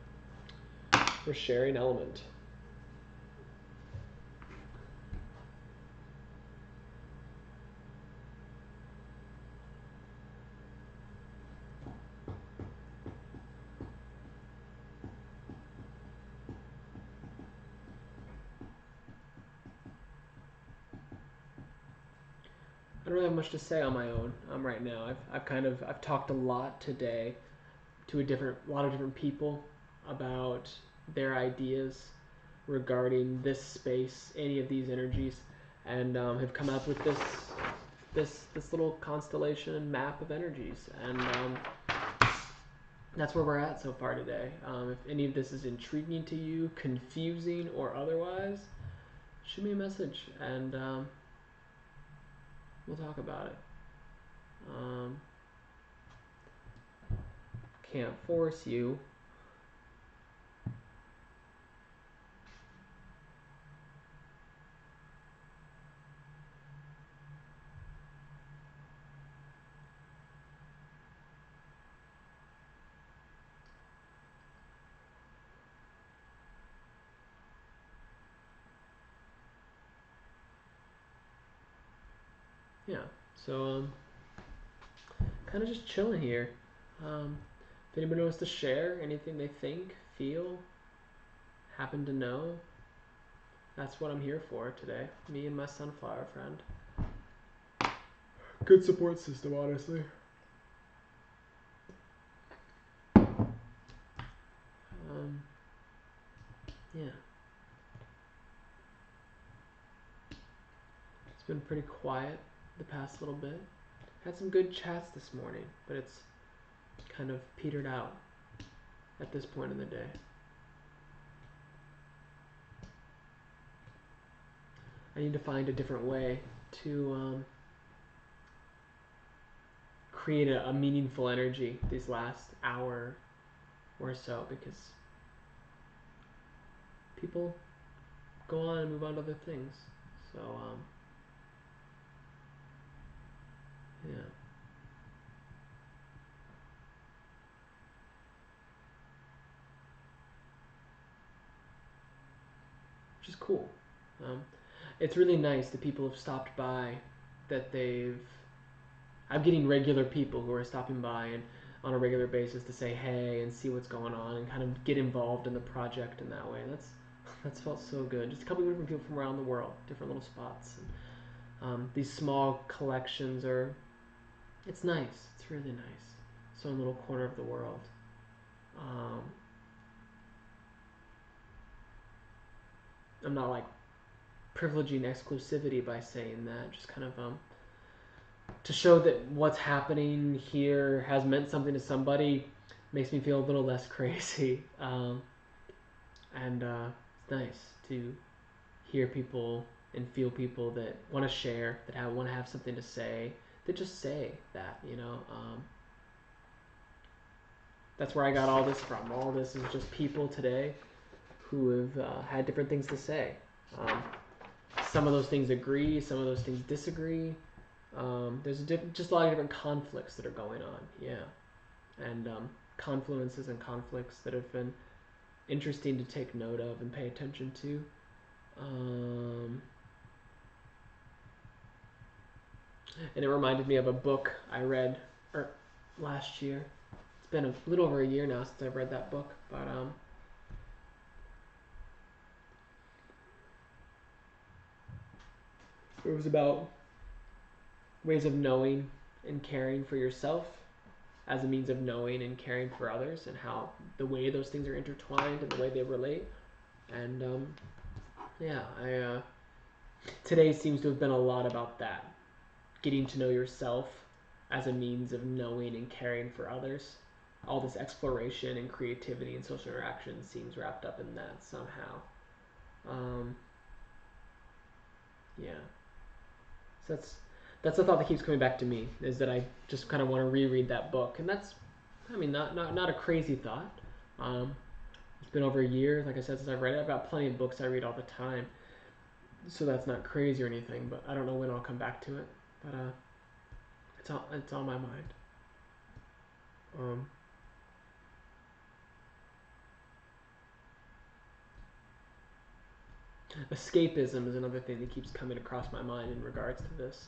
We're sharing Element. I don't really have much to say on my own right now. I've talked a lot today to a lot of different people about their ideas regarding this space, any of these energies, and have come up with this little constellation map of energies, and that's where we're at so far today. If any of this is intriguing to you, confusing or otherwise, shoot me a message and we'll talk about it. Can't force you. Yeah, so kind of just chilling here. If anybody wants to share anything they think, feel, happen to know, that's what I'm here for today. Me and my sunflower friend. Good support system, honestly. Yeah. It's been pretty quiet the past little bit. Had some good chats this morning, but it's kind of petered out at this point in the day. I need to find a different way to create a meaningful energy these last hour or so, because people go on and move on to other things. So, yeah. Which is cool. It's really nice that people have stopped by, that I'm getting regular people who are stopping by and on a regular basis to say hey and see what's going on and kind of get involved in the project in that way. That's felt so good. Just a couple of different people from around the world, different little spots. And, these small collections it's nice. It's really nice. Some little corner of the world. I'm not like privileging exclusivity by saying that. Just kind of to show that what's happening here has meant something to somebody makes me feel a little less crazy. And it's nice to hear people and feel people that want to share, that want to have something to say, that just say that, you know. That's where I got all this from. All this is just people today who have had different things to say. Some of those things agree, some of those things disagree. There's just a lot of different conflicts that are going on, yeah. And confluences and conflicts that have been interesting to take note of and pay attention to. And it reminded me of a book I read last year. It's been a little over a year now since I've read that book, but it was about ways of knowing and caring for yourself as a means of knowing and caring for others, and how the way those things are intertwined and the way they relate. And yeah, today seems to have been a lot about that. Getting to know yourself as a means of knowing and caring for others. All this exploration and creativity and social interaction seems wrapped up in that somehow. Yeah. So that's the thought that keeps coming back to me, is that I just kind of want to reread that book. And that's, I mean, not a crazy thought. It's been over a year, like I said, since I've read it. I've got plenty of books I read all the time, so that's not crazy or anything, but I don't know when I'll come back to it. But it's on my mind. Escapism is another thing that keeps coming across my mind in regards to this.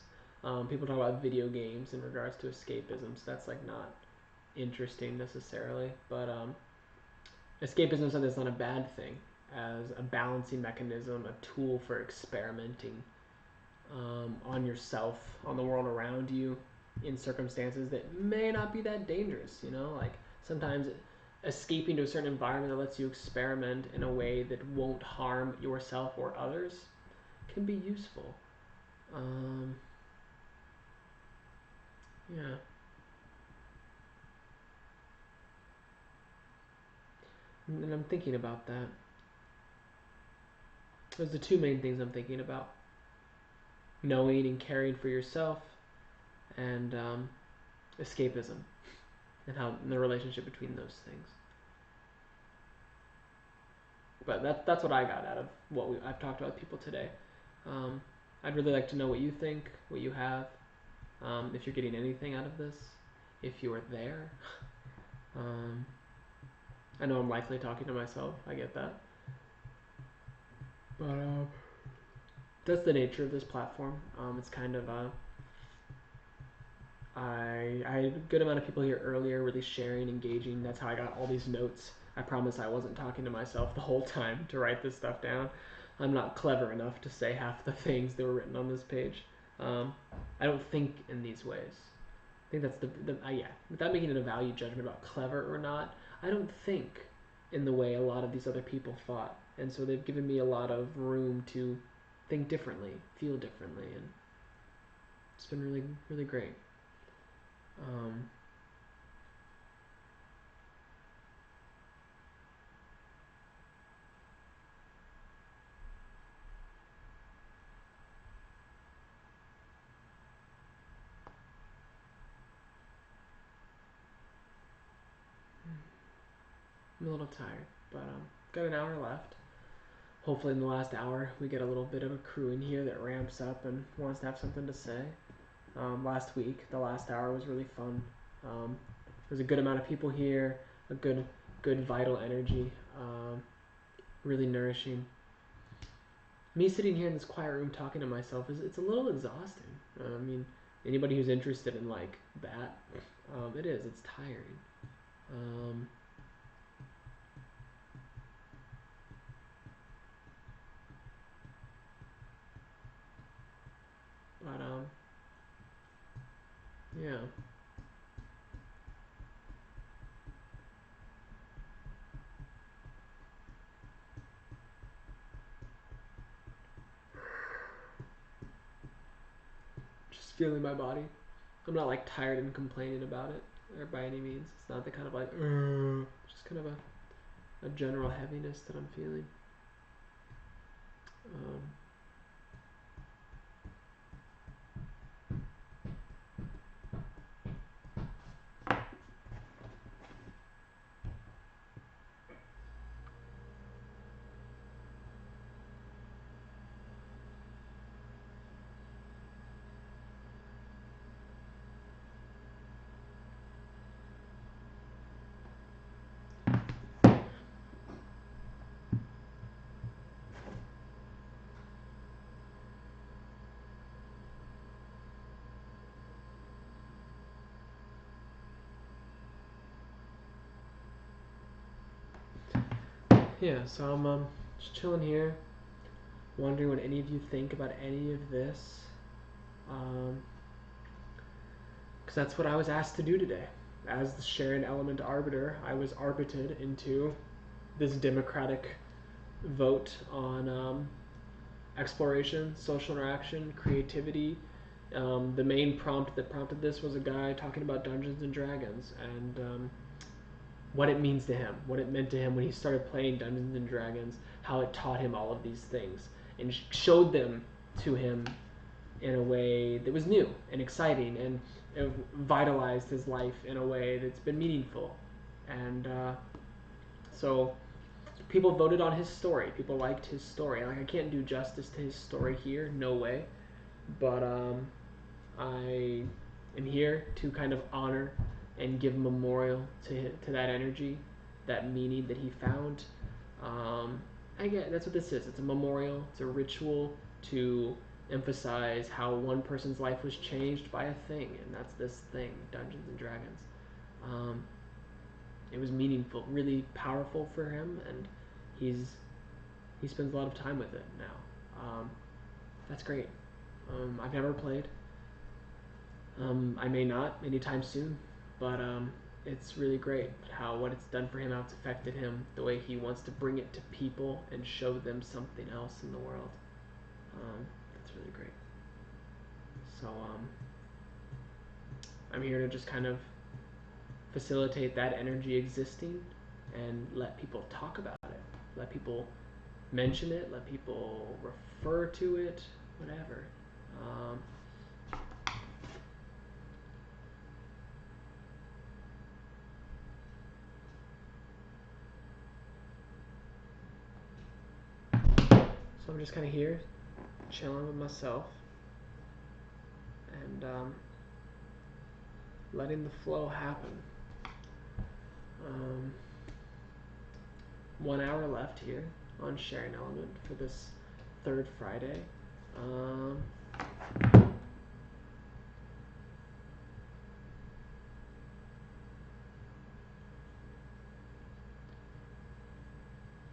People talk about video games in regards to escapism, so that's like not interesting necessarily, but escapism is something that's not a bad thing, as a balancing mechanism, a tool for experimenting on yourself, on the world around you, in circumstances that may not be that dangerous, you know? Like, sometimes escaping to a certain environment that lets you experiment in a way that won't harm yourself or others can be useful. Yeah. And I'm thinking about that. Those are the two main things I'm thinking about. Knowing and caring for yourself, and escapism, and the relationship between those things. But that's what I got out of what I've talked about with people today. I'd really like to know what you think, what you have, if you're getting anything out of this, if you were there. I know I'm likely talking to myself, I get that. But that's the nature of this platform. It's kind of I had a good amount of people here earlier really sharing, engaging. That's how I got all these notes. I promise I wasn't talking to myself the whole time to write this stuff down. I'm not clever enough to say half the things that were written on this page. Um, I don't think in these ways. I think that's yeah. Without making it a value judgment about clever or not, I don't think in the way a lot of these other people thought, and so they've given me a lot of room to think differently, feel differently, and it's been really, really great. I'm a little tired, but got an hour left. Hopefully in the last hour we get a little bit of a crew in here that ramps up and wants to have something to say. Last week, the last hour was really fun. There's a good amount of people here, a good vital energy, really nourishing. Me sitting here in this quiet room talking to myself it's a little exhausting. I mean, anybody who's interested in like that, it is. It's tiring. But yeah. Just feeling my body. I'm not like tired and complaining about it, or by any means. It's not the kind of like, just kind of a general heaviness that I'm feeling. Yeah, so I'm just chilling here, wondering what any of you think about any of this. Because that's what I was asked to do today. As the Sharon Element Arbiter, I was arbited into this democratic vote on exploration, social interaction, creativity. The main prompt that prompted this was a guy talking about Dungeons and Dragons and what it means to him, what it meant to him when he started playing Dungeons and Dragons, how it taught him all of these things, and showed them to him in a way that was new and exciting, and it vitalized his life in a way that's been meaningful. And so people voted on his story. People liked his story. Like, I can't do justice to his story here, no way. But I am here to kind of honor and give memorial to that energy, that meaning that he found. I get that's what this is. It's a memorial. It's a ritual to emphasize how one person's life was changed by a thing, and that's this thing, Dungeons and Dragons. It was meaningful, really powerful for him, and he spends a lot of time with it now. That's great. I've never played. I may not anytime soon, but it's really great how what it's done for him, how it's affected him, the way he wants to bring it to people and show them something else in the world. That's really great. So I'm here to just kind of facilitate that energy existing and let people talk about it, let people mention it, let people refer to it, whatever. So I'm just kind of here, chilling with myself, and letting the flow happen. 1 hour left here on Sharing Element for this third Friday.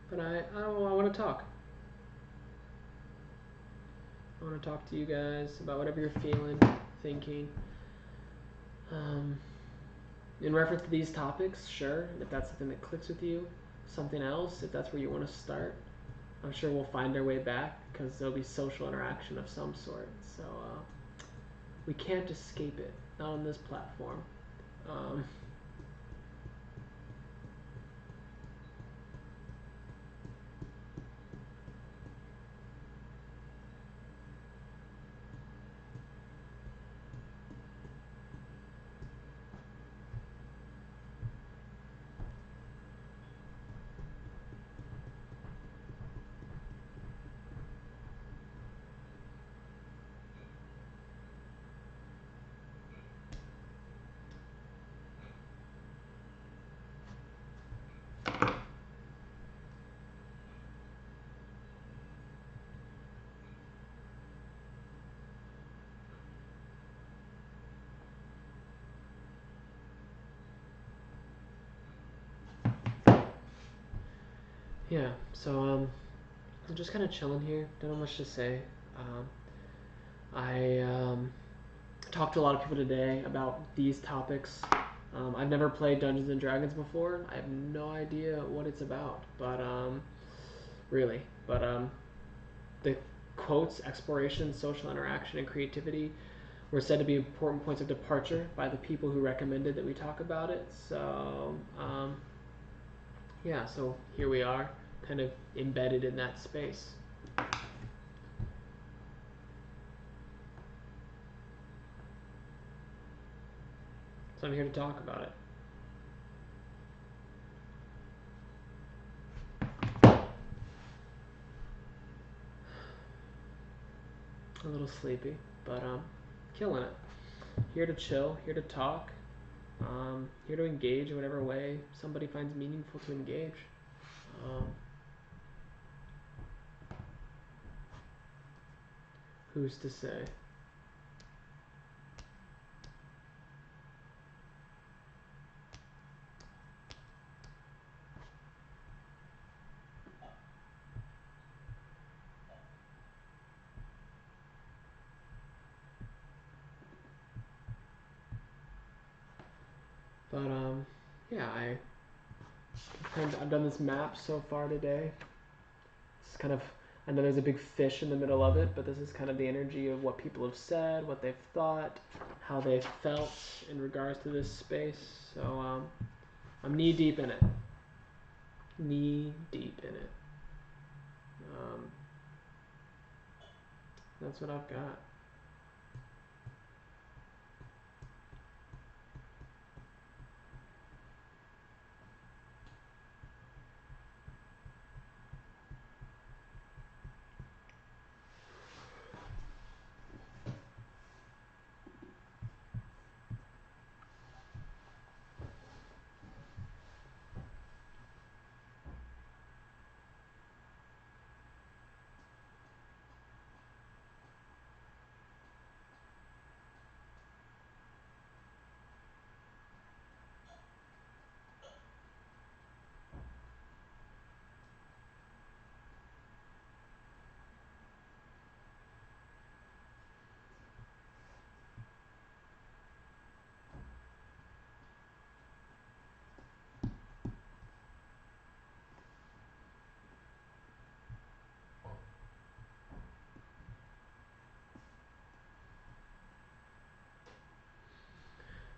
But I want to talk. I want to talk to you guys about whatever you're feeling, thinking. In reference to these topics, sure, if that's something that clicks with you. Something else, if that's where you want to start. I'm sure we'll find our way back because there'll be social interaction of some sort. So we can't escape it, not on this platform. Yeah, so I'm just kind of chilling here. Don't have much to say. I talked to a lot of people today about these topics. I've never played Dungeons and Dragons before. I have no idea what it's about, but really, but the quotes, exploration, social interaction, and creativity were said to be important points of departure by the people who recommended that we talk about it. So yeah, so here we are, kind of embedded in that space. So I'm here to talk about it. A little sleepy, but killing it. Here to chill, here to talk, here to engage in whatever way somebody finds meaningful to engage. Who's to say? But yeah, I've done this map so far today. It's kind of, I know there's a big fish in the middle of it, but this is kind of the energy of what people have said, what they've thought, how they've felt in regards to this space. So I'm knee deep in it. Knee deep in it. That's what I've got.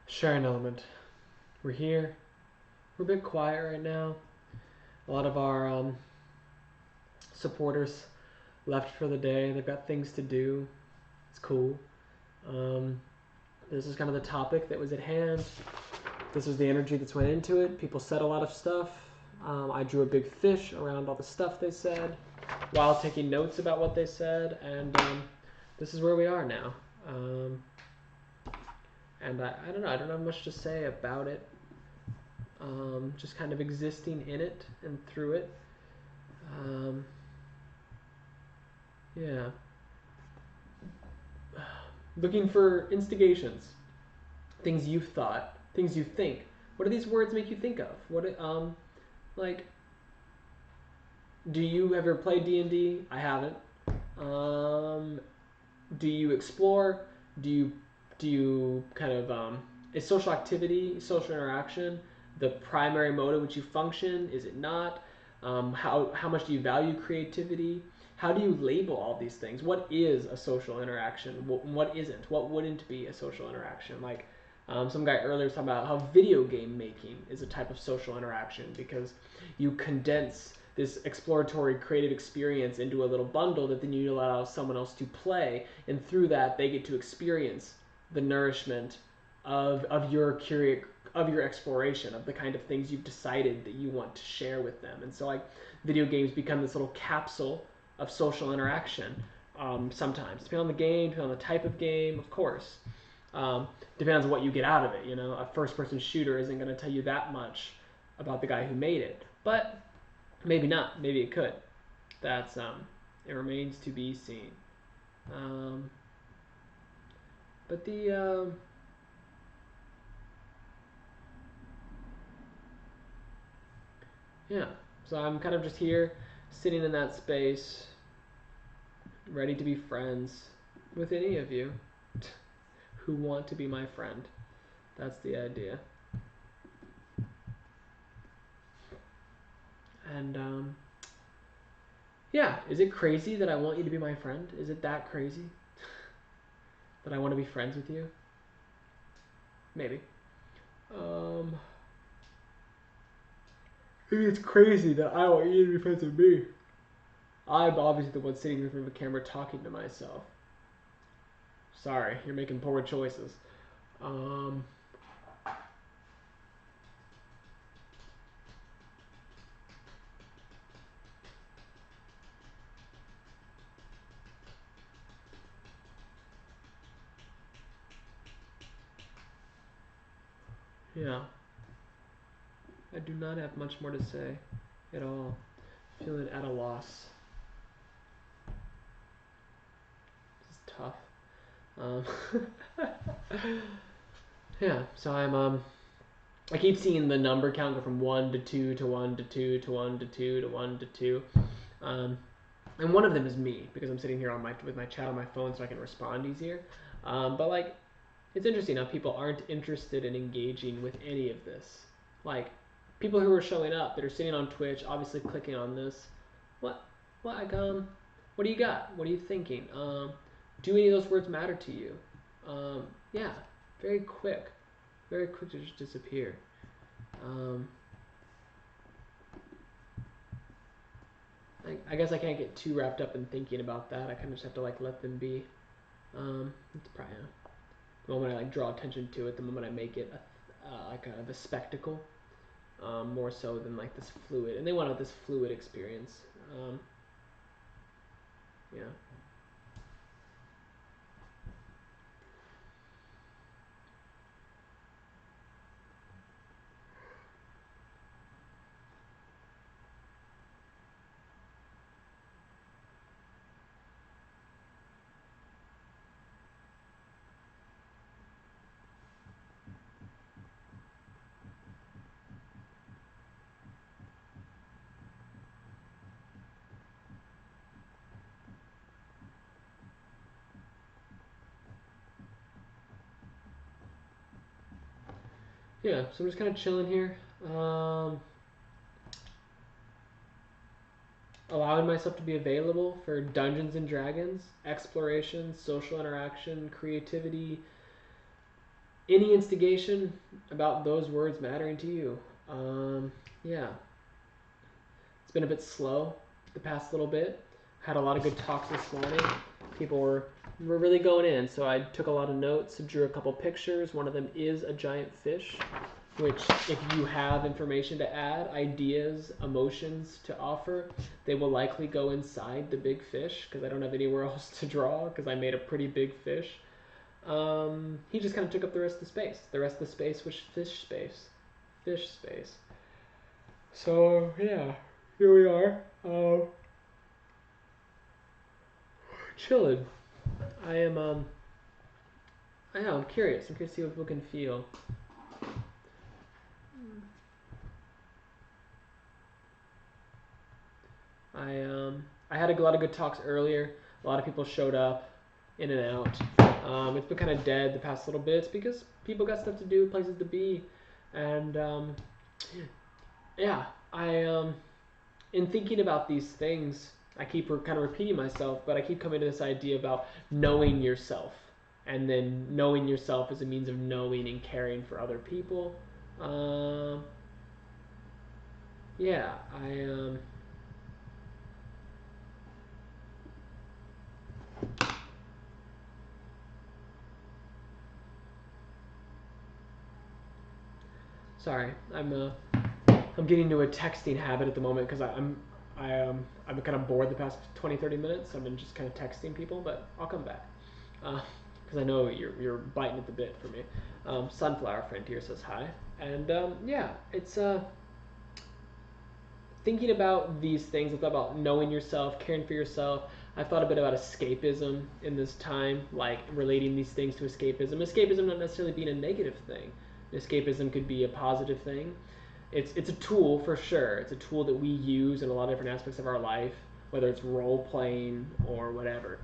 Sharing element. We're here. We're a bit quiet right now. A lot of our supporters left for the day. They've got things to do. It's cool. This is kind of the topic that was at hand. This was the energy that's went into it. People said a lot of stuff. I drew a big fish around all the stuff they said while taking notes about what they said, and this is where we are now. And I don't know, I don't have much to say about it. Just kind of existing in it and through it. Yeah. Looking for instigations, things you've thought, things you think. What do these words make you think of? What like? Do you ever play D&D? I haven't. do you explore? Do you kind of is social activity, social interaction the primary mode in which you function? Is it not? How much do you value creativity? How do you label all these things? What is a social interaction? What isn't? What wouldn't be a social interaction? Like some guy earlier was talking about how video game making is a type of social interaction because you condense this exploratory creative experience into a little bundle that then you allow someone else to play, and through that they get to experience the nourishment of your exploration of the kind of things you've decided that you want to share with them. And so like video games become this little capsule of social interaction. Sometimes depending on the game, depending on the type of game, of course. Depends on what you get out of it. You know, a first-person shooter isn't going to tell you that much about the guy who made it, but maybe not. Maybe it could. That's it remains to be seen. But the yeah. So I'm kind of just here, sitting in that space, ready to be friends with any of you who want to be my friend. That's the idea. And yeah, is it crazy that I want you to be my friend? Is it that crazy that I want to be friends with you? Maybe. Maybe it's crazy that I want you to be friends with me. I'm obviously the one sitting in front of the camera talking to myself. Sorry, you're making poor choices. Yeah. I do not have much more to say at all. Feeling at a loss. This is tough. Yeah, so I keep seeing the number count go from 1 to 2 to 1 to 2 to 1 to 2 to 1 to 2. And one of them is me because I'm sitting here on with my chat on my phone so I can respond easier. But like, it's interesting how people aren't interested in engaging with any of this. Like, people who are showing up that are sitting on Twitch, obviously clicking on this. What do you got? What are you thinking? Do any of those words matter to you? Yeah, very quick to just disappear. I guess I can't get too wrapped up in thinking about that. I kind of just have to like let them be. It's probably the moment I like draw attention to it, the moment I make it like kind of a spectacle, more so than like this fluid. And they want this fluid experience. Yeah. Yeah, so I'm just kind of chilling here. Allowing myself to be available for Dungeons and Dragons, exploration, social interaction, creativity, any instigation about those words mattering to you. Yeah. It's been a bit slow the past little bit. Had a lot of good talks this morning. People were really going in, so I took a lot of notes, drew a couple pictures. One of them is a giant fish, which if you have information to add, ideas, emotions to offer, they will likely go inside the big fish because I don't have anywhere else to draw because I made a pretty big fish. He just kind of took up the rest of the space. The rest of the space was fish space. Fish space. So, yeah, here we are. Chilling. I'm curious. I'm curious to see what people can feel. I had a lot of good talks earlier. A lot of people showed up. in and out. It's been kind of dead the past little bits because people got stuff to do, places to be, and yeah, in thinking about these things, I keep kind of repeating myself, but I keep coming to this idea about knowing yourself, and then knowing yourself as a means of knowing and caring for other people. Yeah, sorry, I'm getting into a texting habit at the moment because I've been kind of bored the past 20-30 minutes. I've been just kind of texting people, but I'll come back because I know you're biting at the bit for me. Sunflower friend here says hi, and yeah, it's thinking about these things. I thought about knowing yourself, caring for yourself. I thought a bit about escapism in this time, like relating these things to escapism. Escapism not necessarily being a negative thing. Escapism could be a positive thing. It's a tool for sure. It's a tool that we use in a lot of different aspects of our life, whether it's role playing or whatever.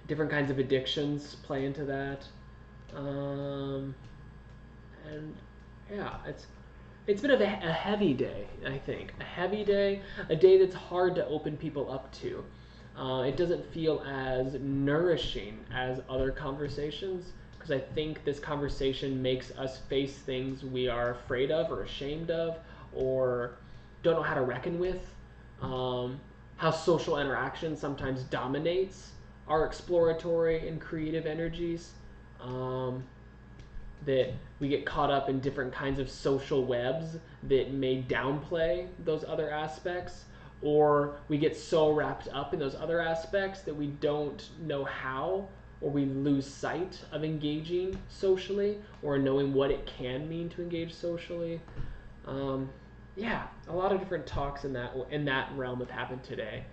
Different kinds of addictions play into that, and yeah, it's been a heavy day. I think a heavy day, a day that's hard to open people up to. It doesn't feel as nourishing as other conversations because I think this conversation makes us face things we are afraid of or ashamed of or don't know how to reckon with. How social interaction sometimes dominates our exploratory and creative energies. That we get caught up in different kinds of social webs that may downplay those other aspects, or we get so wrapped up in those other aspects that we don't know how, or we lose sight of engaging socially or knowing what it can mean to engage socially. Yeah, a lot of different talks in that realm have happened today.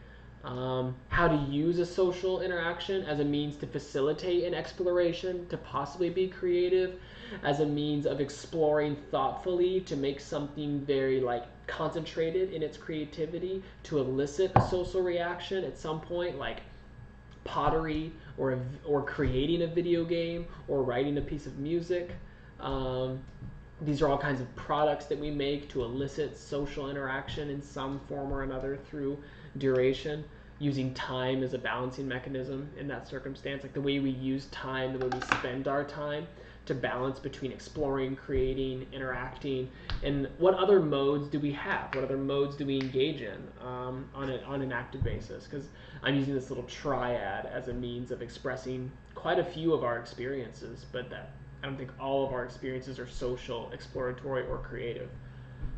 How to use a social interaction as a means to facilitate an exploration, to possibly be creative, as a means of exploring thoughtfully to make something very like concentrated in its creativity to elicit a social reaction at some point, like pottery or creating a video game or writing a piece of music. These are all kinds of products that we make to elicit social interaction in some form or another through duration, using time as a balancing mechanism in that circumstance, like the way we use time, the way we spend our time to balance between exploring, creating, interacting, and what other modes do we have? What other modes do we engage in on an active basis? Because I'm using this little triad as a means of expressing quite a few of our experiences, but that I don't think all of our experiences are social, exploratory, or creative.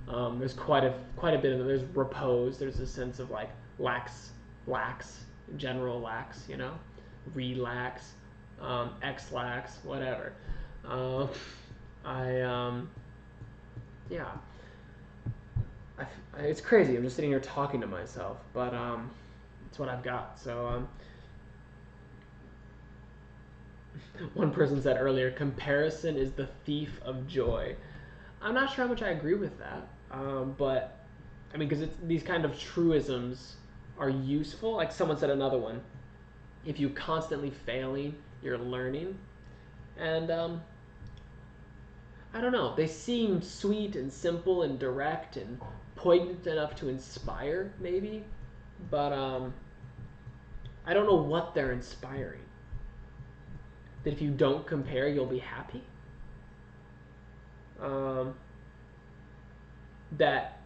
There's quite a bit of there's repose. There's a sense of like lax, general lax, relax, x-lax, whatever. Yeah. It's crazy. I'm just sitting here talking to myself, but it's what I've got. So one person said earlier, comparison is the thief of joy. I'm not sure how much I agree with that, but I mean, because these kind of truisms are useful. Like someone said another one, if you constantly failing, you're learning. And I don't know, they seem sweet and simple and direct and poignant enough to inspire, maybe, but I don't know what they're inspiring. That if you don't compare, you'll be happy? That,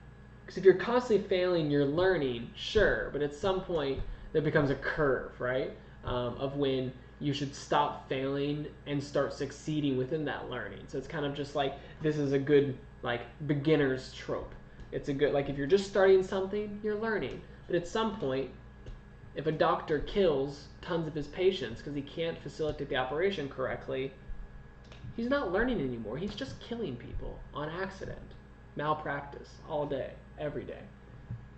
because if you're constantly failing, you're learning, sure, but at some point there becomes a curve, right? Of when you should stop failing and start succeeding within that learning. So it's kind of just like, this is a good like beginner's trope. It's a good, like if you're just starting something, you're learning. But at some point, if a doctor kills tons of his patients because he can't facilitate the operation correctly, he's not learning anymore. He's just killing people on accident, malpractice, all day, every day.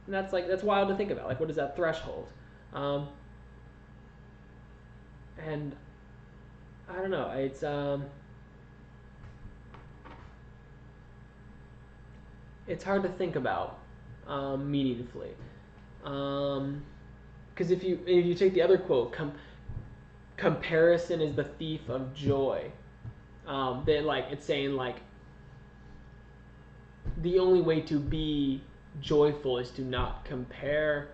And that's wild to think about. Like, what is that threshold? And I don't know. It's hard to think about meaningfully. Because if you take the other quote, comparison is the thief of joy. Then like it's saying like the only way to be joyful is to not compare,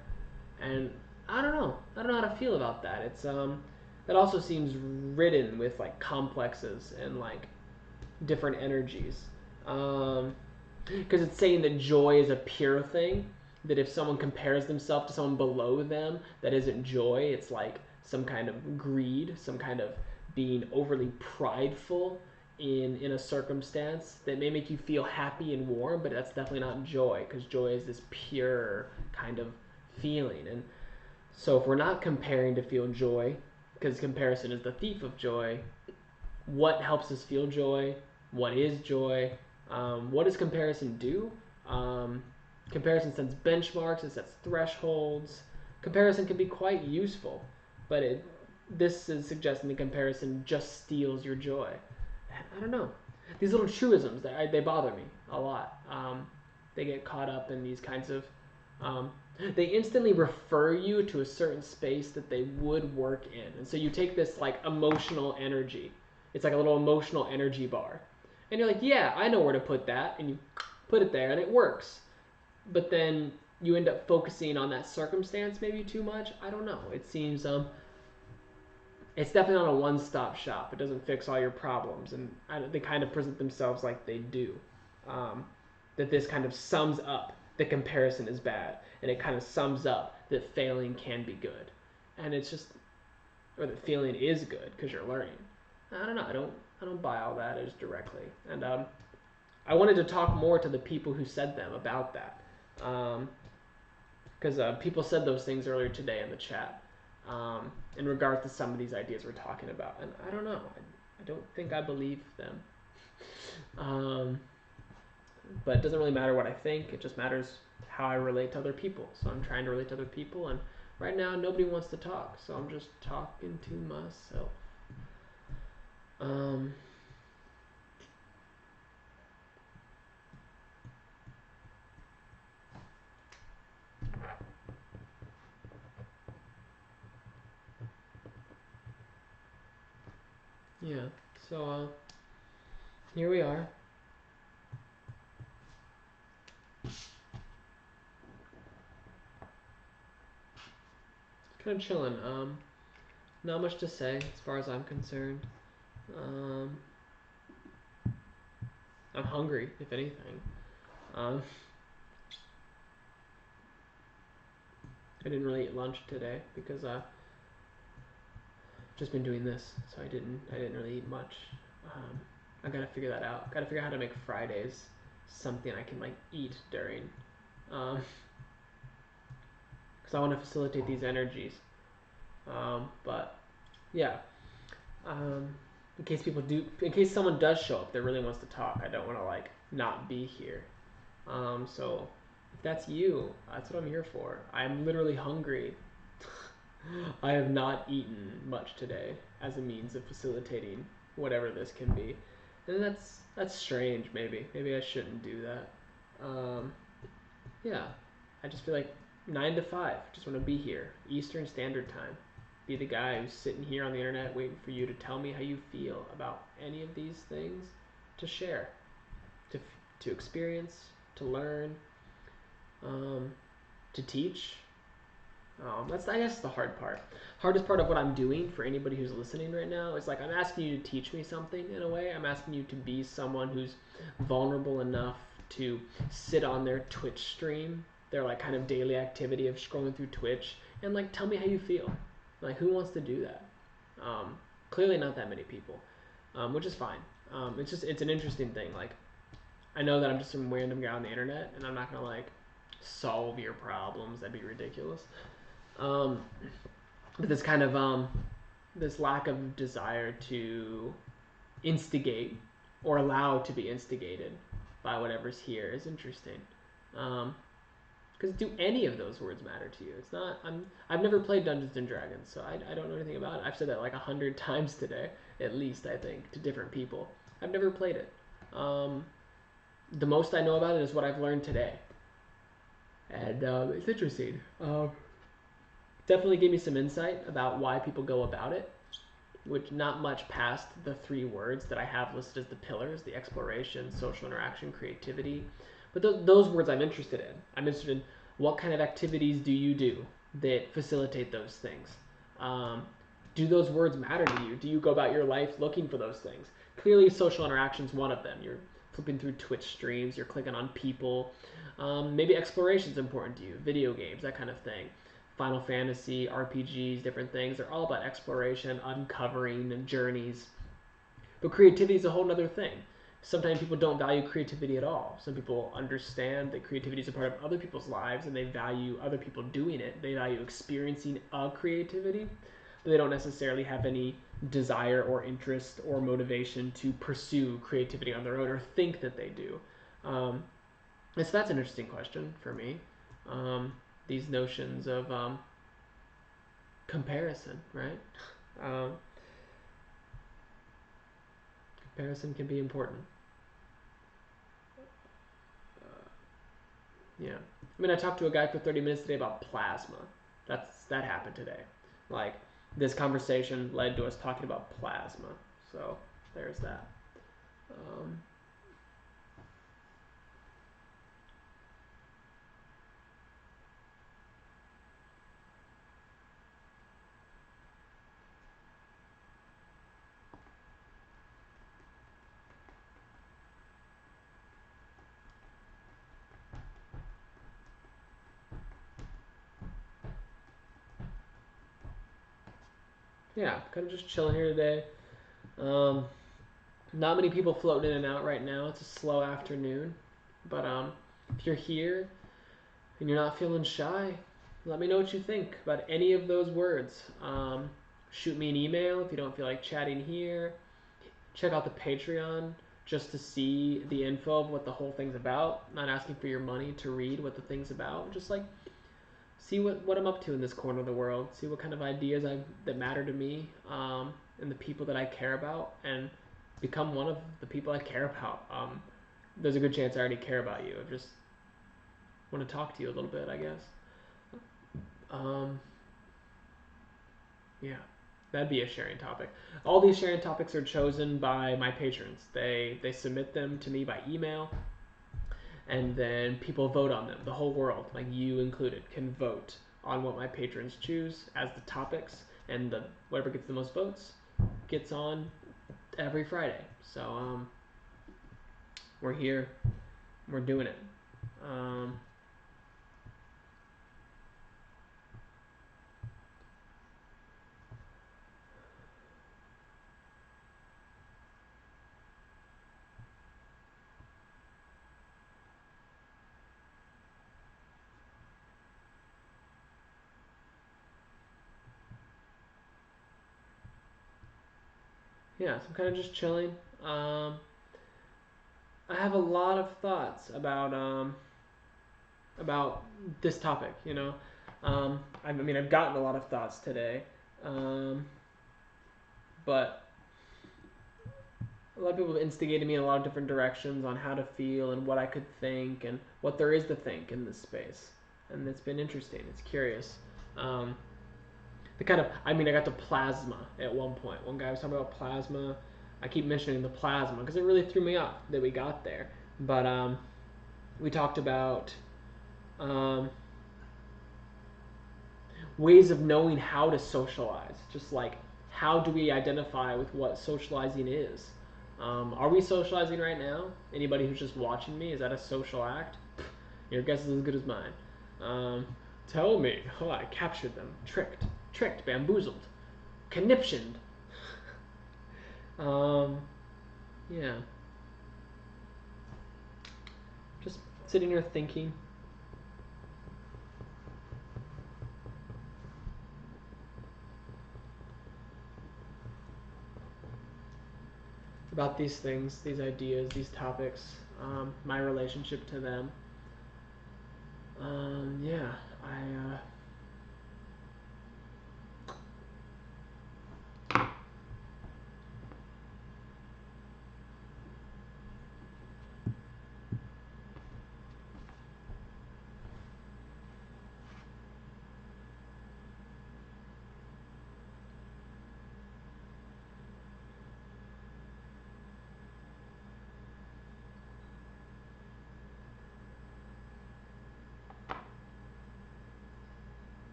and I don't know how to feel about that. It's that also seems ridden with like complexes and like different energies, because it's saying that joy is a pure thing, that if someone compares themselves to someone below them, that isn't joy, it's like some kind of greed, some kind of being overly prideful in a circumstance that may make you feel happy and warm, but that's definitely not joy, because joy is this pure kind of feeling. And so if we're not comparing to feel joy, because comparison is the thief of joy, what helps us feel joy? What is joy? What does comparison do? Comparison sets benchmarks, it sets thresholds. Comparison can be quite useful, but this is suggesting that comparison just steals your joy. I don't know. These little truisms, they bother me a lot. They get caught up in these kinds of... they instantly refer you to a certain space that they would work in. And so you take this like emotional energy. It's like a little emotional energy bar. And you're like, yeah, I know where to put that. And you put it there and it works. But then you end up focusing on that circumstance maybe too much. I don't know. It seems it's definitely not a one-stop shop. It doesn't fix all your problems. And they kind of present themselves like they do. That this kind of sums up that comparison is bad. And it kind of sums up that failing can be good. And it's just, or that failing is good because you're learning. I don't know. I don't buy all that as directly. And I wanted to talk more to the people who said them about that. Because people said those things earlier today in the chat in regards to some of these ideas we're talking about. And I don't know. I don't think I believe them. But it doesn't really matter what I think. It just matters how I relate to other people. So I'm trying to relate to other people. And right now, nobody wants to talk. So I'm just talking to myself. Yeah, so here we are. Kind of chilling. Not much to say as far as I'm concerned. I'm hungry, if anything. I didn't really eat lunch today because I've just been doing this, so I didn't really eat much. I gotta figure that out. Gotta figure out how to make Fridays something I can like eat during, because I want to facilitate these energies. But yeah, in case someone does show up that really wants to talk, I don't want to like not be here. So if that's you, that's what I'm here for. I'm literally hungry. I have not eaten much today as a means of facilitating whatever this can be, and that's strange. Maybe I shouldn't do that. Yeah, I just feel like 9 to 5. Just want to be here, Eastern Standard Time. Be the guy who's sitting here on the internet waiting for you to tell me how you feel about any of these things, to share, to experience, to learn, to teach. That's, I guess, the hard part. Hardest part of what I'm doing for anybody who's listening right now is like I'm asking you to teach me something in a way. I'm asking you to be someone who's vulnerable enough to sit on their Twitch stream, their like kind of daily activity of scrolling through Twitch, and like tell me how you feel. Like, who wants to do that? Clearly not that many people, which is fine. It's an interesting thing. Like, I know that I'm just some random guy on the internet, and I'm not gonna like solve your problems. That'd be ridiculous. But this kind of this lack of desire to instigate or allow to be instigated by whatever's here is interesting. Because do any of those words matter to you? It's not. I've never played Dungeons and Dragons, so I don't know anything about it. I've said that like 100 times today, at least, I think, to different people. I've never played it. The most I know about it is what I've learned today, and it's interesting. definitely gave me some insight about why people go about it, which not much past the 3 words that I have listed as the pillars: the exploration, social interaction, creativity. But those words I'm interested in. I'm interested in what kind of activities do you do that facilitate those things. Do those words matter to you? Do you go about your life looking for those things? Clearly, social interaction is one of them. You're flipping through Twitch streams, you're clicking on people. Maybe exploration is important to you, video games, that kind of thing. Final Fantasy, RPGs, different things. They're all about exploration, uncovering, and journeys. But creativity is a whole other thing. Sometimes people don't value creativity at all. Some people understand that creativity is a part of other people's lives and they value other people doing it. They value experiencing a creativity, but they don't necessarily have any desire or interest or motivation to pursue creativity on their own or think that they do. So that's an interesting question for me. These notions of comparison, right? Comparison can be important. Yeah. I mean, I talked to a guy for 30 minutes today about plasma. That happened today. Like, this conversation led to us talking about plasma. So, there's that. Yeah, kind of just chilling here today. Not many people floating in and out right now. It's a slow afternoon. But if you're here and you're not feeling shy, let me know what you think about any of those words. Shoot me an email if you don't feel like chatting here. Check out the Patreon just to see the info of what the whole thing's about. Not asking for your money to read what the thing's about. Just like see what I'm up to in this corner of the world. See what kind of ideas that matter to me and the people that I care about, and become one of the people I care about. There's a good chance I already care about you. I just want to talk to you a little bit, I guess. Yeah, that'd be a sharing topic. All these sharing topics are chosen by my patrons. They submit them to me by email, and then people vote on them. The whole world, like you included, can vote on what my patrons choose as the topics, and whatever gets the most votes gets on every Friday. So we're here, we're doing it. Yeah, so I'm kind of just chilling. I have a lot of thoughts about this topic. You know, I mean, I've gotten a lot of thoughts today, but a lot of people have instigated me in a lot of different directions on how to feel and what I could think and what there is to think in this space, and it's been interesting. It's curious. I got to plasma at one point. One guy was talking about plasma. I keep mentioning the plasma because it really threw me off that we got there. But we talked about ways of knowing how to socialize. Just like, how do we identify with what socializing is? Are we socializing right now? Anybody who's just watching me, is that a social act? Your guess is as good as mine. Tell me. Oh, I captured them. Tricked, bamboozled, conniptioned. Yeah. Just sitting here thinking. About these things, these ideas, these topics, my relationship to them. Yeah,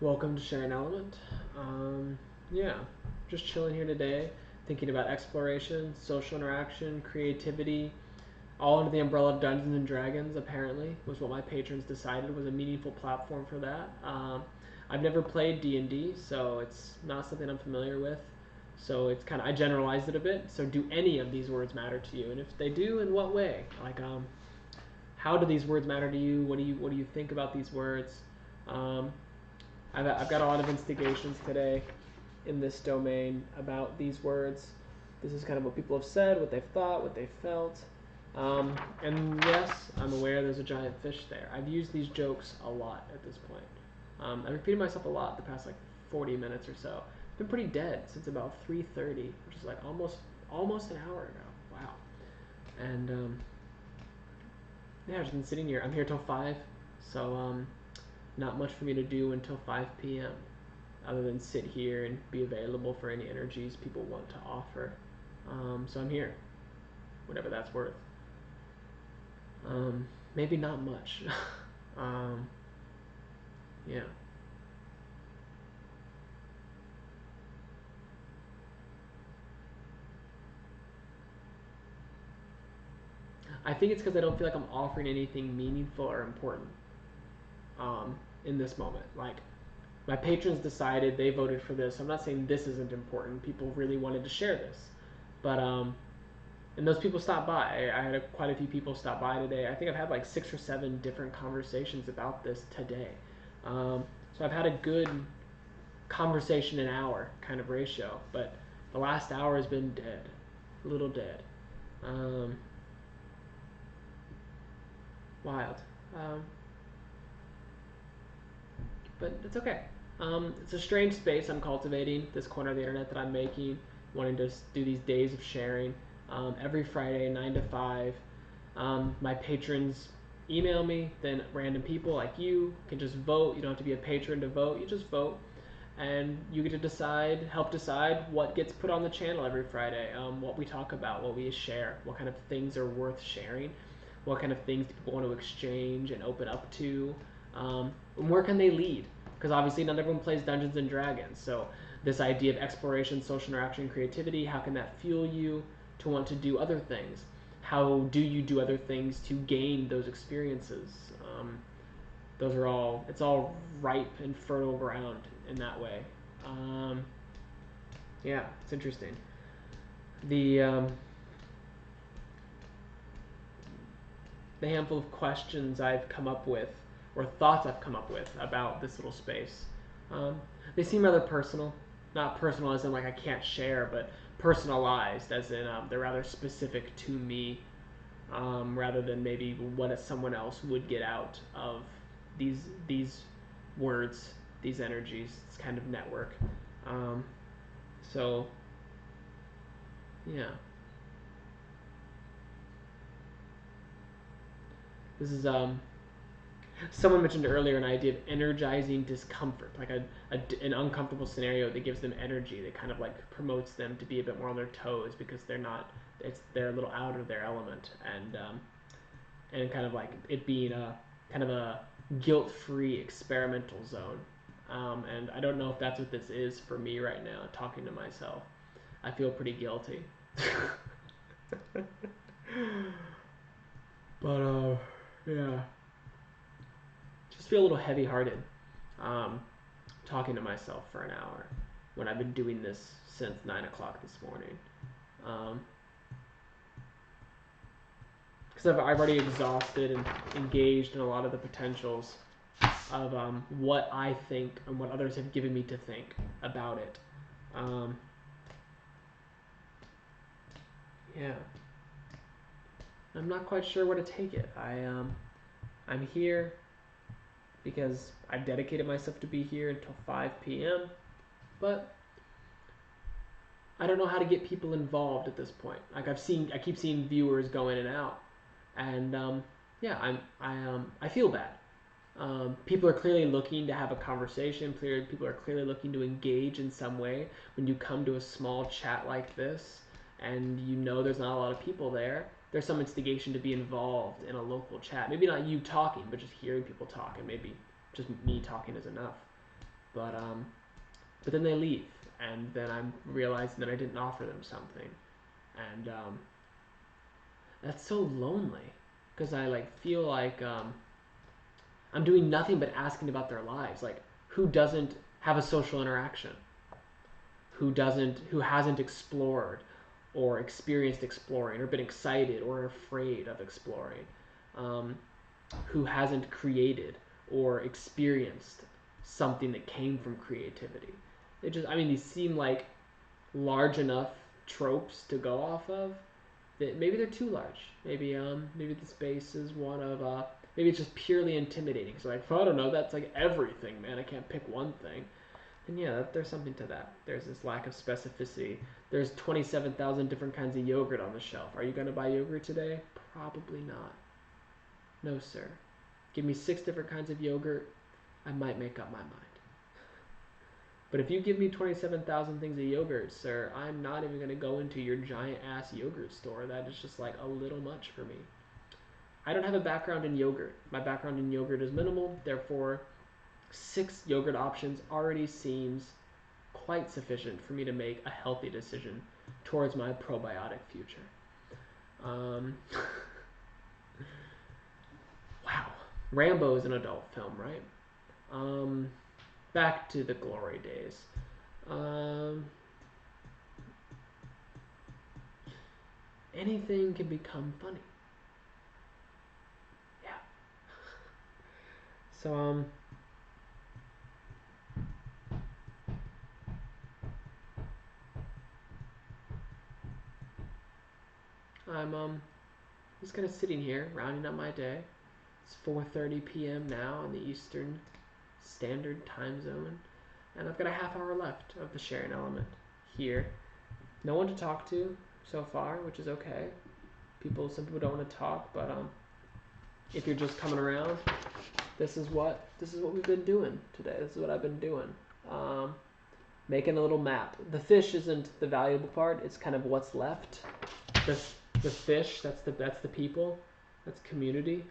Welcome to Share an Element. Yeah, just chilling here today, thinking about exploration, social interaction, creativity, all under the umbrella of Dungeons and Dragons. Apparently, was what my patrons decided was a meaningful platform for that. I've never played D&D, so it's not something I'm familiar with. So it's kind of I generalized it a bit. So do any of these words matter to you? And if they do, in what way? Like, how do these words matter to you? What do you think about these words? Um, I've got a lot of instigations today in this domain about these words. This is kind of what people have said, what they've thought, what they've felt. And yes, I'm aware there's a giant fish there. I've used these jokes a lot at this point. I've repeated myself a lot the past like 40 minutes or so. It's been pretty dead since about 3:30, which is like almost an hour ago. Wow. And yeah, I've just been sitting here. I'm here till 5, so not much for me to do until 5 p.m. other than sit here and be available for any energies people want to offer. So I'm here, whatever that's worth. Maybe not much. Yeah. I think it's because I don't feel like I'm offering anything meaningful or important in this moment. Like, my patrons decided they voted for this. I'm not saying this isn't important. People really wanted to share this. But, and those people stopped by. I had quite a few people stop by today. I think I've had like 6 or 7 different conversations about this today. So I've had a good conversation an hour kind of ratio. But the last hour has been dead. A little dead. Wild. But it's okay. It's a strange space I'm cultivating, this corner of the internet that I'm making, wanting to do these days of sharing. Every Friday, 9 to 5. My patrons email me, then random people like you can just vote. You don't have to be a patron to vote, you just vote. And you get to help decide what gets put on the channel every Friday, what we talk about, what we share, what kind of things are worth sharing, what kind of things people want to exchange and open up to, and where can they lead? Because obviously not everyone plays Dungeons and Dragons, so this idea of exploration, social interaction, creativity, how can that fuel you to want to do other things? How do you do other things to gain those experiences? Those are all, it's all ripe and fertile ground in that way. Yeah, it's interesting. The handful of questions I've come up with, or thoughts I've come up with about this little space, they seem rather personal. Not personal as in like I can't share, but personalized as in they're rather specific to me, rather than maybe what someone else would get out of these words, these energies, this kind of network. So yeah. This is someone mentioned earlier an idea of energizing discomfort, like an uncomfortable scenario that gives them energy, that kind of like promotes them to be a bit more on their toes because they're a little out of their element, and kind of like it being a kind of a guilt-free experimental zone. And I don't know if that's what this is for me right now, talking to myself. I feel pretty guilty. But yeah, just feel a little heavy-hearted talking to myself for an hour when I've been doing this since 9 o'clock this morning. Because I've already exhausted and engaged in a lot of the potentials of what I think and what others have given me to think about it. Yeah. I'm not quite sure where to take it. I'm here because I've dedicated myself to be here until 5 p.m. But I don't know how to get people involved at this point. Like I keep seeing viewers go in and out, and yeah, I feel bad. People are clearly looking to have a conversation. People are clearly looking to engage in some way. When you come to a small chat like this, and you know there's not a lot of people there, there's some instigation to be involved in a local chat. Maybe not you talking, but just hearing people talk, and maybe just me talking is enough. but then they leave, and then I'm realizing that I didn't offer them something, and that's so lonely, because I like feel like I'm doing nothing but asking about their lives. Like, who doesn't have a social interaction? Who hasn't explored or experienced exploring or been excited or afraid of exploring? Um, who hasn't created or experienced something that came from creativity? These seem like large enough tropes to go off of. That maybe they're too large. Maybe the space is one of maybe it's just purely intimidating. So like, I don't know, that's like everything, man. I can't pick one thing. And yeah, there's something to that. There's this lack of specificity. There's 27,000 different kinds of yogurt on the shelf. Are you gonna buy yogurt today? Probably not. No, sir. Give me 6 different kinds of yogurt, I might make up my mind. But if you give me 27,000 things of yogurt, sir, I'm not even going to go into your giant ass yogurt store. That is just like a little much for me. I don't have a background in yogurt. My background in yogurt is minimal, therefore 6 yogurt options already seems quite sufficient for me to make a healthy decision towards my probiotic future. Wow. Rambo is an adult film, right? Back to the glory days. Anything can become funny. Yeah. So I'm just kind of sitting here, rounding up my day. It's 4:30 p.m. now in the Eastern Standard Time Zone, and I've got a half hour left of the sharing element here. No one to talk to so far, which is okay. Some people don't want to talk, but if you're just coming around, this is what we've been doing today. This is what I've been doing. Making a little map. The fish isn't the valuable part. It's kind of what's left. The fish. That's the people. That's community.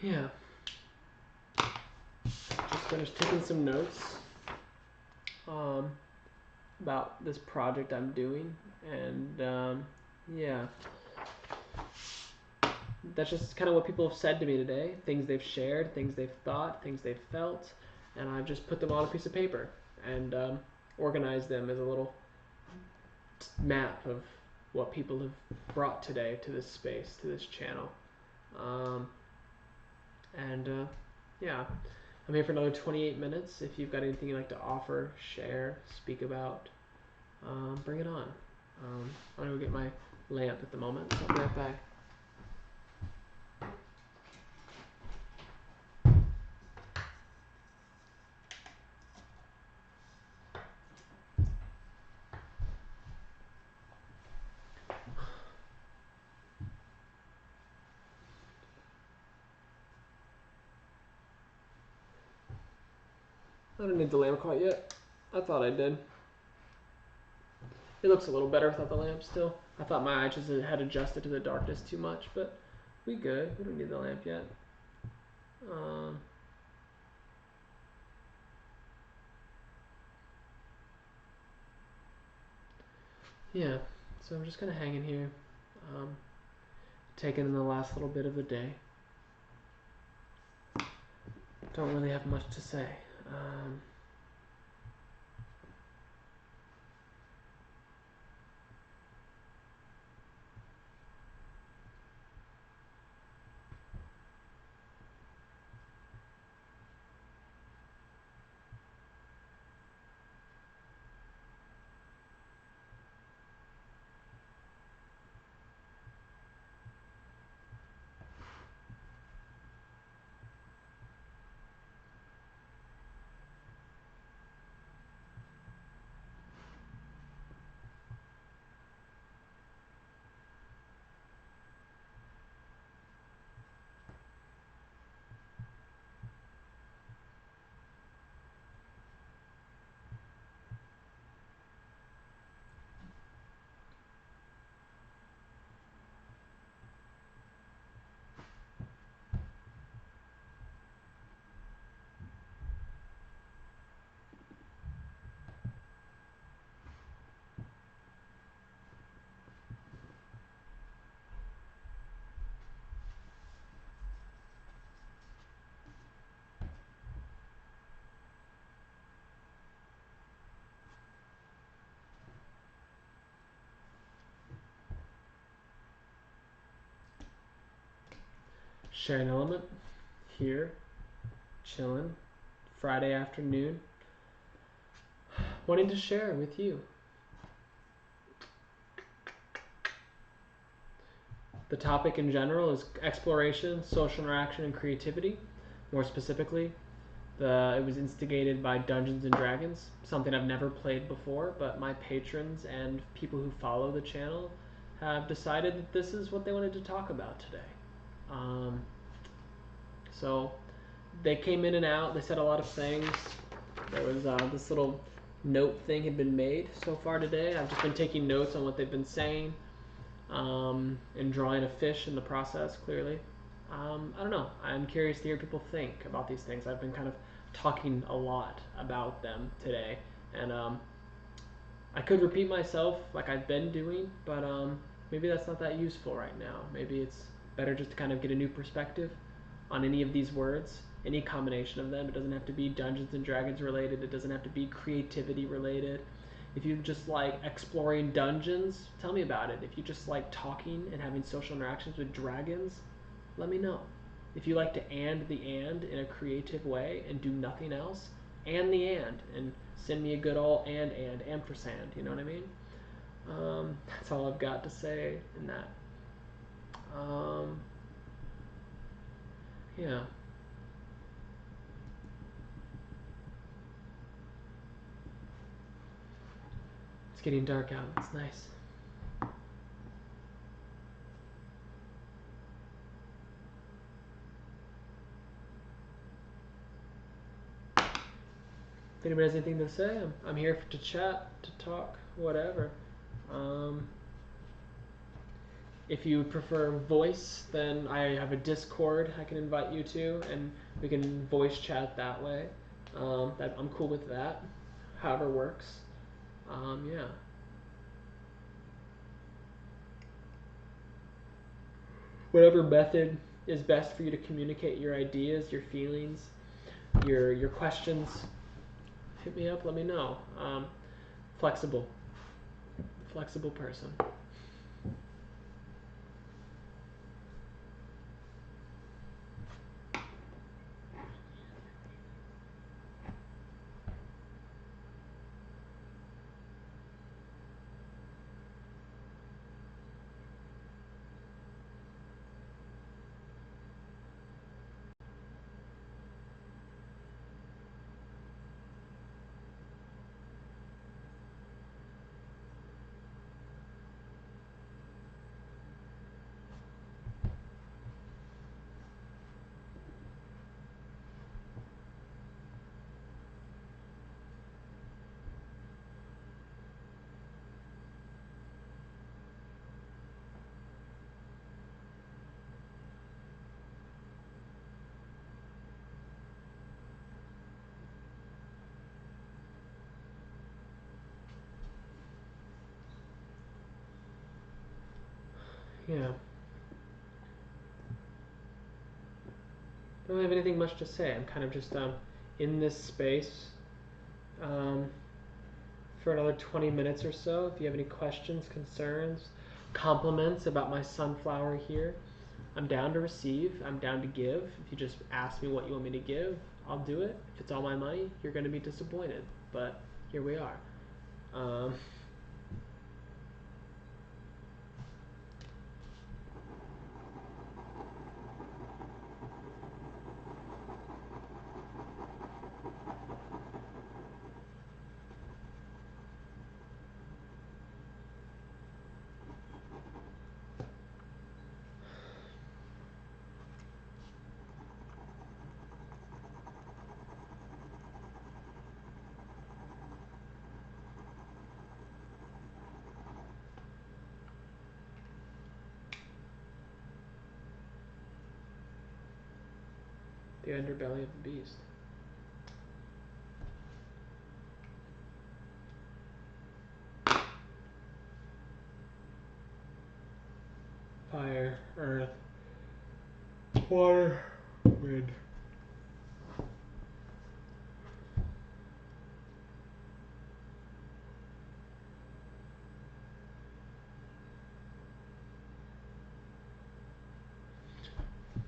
Yeah. Just finished taking some notes about this project I'm doing, and yeah, that's just kind of what people have said to me today. Things they've shared, things they've thought, things they've felt, and I've just put them on a piece of paper and organized them as a little map of what people have brought today to this space, to this channel. And yeah, I'm here for another 28 minutes. If you've got anything you'd like to offer, share, speak about, bring it on. I'm gonna go get my lamp at the moment, so I'll be right back. I don't need the lamp quite yet. I thought I did. It looks a little better without the lamp still. I thought my eyes just had adjusted to the darkness too much, but we good. We don't need the lamp yet. Yeah, so I'm just kind of hanging here. taken in the last little bit of the day. Don't really have much to say. Sharing Element here, chilling, Friday afternoon, wanting to share with you. The topic in general is exploration, social interaction, and creativity. More specifically, it was instigated by Dungeons and Dragons, something I've never played before, but my patrons and people who follow the channel have decided that this is what they wanted to talk about today. So they came in and out, they said a lot of things. There was this little note thing had been made so far today. I've just been taking notes on what they've been saying, and drawing a fish in the process, clearly. I don't know. I'm curious to hear what people think about these things. I've been kind of talking a lot about them today, and I could repeat myself like I've been doing, but maybe that's not that useful right now. Maybe it's better just to kind of get a new perspective on any of these words, any combination of them. It doesn't have to be Dungeons and Dragons related. It doesn't have to be creativity related. If you just like exploring dungeons, tell me about it. If you just like talking and having social interactions with dragons, let me know. If you like to and the and in a creative way and do nothing else, and the and send me a good old and ampersand, you know what I mean? That's all I've got to say in that. Yeah. It's getting dark out. It's nice. If anybody has anything to say, I'm here to chat, to talk, whatever. If you prefer voice, then I have a Discord I can invite you to, and we can voice chat that way. I'm cool with that. However works. Yeah. Whatever method is best for you to communicate your ideas, your feelings, your questions, hit me up. Let me know. Flexible person. Yeah. don't have anything much to say. I'm kind of just in this space for another 20 minutes or so. If you have any questions, concerns, compliments about my sunflower here, I'm down to receive. I'm down to give. If you just ask me what you want me to give, I'll do it. If it's all my money, you're going to be disappointed. But here we are. The underbelly of the beast. Fire, earth, water, wind.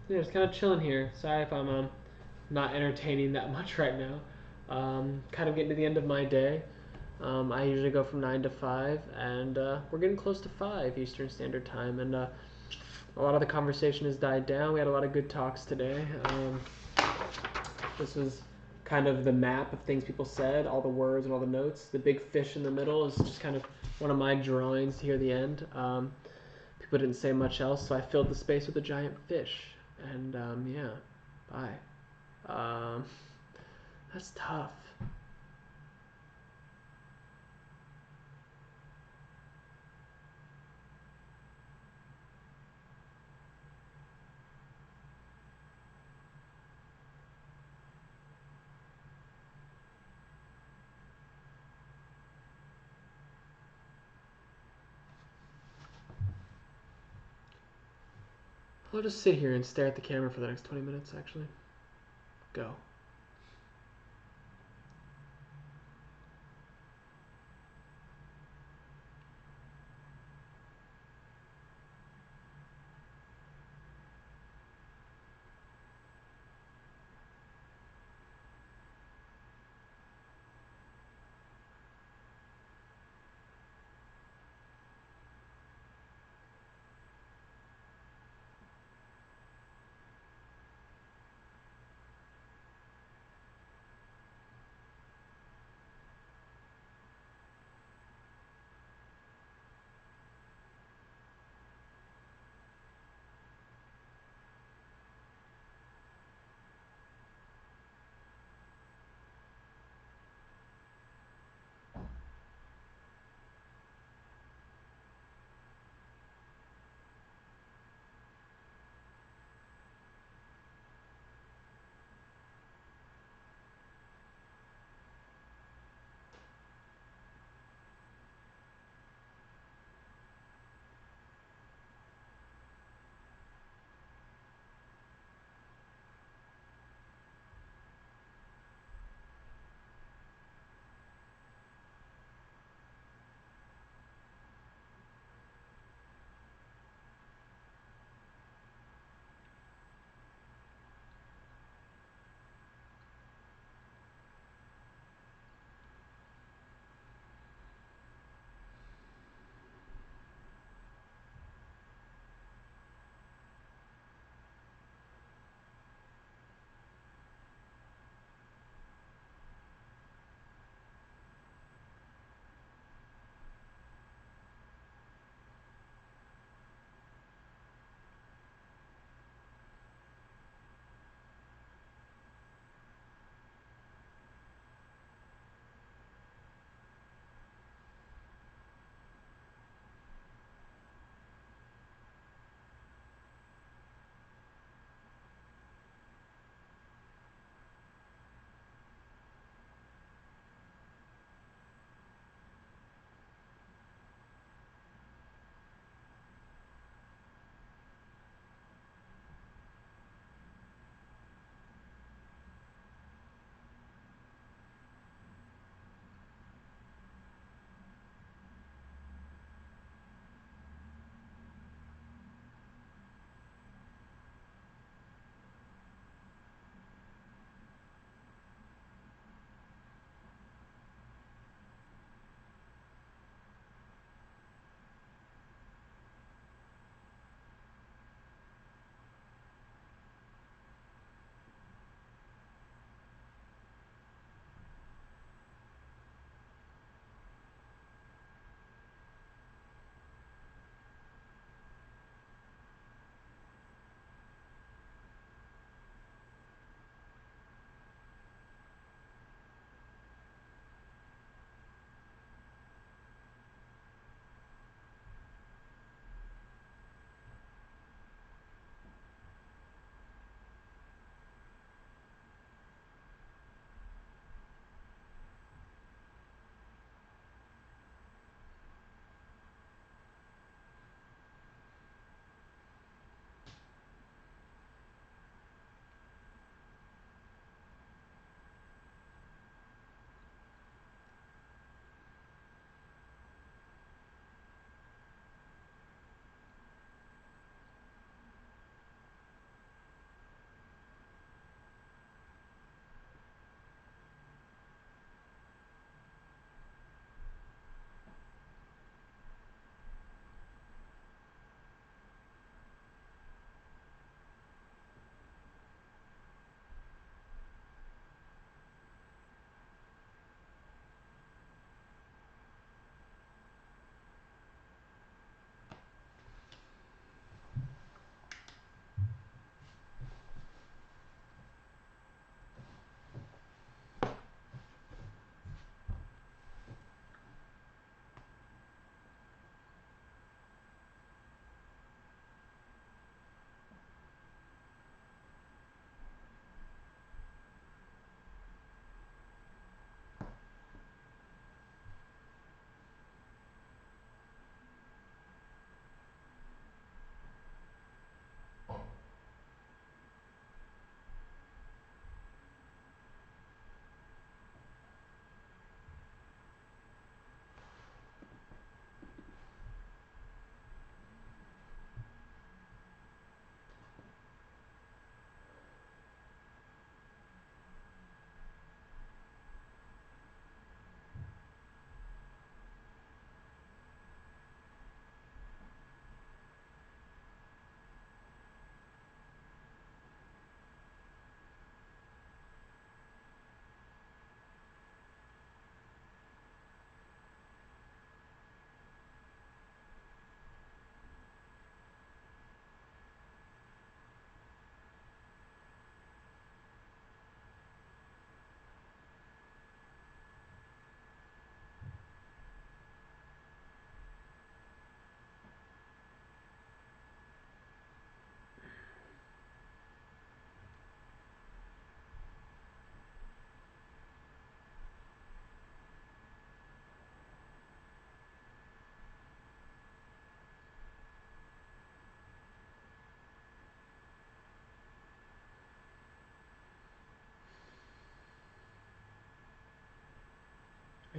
Yeah, just kind of chilling here. Sorry if I'm not entertaining that much right now. Kind of getting to the end of my day. I usually go from 9 to 5, and we're getting close to 5 Eastern Standard Time, and a lot of the conversation has died down. We had a lot of good talks today. This was kind of the map of things people said, all the words and all the notes. The big fish in the middle is just kind of one of my drawings here at the end. People didn't say much else, so I filled the space with a giant fish. And yeah, bye. That's tough. I'll just sit here and stare at the camera for the next 20 minutes, actually. Go.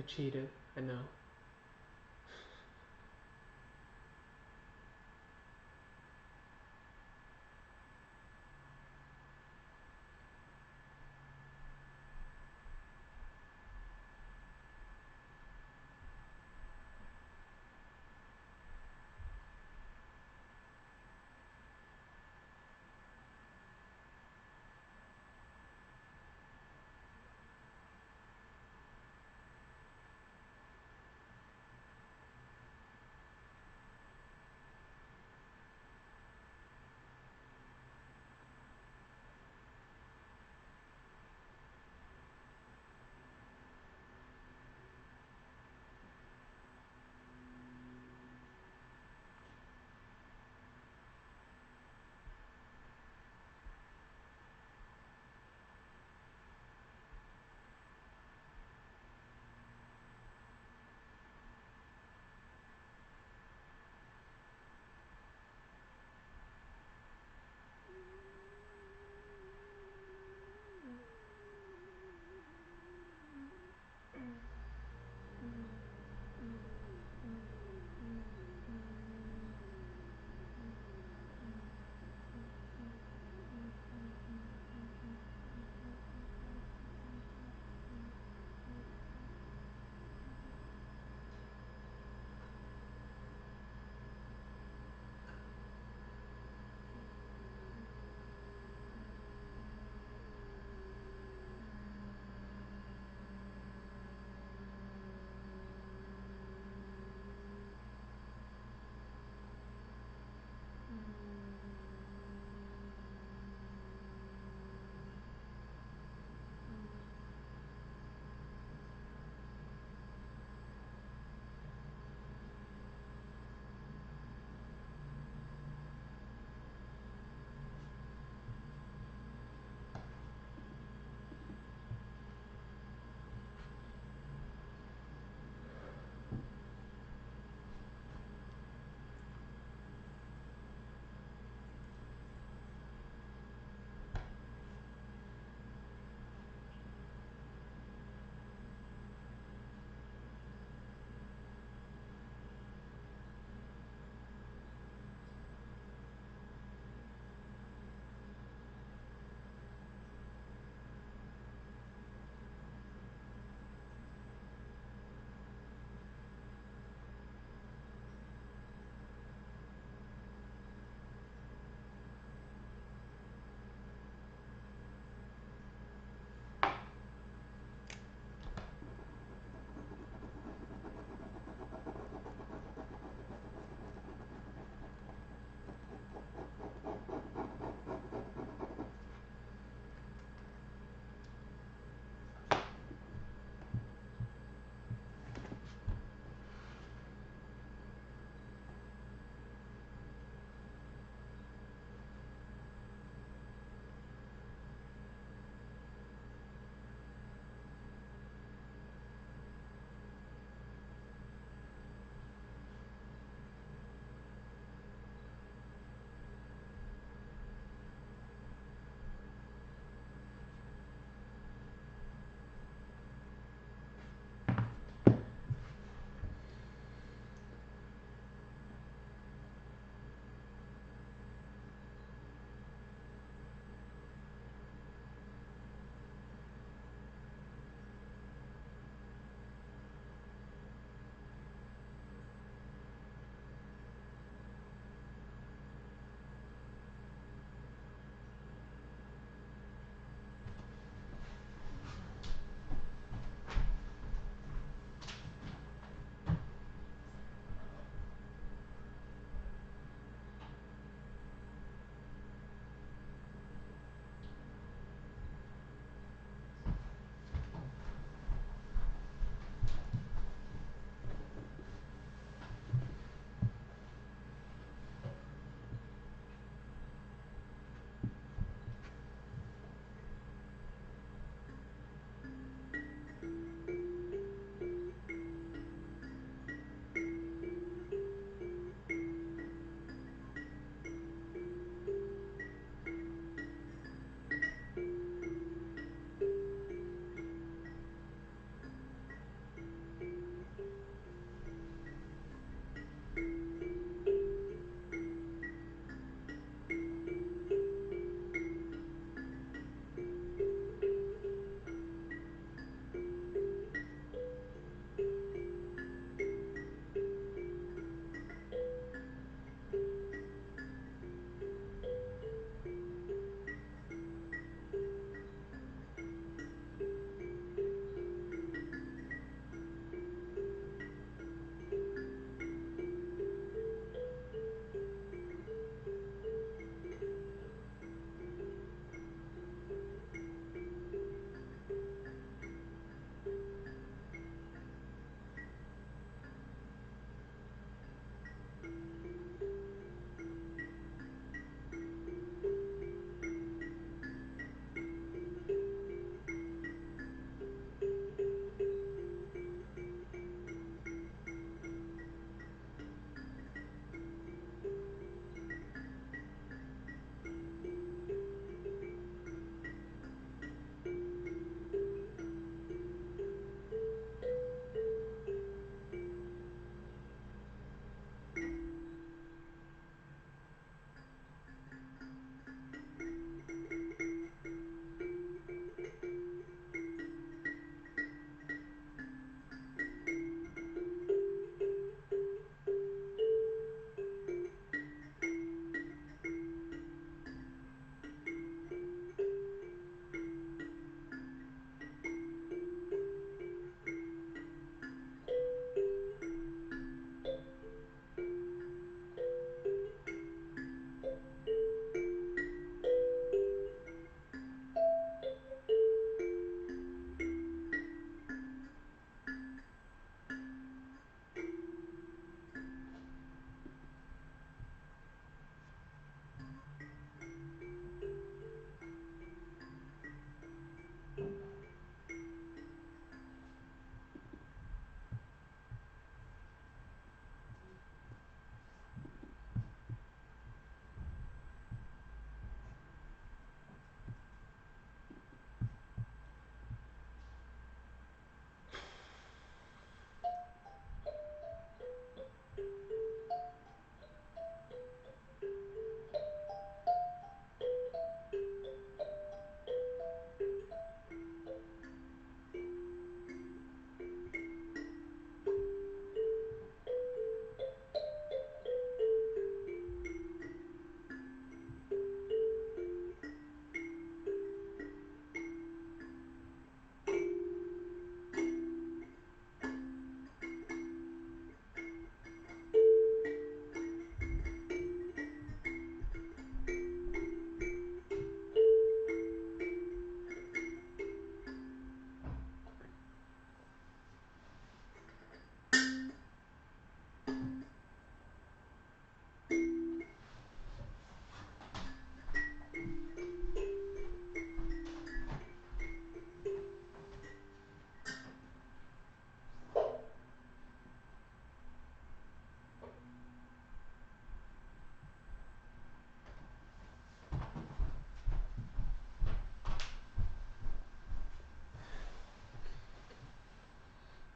cheated. I know.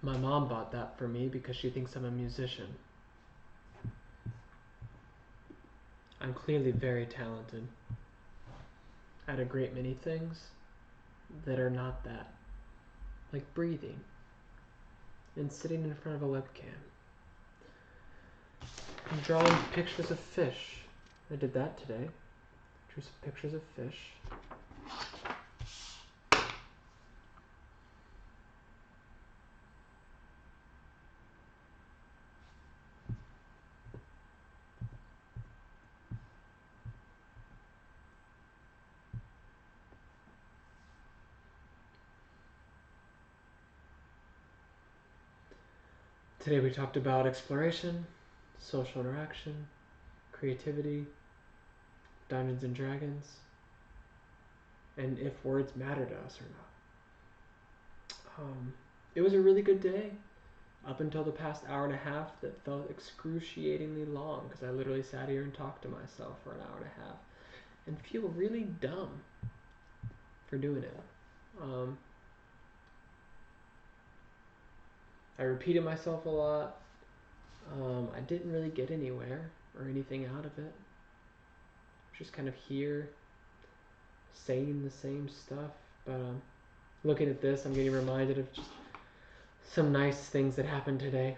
My mom bought that for me because she thinks I'm a musician. I'm clearly very talented at a great many things that are not that. Like breathing and sitting in front of a webcam. And drawing pictures of fish. I did that today. Drew some pictures of fish. Today we talked about exploration, social interaction, creativity, Dungeons and Dragons, and if words matter to us or not. It was a really good day up until the past hour and a half that felt excruciatingly long because I literally sat here and talked to myself for an hour and a half and feel really dumb for doing it. I repeated myself a lot. I didn't really get anywhere or anything out of it. Just kind of here saying the same stuff, but looking at this, I'm getting reminded of just some nice things that happened today.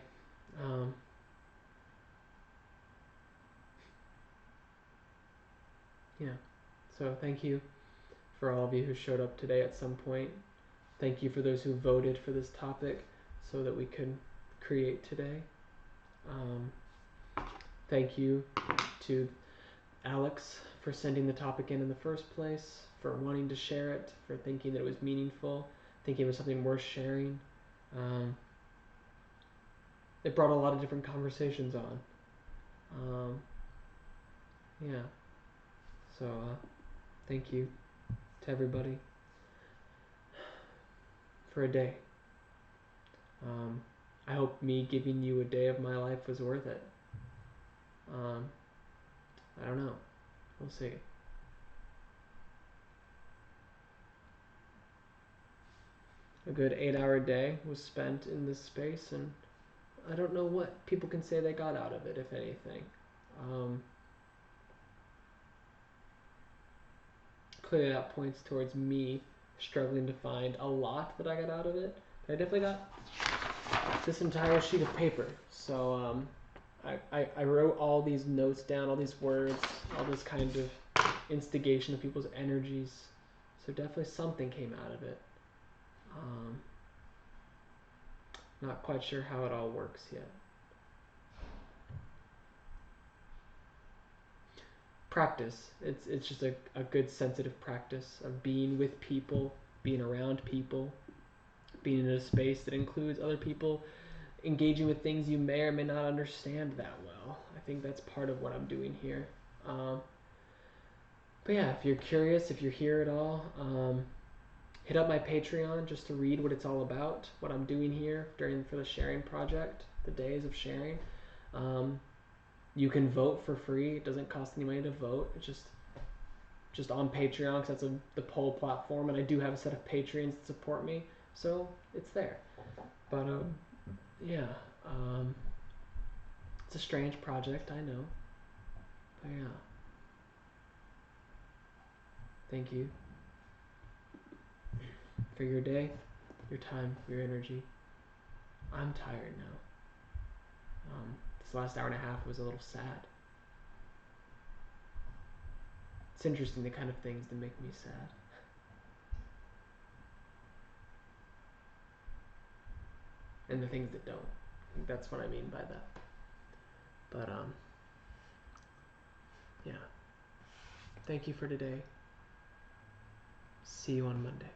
Yeah, so thank you for all of you who showed up today at some point. Thank you for those who voted for this topic so that we could create today. Thank you to Alex for sending the topic in the first place, for wanting to share it, for thinking that it was meaningful, thinking it was something worth sharing. It brought a lot of different conversations on. Yeah. So thank you to everybody for a day. I hope me giving you a day of my life was worth it. I don't know. We'll see. A good 8-hour day was spent in this space, and I don't know what people can say they got out of it, if anything. Clearly that points towards me struggling to find a lot that I got out of it. But I definitely got this entire sheet of paper. So I wrote all these notes down, all these words, all this kind of instigation of people's energies. So definitely something came out of it. Not quite sure how it all works yet. Practice. It's just a good sensitive practice of being with people, being around people, being in a space that includes other people, engaging with things you may or may not understand that well. I think that's part of what I'm doing here. But yeah, if you're curious, if you're here at all, hit up my Patreon just to read what it's all about, what I'm doing here for the sharing project, the days of sharing. You can vote for free. It doesn't cost any money to vote. It's just on Patreon because that's the poll platform, and I do have a set of Patreons that support me, so it's there. But yeah, it's a strange project, I know. But yeah, thank you for your day, your time, your energy. I'm tired now. This last hour and a half was a little sad. It's interesting the kind of things that make me sad. And the things that don't. I think that's what I mean by that. But yeah. Thank you for today. See you on Monday.